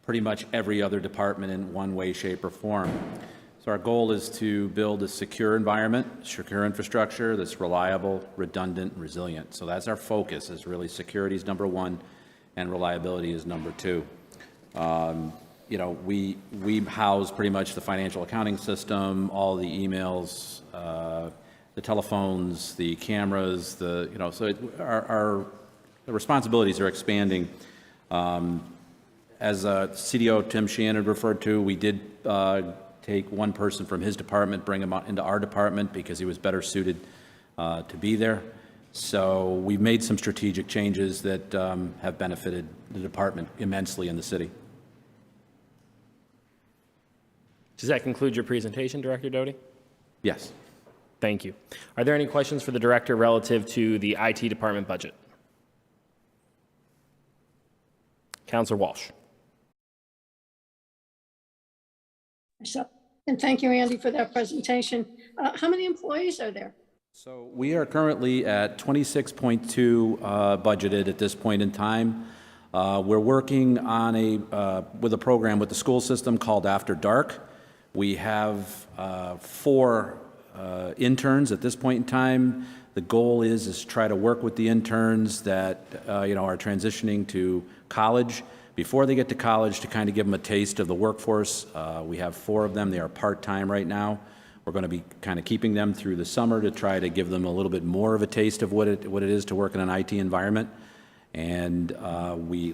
pretty much every other department in one way, shape, or form. So our goal is to build a secure environment, secure infrastructure that's reliable, redundant, and resilient. So that's our focus, is really security is number one and reliability is number two. You know, we house pretty much the financial accounting system, all the emails, the telephones, the cameras, so the responsibilities are expanding. As CDO Tim Sheehan had referred to, we did take one person from his department, bring him into our department because he was better suited to be there. So we've made some strategic changes that have benefited the department immensely in the city. Does that conclude your presentation, Director Doty? Yes. Thank you. Are there any questions for the Director relative to the IT department budget? Councilor Walsh. And thank you, Andy, for that presentation. How many employees are there? So we are currently at 26.2 budgeted at this point in time. We're working on with a program with the school system called After Dark. We have 4 interns at this point in time. The goal is to try to work with the interns that are transitioning to college, before they get to college to kind of give them a taste of the workforce. We have 4 of them. They are part-time right now. We're going to be kind of keeping them through the summer to try to give them a little bit more of a taste of what it is to work in an IT environment. And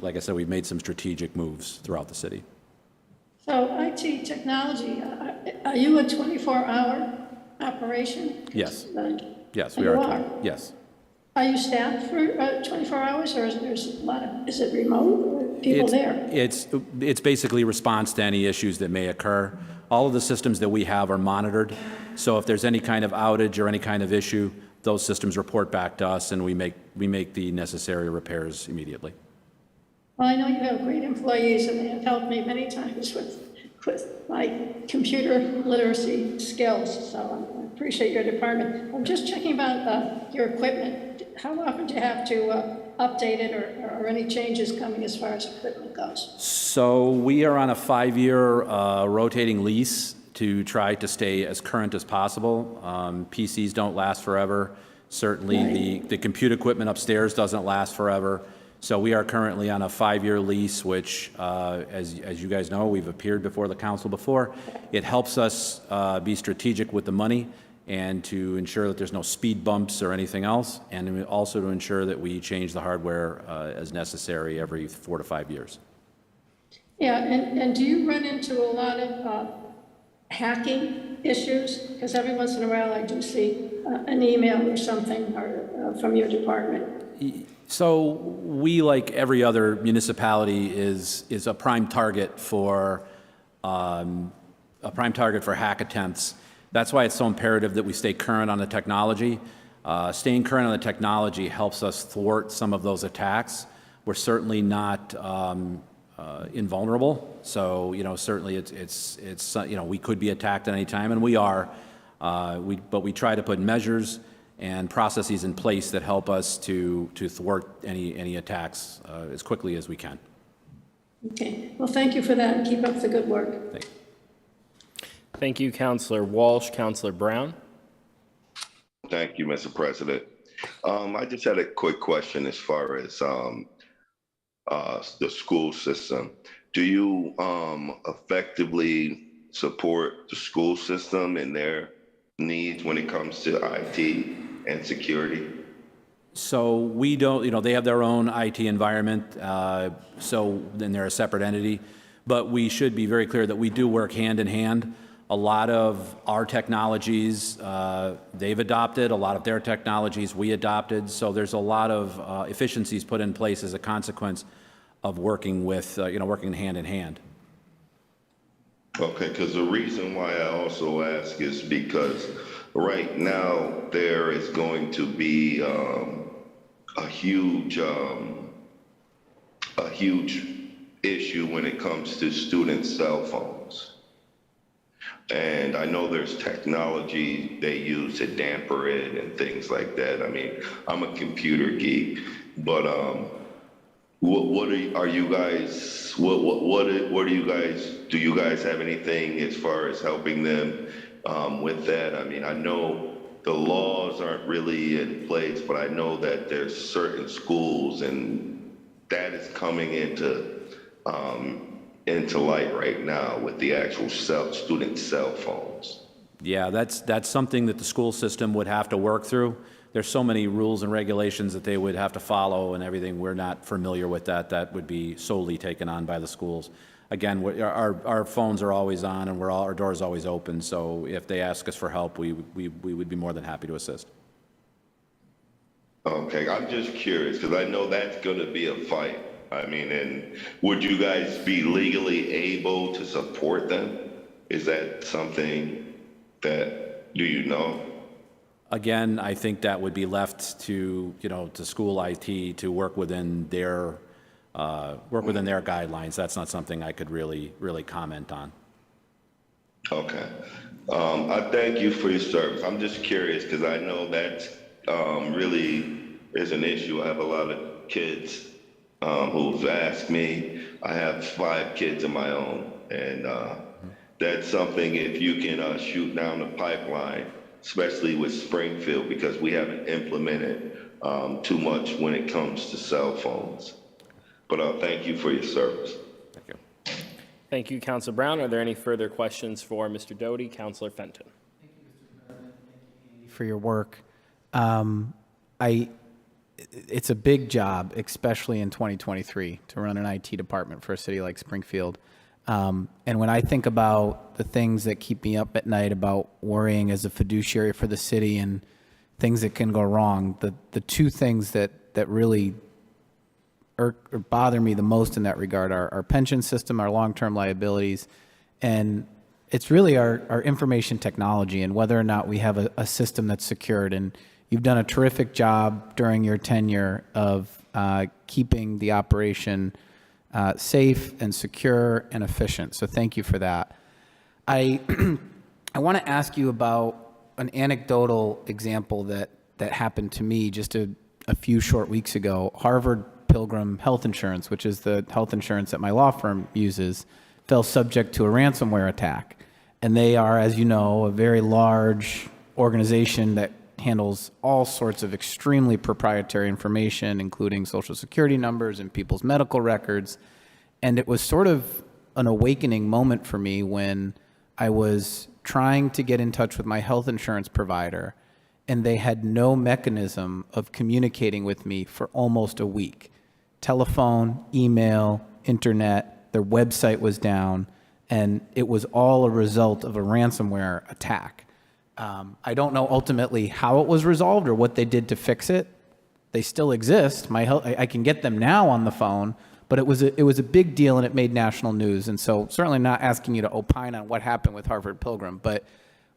like I said, we've made some strategic moves throughout the city. So IT technology, are you a 24-hour operation? Yes. Yes, You we are. are? Yes. Are you staffed for 24 hours, or is it remote, or people there? It's basically response to any issues that may occur. All of the systems that we have are monitored. So if there's any kind of outage or any kind of issue, those systems report back to us, and we make the necessary repairs immediately. Well, I know you have great employees, and they have helped me many times with my computer literacy skills, so I appreciate your department. I'm just checking about your equipment. How often do you have to update it, or any changes coming as far as equipment goes? So we are on a 5-year rotating lease to try to stay as current as possible. PCs don't last forever. Certainly the compute equipment upstairs doesn't last forever. So we are currently on a 5-year lease, which, as you guys know, we've appeared before the council before. It helps us be strategic with the money and to ensure that there's no speed bumps or anything else, and also to ensure that we change the hardware as necessary every 4 to 5 years. Yeah, and do you run into a lot of hacking issues? Because every once in a while I do see an email or something from your department. So we, like every other municipality, is a prime target for hack attempts. That's why it's so imperative that we stay current on the technology. Staying current on the technology helps us thwart some of those attacks. We're certainly not invulnerable, so certainly it's we could be attacked at any time, and we are. But we try to put measures and processes in place that help us to thwart any attacks as quickly as we can. Okay, well, thank you for that, and keep up the good work. Thank you, Councilor Walsh. Councilor Brown. Thank you, Mr. President. I just had a quick question as far as the school system. Do you effectively support the school system and their needs when it comes to IT and security? So we don't, they have their own IT environment, so then they're a separate entity. But we should be very clear that we do work hand in hand. A lot of our technologies they've adopted, a lot of their technologies we adopted. So there's a lot of efficiencies put in place as a consequence of working with, working hand in hand. Okay, because the reason why I also ask is because right now there is going to be a huge issue when it comes to student cell phones. And I know there's technology they use to damper it and things like that. I mean, I'm a computer geek, but what are you guys? What do you guys? Do you guys have anything as far as helping them with that? I mean, I know the laws aren't really in place, but I know that there's certain schools, and that is coming into light right now with the actual student cell phones. Yeah, that's something that the school system would have to work through. There's so many rules and regulations that they would have to follow and everything. We're not familiar with that. That would be solely taken on by the schools. Again, our phones are always on, and our doors always open. So if they ask us for help, we would be more than happy to assist. Okay, I'm just curious because I know that's going to be a fight. I mean, and would you guys be legally able to support them? Is that something that, do you know? Again, I think that would be left to, to school IT to work within their guidelines. That's not something I could really comment on. Okay. I thank you for your service. I'm just curious because I know that really is an issue. I have a lot of kids who've asked me. I have 5 kids of my own, and that's something if you can shoot down the pipeline, especially with Springfield, because we haven't implemented too much when it comes to cell phones. But thank you for your service. Thank you. Thank you, Councilor Brown. Are there any further questions for Mr. Doty? Councilor Fenton. For your work. It's a big job, especially in 2023, to run an IT department for a city like Springfield. And when I think about the things that keep me up at night about worrying as a fiduciary for the city and things that can go wrong, the two things that really irk or bother me the most in that regard are our pension system, our long-term liabilities, and it's really our information technology and whether or not we have a system that's secured. And you've done a terrific job during your tenure of keeping the operation safe and secure and efficient. So thank you for that. I want to ask you about an anecdotal example that happened to me just a few short weeks ago. Harvard Pilgrim Health Insurance, which is the health insurance that my law firm uses, fell subject to a ransomware attack. And they are, as you know, a very large organization that handles all sorts of extremely proprietary information, including social security numbers and people's medical records. And it was sort of an awakening moment for me when I was trying to get in touch with my health insurance provider, and they had no mechanism of communicating with me for almost a week. Telephone, email, internet, their website was down, and it was all a result of a ransomware attack. I don't know ultimately how it was resolved or what they did to fix it. They still exist. I can get them now on the phone, but it was a big deal and it made national news. And so certainly not asking you to opine on what happened with Harvard Pilgrim, but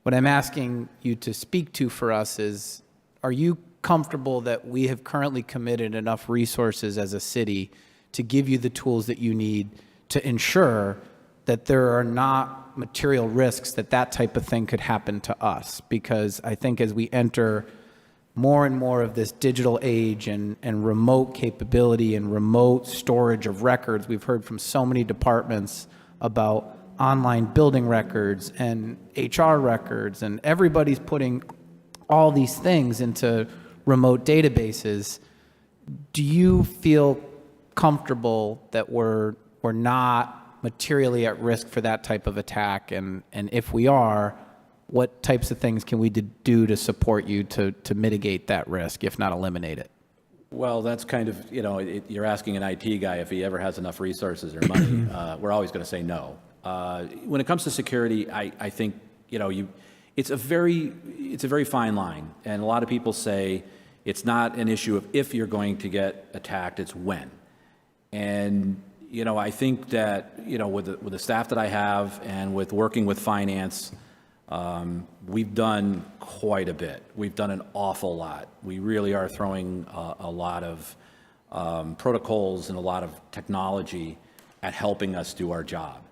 what I'm asking you to speak to for us is, are you comfortable that we have currently committed enough resources as a city to give you the tools that you need to ensure that there are not material risks that type of thing could happen to us? Because I think as we enter more and more of this digital age and remote capability and remote storage of records, we've heard from so many departments about online building records and HR records, and everybody's putting all these things into remote databases. Do you feel comfortable that we're not materially at risk for that type of attack? And if we are, what types of things can we do to support you to mitigate that risk, if not eliminate it? Well, that's kind of, you're asking an IT guy if he ever has enough resources or money. We're always going to say no. When it comes to security, I think, it's a very fine line. And a lot of people say it's not an issue of if you're going to get attacked, it's when. And, I think that, with the staff that I have and with working with finance, we've done quite a bit. We've done an awful lot. We really are throwing a lot of protocols and a lot of technology at helping us do our job.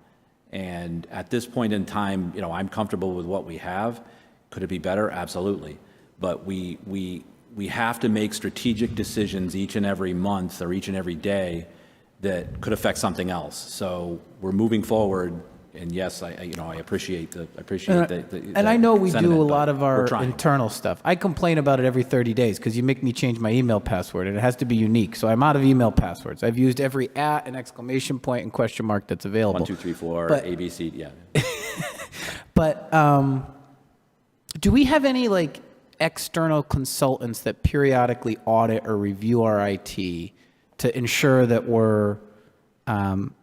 And at this point in time, I'm comfortable with what we have. Could it be better? Absolutely. But we have to make strategic decisions each and every month or each and every day that could affect something else. So we're moving forward. And yes, I appreciate the and I know we do a lot of we're our trying. internal stuff. I complain about it every 30 days because you make me change my email password, and it has to be unique. So I'm out of email passwords. I've used every @ and exclamation point and question mark that's available. 1, 2, 3, 4, But- ABC, yeah. But do we have any external consultants that periodically audit or review our IT to ensure that we're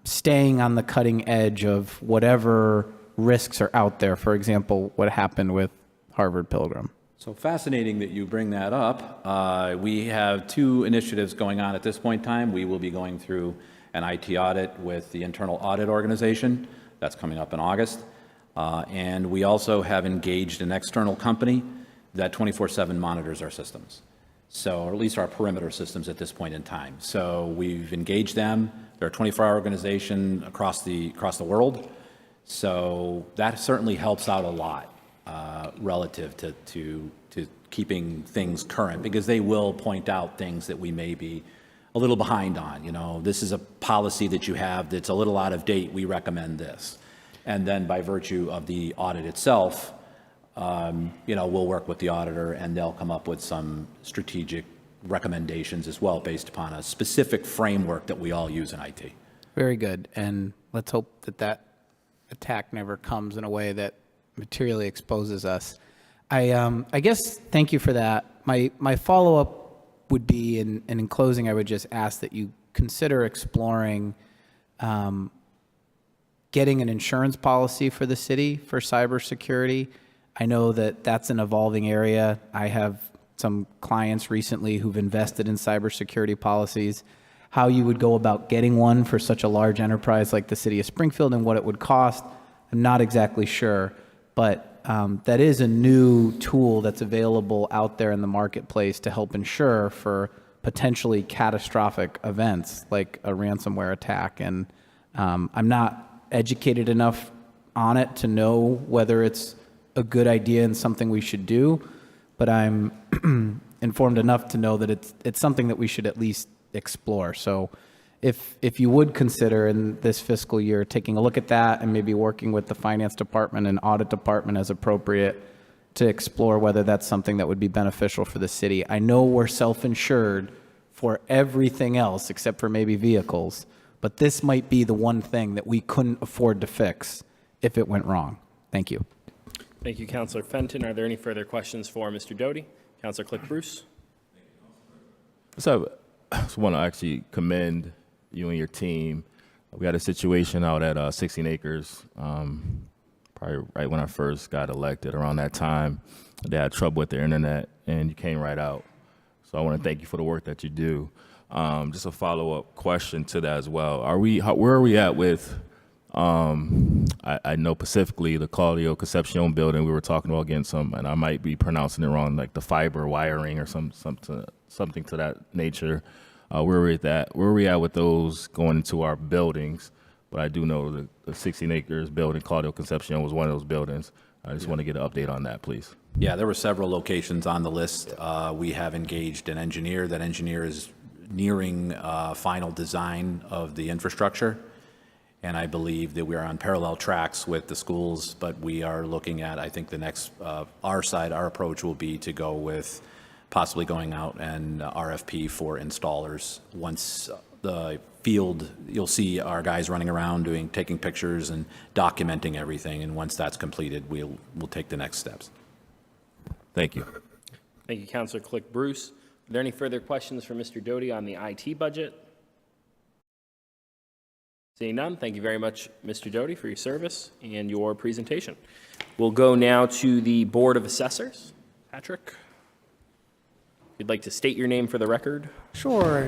staying on the cutting edge of whatever risks are out there? For example, what happened with Harvard Pilgrim. So fascinating that you bring that up. We have 2 initiatives going on at this point in time. We will be going through an IT audit with the internal audit organization. That's coming up in August. And we also have engaged an external company that 24/7 monitors our systems. So, or at least our perimeter systems at this point in time. So we've engaged them. They're a 24-hour organization across the world. So that certainly helps out a lot relative to keeping things current, because they will point out things that we may be a little behind on. This is a policy that you have that's a little out of date. We recommend this. And then by virtue of the audit itself, we'll work with the auditor and they'll come up with some strategic recommendations as well, based upon a specific framework that we all use in IT. Very good. And let's hope that that attack never comes in a way that materially exposes us. I guess, thank you for that. My follow-up would be, and in closing, I would just ask that you consider exploring getting an insurance policy for the city for cybersecurity. I know that that's an evolving area. I have some clients recently who've invested in cybersecurity policies. How you would go about getting one for such a large enterprise like the city of Springfield and what it would cost, I'm not exactly sure. But that is a new tool that's available out there in the marketplace to help insure for potentially catastrophic events like a ransomware attack. And I'm not educated enough on it to know whether it's a good idea and something we should do, but I'm informed enough to know that it's something that we should at least explore. So if you would consider in this fiscal year taking a look at that and maybe working with the finance department and audit department as appropriate to explore whether that's something that would be beneficial for the city. I know we're self-insured for everything else except for maybe vehicles, but this might be the one thing that we couldn't afford to fix if it went wrong. Thank you. Thank you, Councillor Fenton. Are there any further questions for Mr. Doty? Councillor Click-Bruce. So I just want to actually commend you and your team. We had a situation out at 16 Acres, probably right when I first got elected, around that time. They had trouble with their internet, and you came right out. So I want to thank you for the work that you do. Just a follow-up question to that as well. Where are we at with, I know specifically the Claudio Concepcion building, we were talking about getting some, and I might be pronouncing it wrong, like the fiber wiring or something to that nature. Where are we at with those going into our buildings? But I do know the 16 Acres building, Claudio Concepcion, was one of those buildings. I just want to get an update on that, please. Yeah, there were several locations on the list. We have engaged an engineer. That engineer is nearing final design of the infrastructure. And I believe that we are on parallel tracks with the schools, but we are looking at, I think the next, our approach will be to go with possibly going out and RFP for installers. Once the field, you'll see our guys running around taking pictures and documenting everything. And once that's completed, we'll take the next steps. Thank you. Thank you, Councillor Click-Bruce. Are there any further questions for Mr. Doty on the IT budget? Seeing none, thank you very much, Mr. Doty, for your service and your presentation. We'll go now to the Board of Assessors. Patrick, if you'd like to state your name for the record. Sure.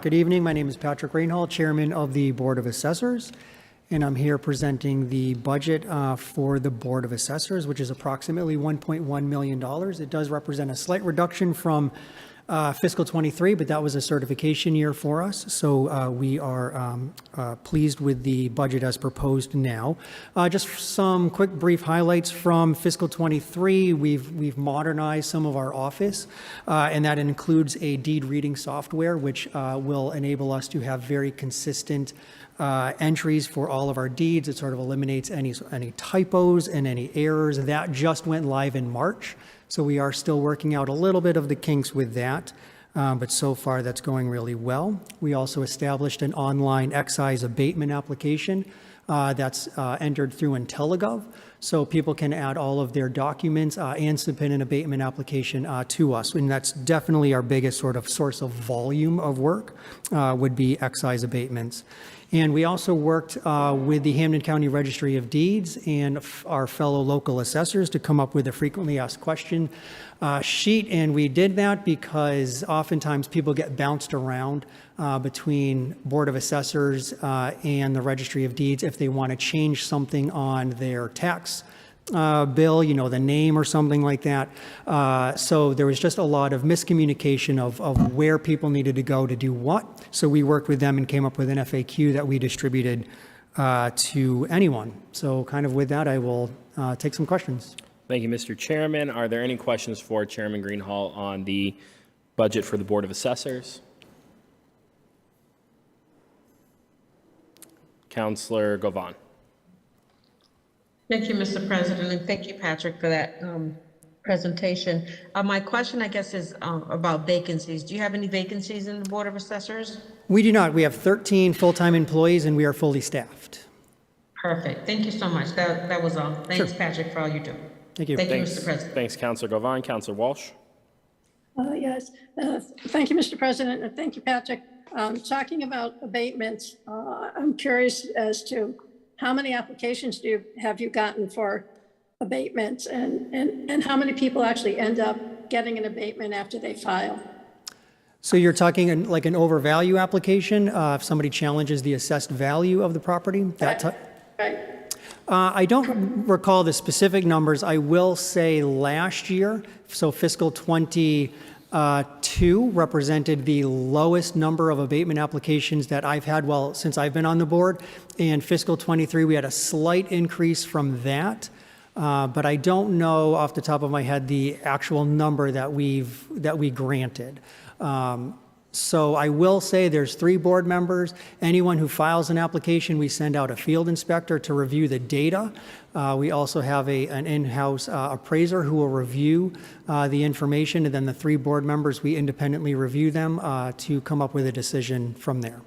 Good evening. My name is Patrick Rainhall, Chairman of the Board of Assessors, and I'm here presenting the budget for the Board of Assessors, which is approximately $1.1 million. It does represent a slight reduction from fiscal 23, but that was a certification year for us, so we are pleased with the budget as proposed now. Just some quick brief highlights from fiscal 23. We've modernized some of our office, and that includes a deed reading software, which will enable us to have very consistent entries for all of our deeds. It sort of eliminates any typos and any errors. That just went live in March. So we are still working out a little bit of the kinks with that, but so far that's going really well. We also established an online excise abatement application that's entered through IntelliGov, so people can add all of their documents and submit an abatement application to us. And that's definitely our biggest sort of source of volume of work would be excise abatements. And we also worked with the Hampden County Registry of Deeds and our fellow local assessors to come up with a frequently asked question sheet. And we did that because oftentimes people get bounced around between Board of Assessors and the Registry of Deeds if they want to change something on their tax bill, the name or something like that. So there was just a lot of miscommunication of where people needed to go to do what. So we worked with them and came up with an FAQ that we distributed to anyone. So kind of with that, I will take some questions. Thank you, Mr. Chairman. Are there any questions for Chairman Greenhall on the budget for the Board of Assessors? Councillor Govan. Thank you, Mr. President, and thank you, Patrick, for that presentation. My question, I guess, is about vacancies. Do you have any vacancies in the Board of Assessors? We do not. We have 13 full-time employees, and we are fully staffed. Perfect. Thank you so much. That was all. Thanks, Patrick, for all you do. Thank you. Thank you, Thanks. Mr. President. Thanks, Councilor Govan. Councilor Walsh. Yes, thank you, Mr. President, and thank you, Patrick. Talking about abatements, I'm curious as to how many applications have you gotten for abatements, and how many people actually end up getting an abatement after they file? So you're talking like an overvalue application, if somebody challenges the assessed value of the property? Right. I don't recall the specific numbers. I will say last year, so fiscal 22 represented the lowest number of abatement applications that I've had, since I've been on the board. And fiscal 23, we had a slight increase from that. But I don't know off the top of my head the actual number that we granted. So I will say there's 3 board members. Anyone who files an application, we send out a field inspector to review the data. We also have an in-house appraiser who will review the information, and then the 3 board members, we independently review them to come up with a decision from there.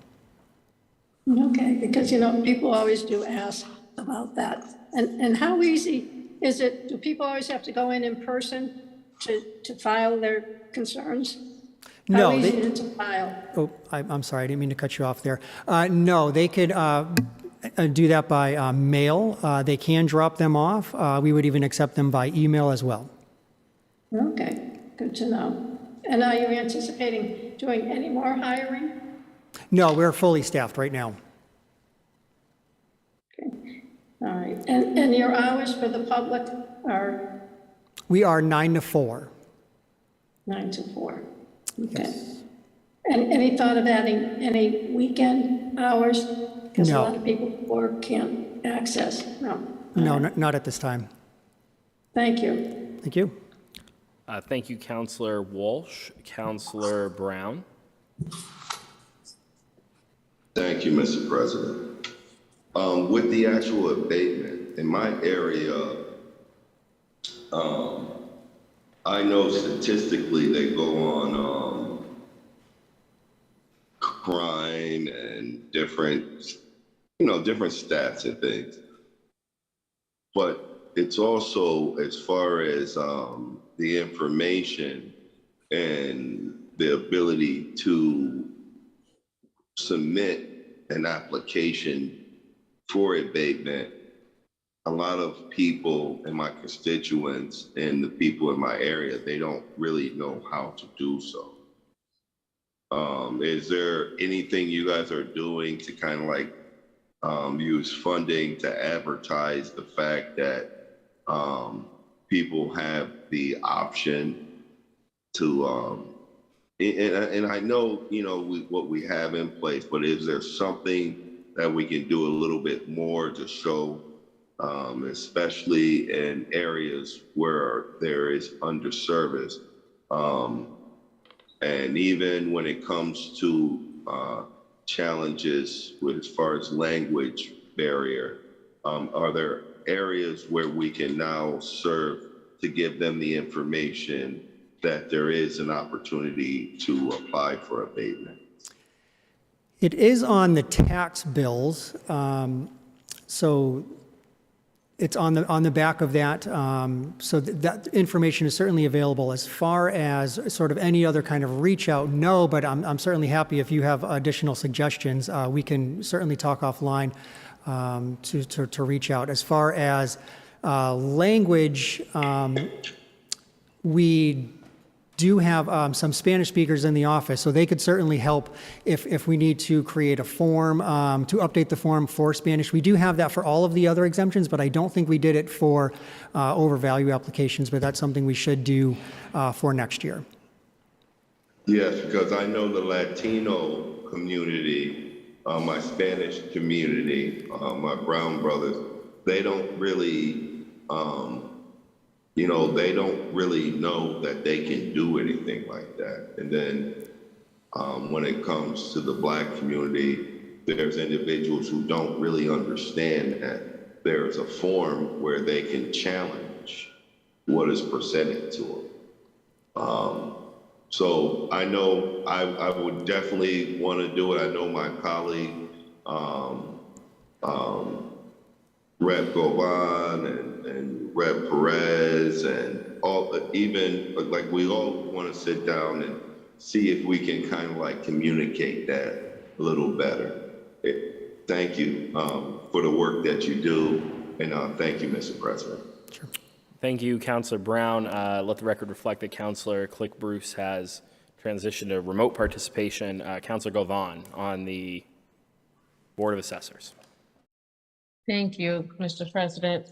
Okay, because, people always do ask about that. And how easy is it? Do people always have to go in person to file their concerns? No, How easy is it to file? Oh, I'm sorry, I didn't mean to cut you off there. No, they could do that by mail. They can drop them off. We would even accept them by email as well. Okay, good to know. And are you anticipating doing any more hiring? No, we're fully staffed right now. Okay, all right. And your hours for the public are? We are 9 to 4. 9 to 4. Okay. And any thought of adding any weekend hours? Because a lot of people at work can't access. No. No, not at this time. Thank you. Thank you. Thank you, Councilor Walsh. Councilor Brown. Thank you, Mr. President. With the actual abatement, in my area, I know statistically they go on crime and different stats and things. But it's also as far as the information and the ability to submit an application for abatement. A lot of people in my constituents and the people in my area, they don't really know how to do so. Is there anything you guys are doing to kind of like use funding to advertise the fact that people have the option to, and I know, what we have in place, but is there something that we can do a little bit more to show, especially in areas where there is underservice? And even when it comes to challenges with as far as language barrier, are there areas where we can now serve to give them the information that there is an opportunity to apply for abatement? It is on the tax bills, so it's on the back of that. So that information is certainly available. As far as sort of any other kind of reach out, no, but I'm certainly happy if you have additional suggestions. We can certainly talk offline to reach out. As far as language, we do have some Spanish speakers in the office, so they could certainly help if we need to create a form, to update the form for Spanish. We do have that for all of the other exemptions, but I don't think we did it for overvalue applications, but that's something we should do for next year. Yes, because I know the Latino community, my Spanish community, my brown brothers, they don't really, they don't really know that they can do anything like that. And then when it comes to the Black community, there's individuals who don't really understand that there's a form where they can challenge what is presented to them. So I know I would definitely want to do it. I know my colleague, Rep. Govan and Rep. Perez and all, even like we all want to sit down and see if we can kind of like communicate that a little better. Thank you for the work that you do, and thank you, Mr. President. Sure. Thank you, Councilor Brown. Let the record reflect that Councilor Click Bruce has transitioned to remote participation. Councilor Govan on the Board of Assessors. Thank you, Mr. President.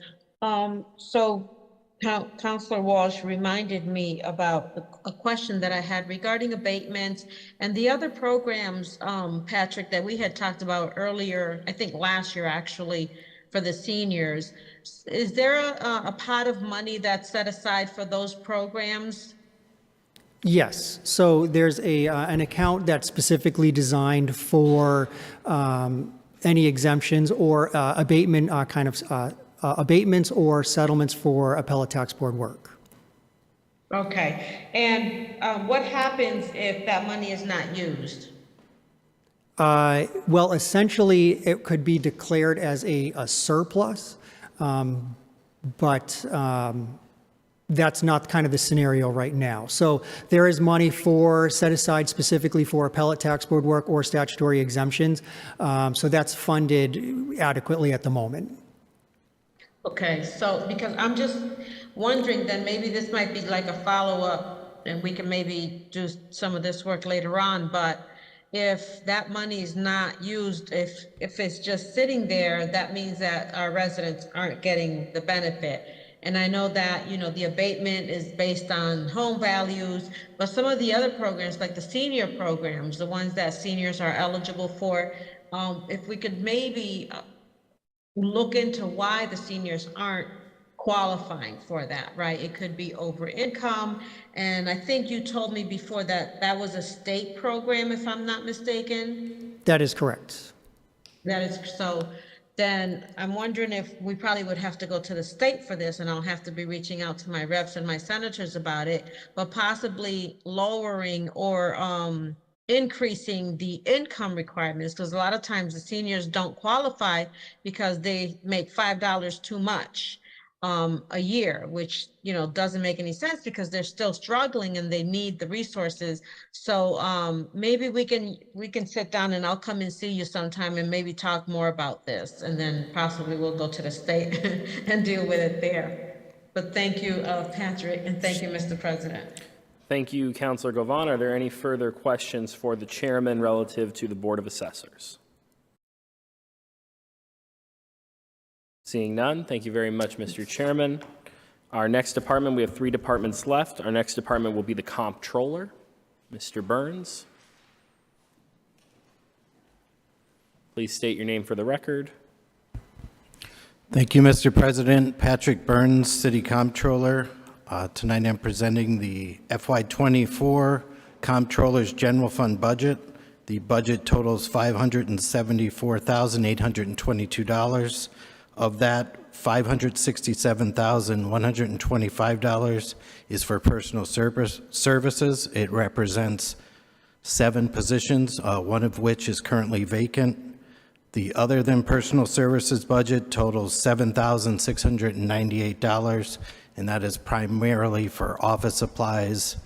Councilor Walsh reminded me about a question that I had regarding abatements and the other programs, Patrick, that we had talked about earlier, I think last year actually, for the seniors. Is there a pot of money that's set aside for those programs? Yes. So there's an account that's specifically designed for any exemptions or abatement abatements or settlements for appellate tax board work. Okay. And what happens if that money is not used? Well, essentially, it could be declared as a surplus, but that's not kind of the scenario right now. So there is money set aside specifically for appellate tax board work or statutory exemptions. So that's funded adequately at the moment. Okay, so because I'm just wondering, then maybe this might be like a follow-up and we can maybe do some of this work later on, but if that money is not used, if it's just sitting there, that means that our residents aren't getting the benefit. And I know that, the abatement is based on home values, but some of the other programs, like the senior programs, the ones that seniors are eligible for, if we could maybe look into why the seniors aren't qualifying for that, right? It could be over income. And I think you told me before that that was a state program, if I'm not mistaken. That is correct. That is so. Then I'm wondering if we probably would have to go to the state for this, and I'll have to be reaching out to my reps and my senators about it, but possibly lowering or increasing the income requirements, because a lot of times the seniors don't qualify because they make $5 too much a year, which doesn't make any sense because they're still struggling and they need the resources. So maybe we can sit down and I'll come and see you sometime and maybe talk more about this, and then possibly we'll go to the state and deal with it there. But thank you, Patrick, and thank you, Mr. President. Thank you, Councilor Govan. Are there any further questions for the chairman relative to the Board of Assessors? Seeing none, thank you very much, Mr. Chairman. Our next department, we have 3 departments left. Our next department will be the Comptroller, Mr. Burns. Please state your name for the record. Thank you, Mr. President. Patrick Burns, City Comptroller. Tonight I'm presenting the FY24 Comptroller's General Fund budget. The budget totals $574,822. Of that, $567,125 is for personal services. It represents 7 positions, one of which is currently vacant. The other than personal services budget totals $7,698, and that is primarily for office supplies,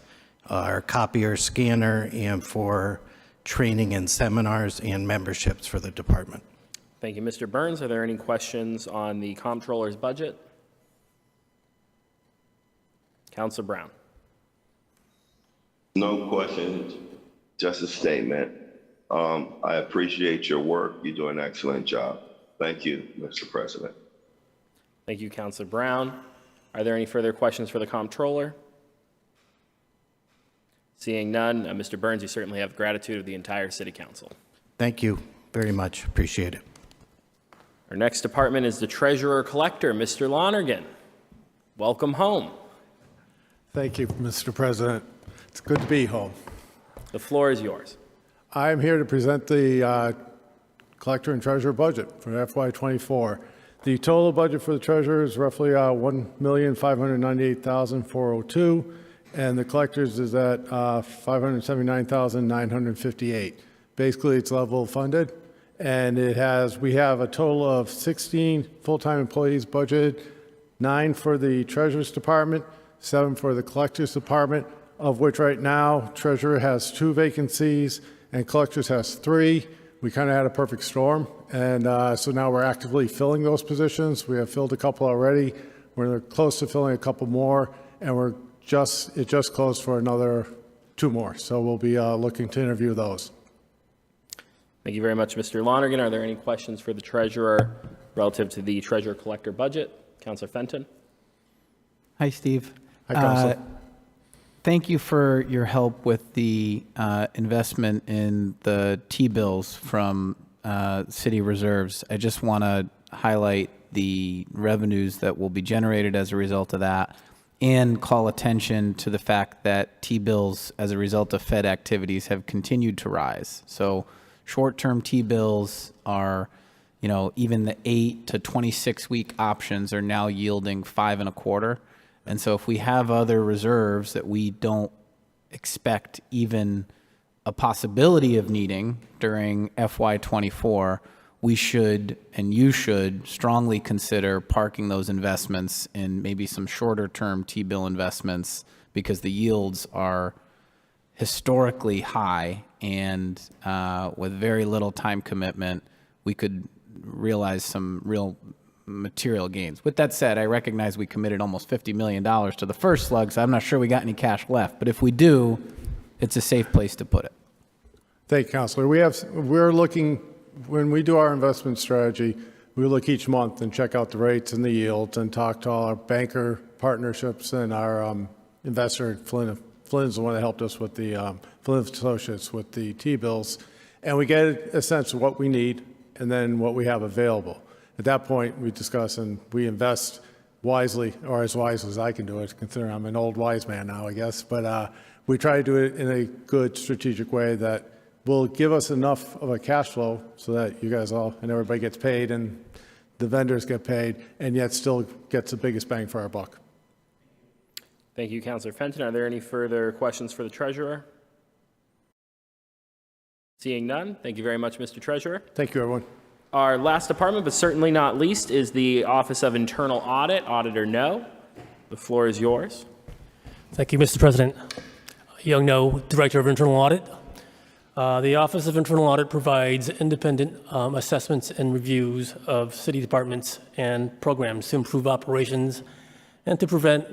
our copier scanner, and for training and seminars and memberships for the department. Thank you, Mr. Burns. Are there any questions on the Comptroller's budget? Councilor Brown. No questions, just a statement. I appreciate your work. You do an excellent job. Thank you, Mr. President. Thank you, Councilor Brown. Are there any further questions for the Comptroller? Seeing none, Mr. Burns, you certainly have gratitude of the entire City Council. Thank you very much. Appreciate it. Our next department is the Treasurer-Collector, Mr. Lonergan. Welcome home. Thank you, Mr. President. It's good to be home. The floor is yours. I'm here to present the Collector and Treasurer budget for FY24. The total budget for the treasurer is roughly $1,598,402, and the collectors is at $579,958. Basically, it's level funded, and we have a total of 16 full-time employees budgeted, 9 for the treasurer's department, 7 for the collector's department, of which right now treasurer has 2 vacancies and collectors has 3. We kind of had a perfect storm, and so now we're actively filling those positions. We have filled a couple already. We're close to filling a couple more, and it just closed for another 2 more. So we'll be looking to interview those. Thank you very much, Mr. Lonergan. Are there any questions for the treasurer relative to the treasurer-collector budget? Councilor Fenton. Hi, Steve. Hi, Councilor. Thank you for your help with the investment in the T-bills from city reserves. I just want to highlight the revenues that will be generated as a result of that and call attention to the fact that T-bills as a result of Fed activities have continued to rise. So short-term T-bills are, even the 8 to 26 week options are now yielding 5.25. And so if we have other reserves that we don't expect even a possibility of needing during FY24, we should, and you should, strongly consider parking those investments in maybe some shorter term T-bill investments, because the yields are historically high, and with very little time commitment, we could realize some real material gains. With that said, I recognize we committed almost $50 million to the first slug, so I'm not sure we got any cash left. But if we do, it's a safe place to put it. Thank you, Councilor. We're looking, when we do our investment strategy, we look each month and check out the rates and the yields and talk to all our banker partnerships and our investor, Flynn. Flynn's the one that helped us with the Flynn Associates with the T-bills. And we get a sense of what we need and then what we have available. At that point, we discuss and we invest wisely, or as wise as I can do it, considering I'm an old wise man now, I guess. But we try to do it in a good strategic way that will give us enough of a cash flow so that you guys all and everybody gets paid and the vendors get paid, and yet still gets the biggest bang for our buck. Thank you, Councilor Fenton. Are there any further questions for the treasurer? Seeing none, thank you very much, Mr. Treasurer. Thank you, everyone. Our last department, but certainly not least, is the Office of Internal Audit. Auditor No, the floor is yours. Thank you, Mr. President. Young No, Director of Internal Audit. The Office of Internal Audit provides independent assessments and reviews of city departments and programs to improve operations and to prevent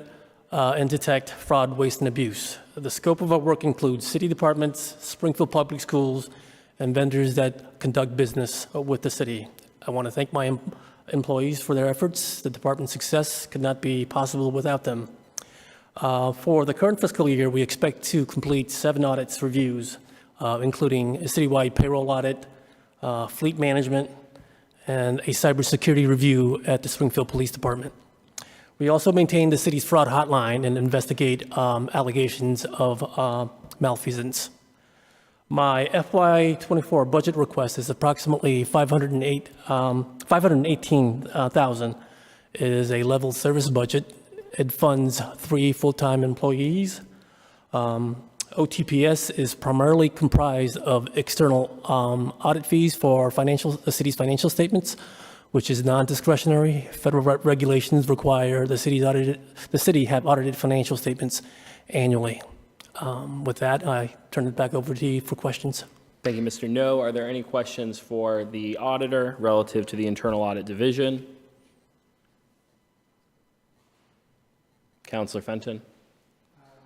and detect fraud, waste, and abuse. The scope of our work includes city departments, Springfield Public Schools, and vendors that conduct business with the city. I want to thank my employees for their efforts. The department's success could not be possible without them. For the current fiscal year, we expect to complete 7 audits reviews, including a citywide payroll audit, fleet management, and a cybersecurity review at the Springfield Police Department. We also maintain the city's fraud hotline and investigate allegations of malfeasance. My FY24 budget request is approximately $518,000. It is a level service budget. It funds 3 full-time employees. OTPS is primarily comprised of external audit fees for the city's financial statements, which is non-discretionary. Federal regulations require the city have audited financial statements annually. With that, I turn it back over to you for questions. Thank you, Mr. No. Are there any questions for the auditor relative to the Internal Audit Division? Councilor Fenton.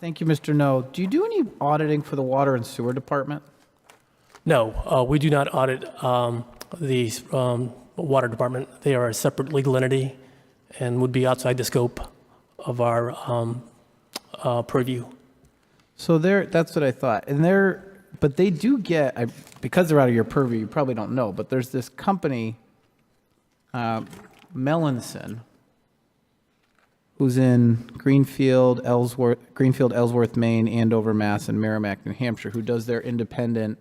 Thank you, Mr. No. Do you do any auditing for the Water and Sewer Department? No, we do not audit the Water Department. They are a separate legal entity and would be outside the scope of our purview. So that's what I thought. But they do get, because they're out of your purview, you probably don't know, but there's this company, Melanson, who's in Greenfield, Ellsworth, Maine, Andover, Mass, and Merrimack, New Hampshire, who does their independent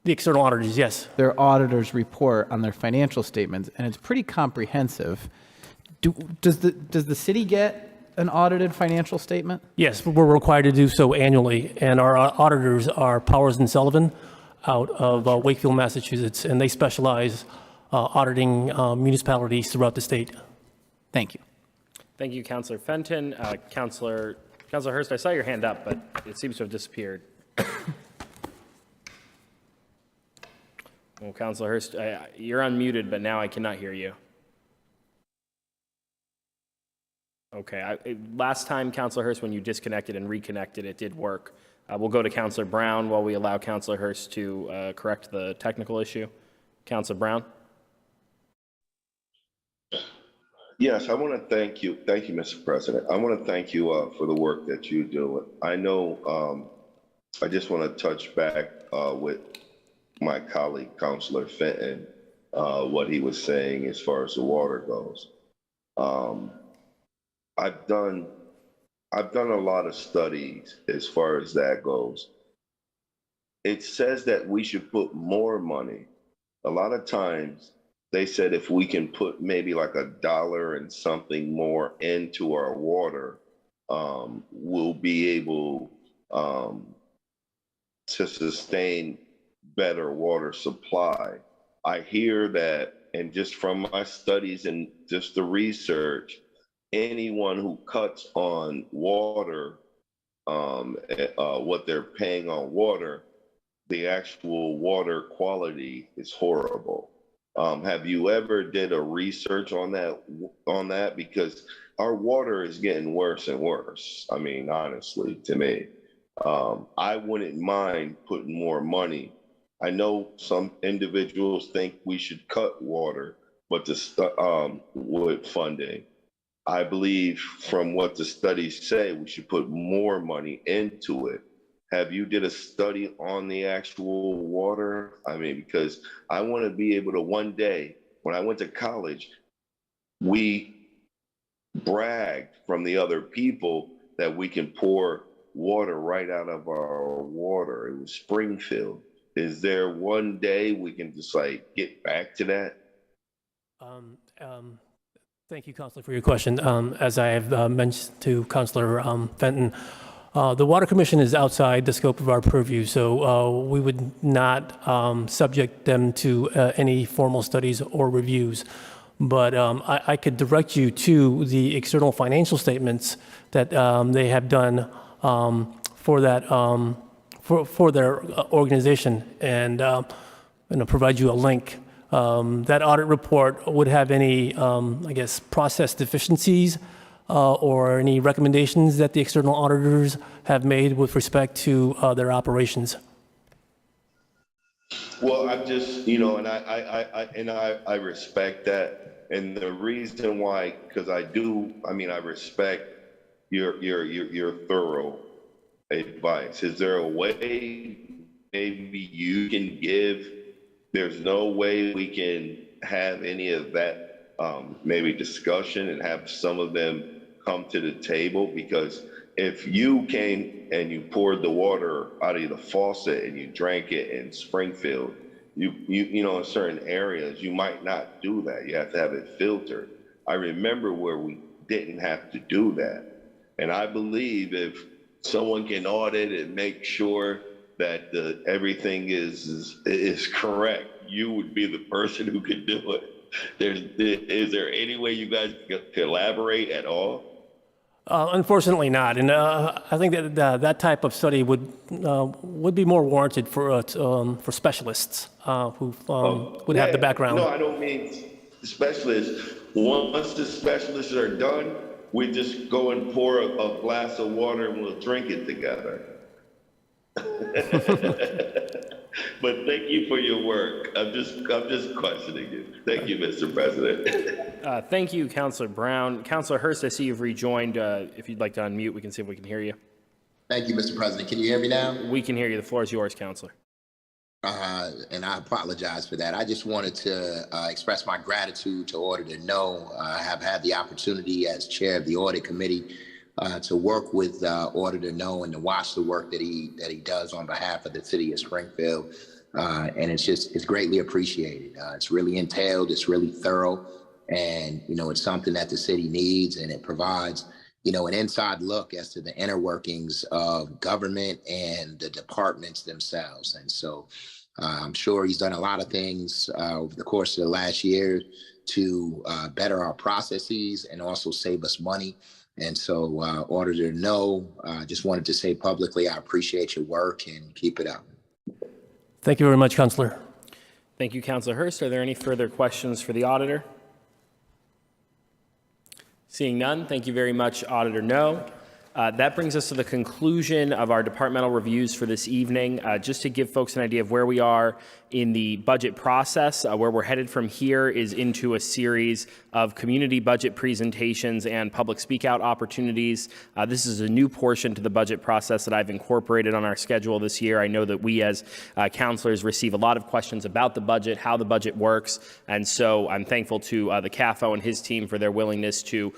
The external auditors, yes. Their auditors report on their financial statements, and it's pretty comprehensive. Does the city get an audited financial statement? Yes, we're required to do so annually, and our auditors are Powers and Sullivan out of Wakefield, Massachusetts, and they specialize auditing municipalities throughout the state. Thank you. Thank you, Councilor Fenton. Councilor Hurst, I saw your hand up, but it seems to have disappeared. Well, Councilor Hurst, you're unmuted, but now I cannot hear you. Okay, last time, Councilor Hurst, when you disconnected and reconnected, it did work. We'll go to Councilor Brown while we allow Councilor Hurst to correct the technical issue. Councilor Brown? Yes, I want to thank you. Thank you, Mr. President. I want to thank you for the work that you do. I know I just want to touch back with my colleague, Councilor Fenton, what he was saying as far as the water goes. I've done a lot of studies as far as that goes. It says that we should put more money. A lot of times they said if we can put maybe like $1 and something more into our water, we'll be able to sustain better water supply. I hear that, and just from my studies and just the research, anyone who cuts on water, what they're paying on water, the actual water quality is horrible. Have you ever did a research on that? Because our water is getting worse and worse. I mean, honestly, to me, I wouldn't mind putting more money. I know some individuals think we should cut water, but with funding, I believe from what the studies say, we should put more money into it. Have you did a study on the actual water? I mean, because I want to be able to one day, when I went to college, we bragged from the other people that we can pour water right out of our water. It was Springfield. Is there one day we can just like get back to that? Thank you, Councilor, for your question. As I have mentioned to Councilor Fenton, the Water Commission is outside the scope of our purview, so we would not subject them to any formal studies or reviews. But I could direct you to the external financial statements that they have done for that for their organization, and provide you a link. That audit report would have any, I guess, process deficiencies or any recommendations that the external auditors have made with respect to their operations. Well, I'm just, and I respect that, and the reason why, because I respect your thorough advice. Is there a way maybe you can give? There's no way we can have any of that maybe discussion and have some of them come to the table, because if you came and you poured the water out of the faucet and you drank it in Springfield, you in certain areas, you might not do that. You have to have it filtered. I remember where we didn't have to do that. And I believe if someone can audit and make sure that everything is correct, you would be the person who could do it. Is there any way you guys could collaborate at all? Unfortunately not, and I think that that type of study would be more warranted for specialists who would have the background. No, I don't mean specialists. Once the specialists are done, we just go and pour a glass of water and we'll drink it together. But thank you for your work. I'm just questioning you. Thank you, Mr. President. Thank you, Councilor Brown. Councilor Hurst, I see you've rejoined. If you'd like to unmute, we can see if we can hear you. Thank you, Mr. President. Can you hear me now? We can hear you. The floor is yours, Councilor. And I apologize for that. I just wanted to express my gratitude to Auditor No. I have had the opportunity as chair of the Audit Committee to work with Auditor No and to watch the work that he does on behalf of the city of Springfield. And it's greatly appreciated. It's really entailed, it's really thorough, and, it's something that the city needs, and it provides, an inside look as to the inner workings of government and the departments themselves. And so I'm sure he's done a lot of things over the course of the last year to better our processes and also save us money. And so, Auditor No, just wanted to say publicly, I appreciate your work and keep it up. Thank you very much, Counselor. Thank you, Councilor Hurst. Are there any further questions for the auditor? Seeing none, thank you very much, Auditor No. That brings us to the conclusion of our departmental reviews for this evening. Just to give folks an idea of where we are in the budget process, where we're headed from here is into a series of community budget presentations and public speak out opportunities. This is a new portion to the budget process that I've incorporated on our schedule this year. I know that we as counselors receive a lot of questions about the budget, how the budget works, and so I'm thankful to the CAFO and his team for their willingness to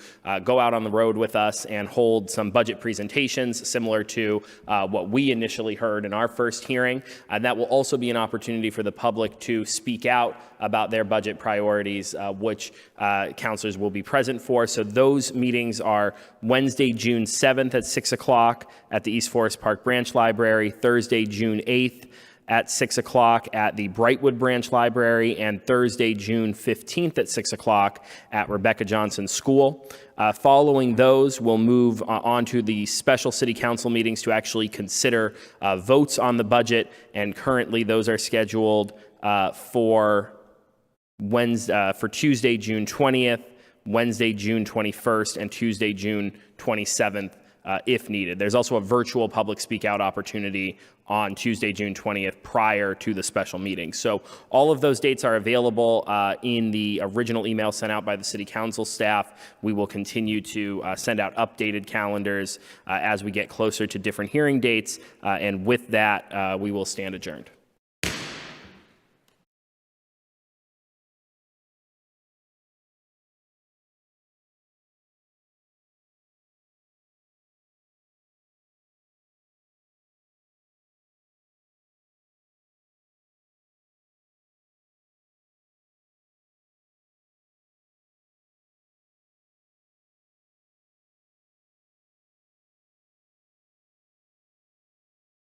go out on the road with us and hold some budget presentations similar to what we initially heard in our first hearing. And that will also be an opportunity for the public to speak out about their budget priorities, which counselors will be present for. So those meetings are Wednesday, June 7th at 6 o'clock at the East Forest Park Branch Library, Thursday, June 8th at 6 o'clock at the Brightwood Branch Library, and Thursday, June 15th at 6 o'clock at Rebecca Johnson School. Following those, we'll move on to the special city council meetings to actually consider votes on the budget, and currently those are scheduled for Tuesday, June 20th, Wednesday, June 21st, and Tuesday, June 27th. If needed. There's also a virtual public speak out opportunity on Tuesday, June 20th, prior to the special meeting. So all of those dates are available in the original email sent out by the city council staff. We will continue to send out updated calendars as we get closer to different hearing dates. And with that, we will stand adjourned.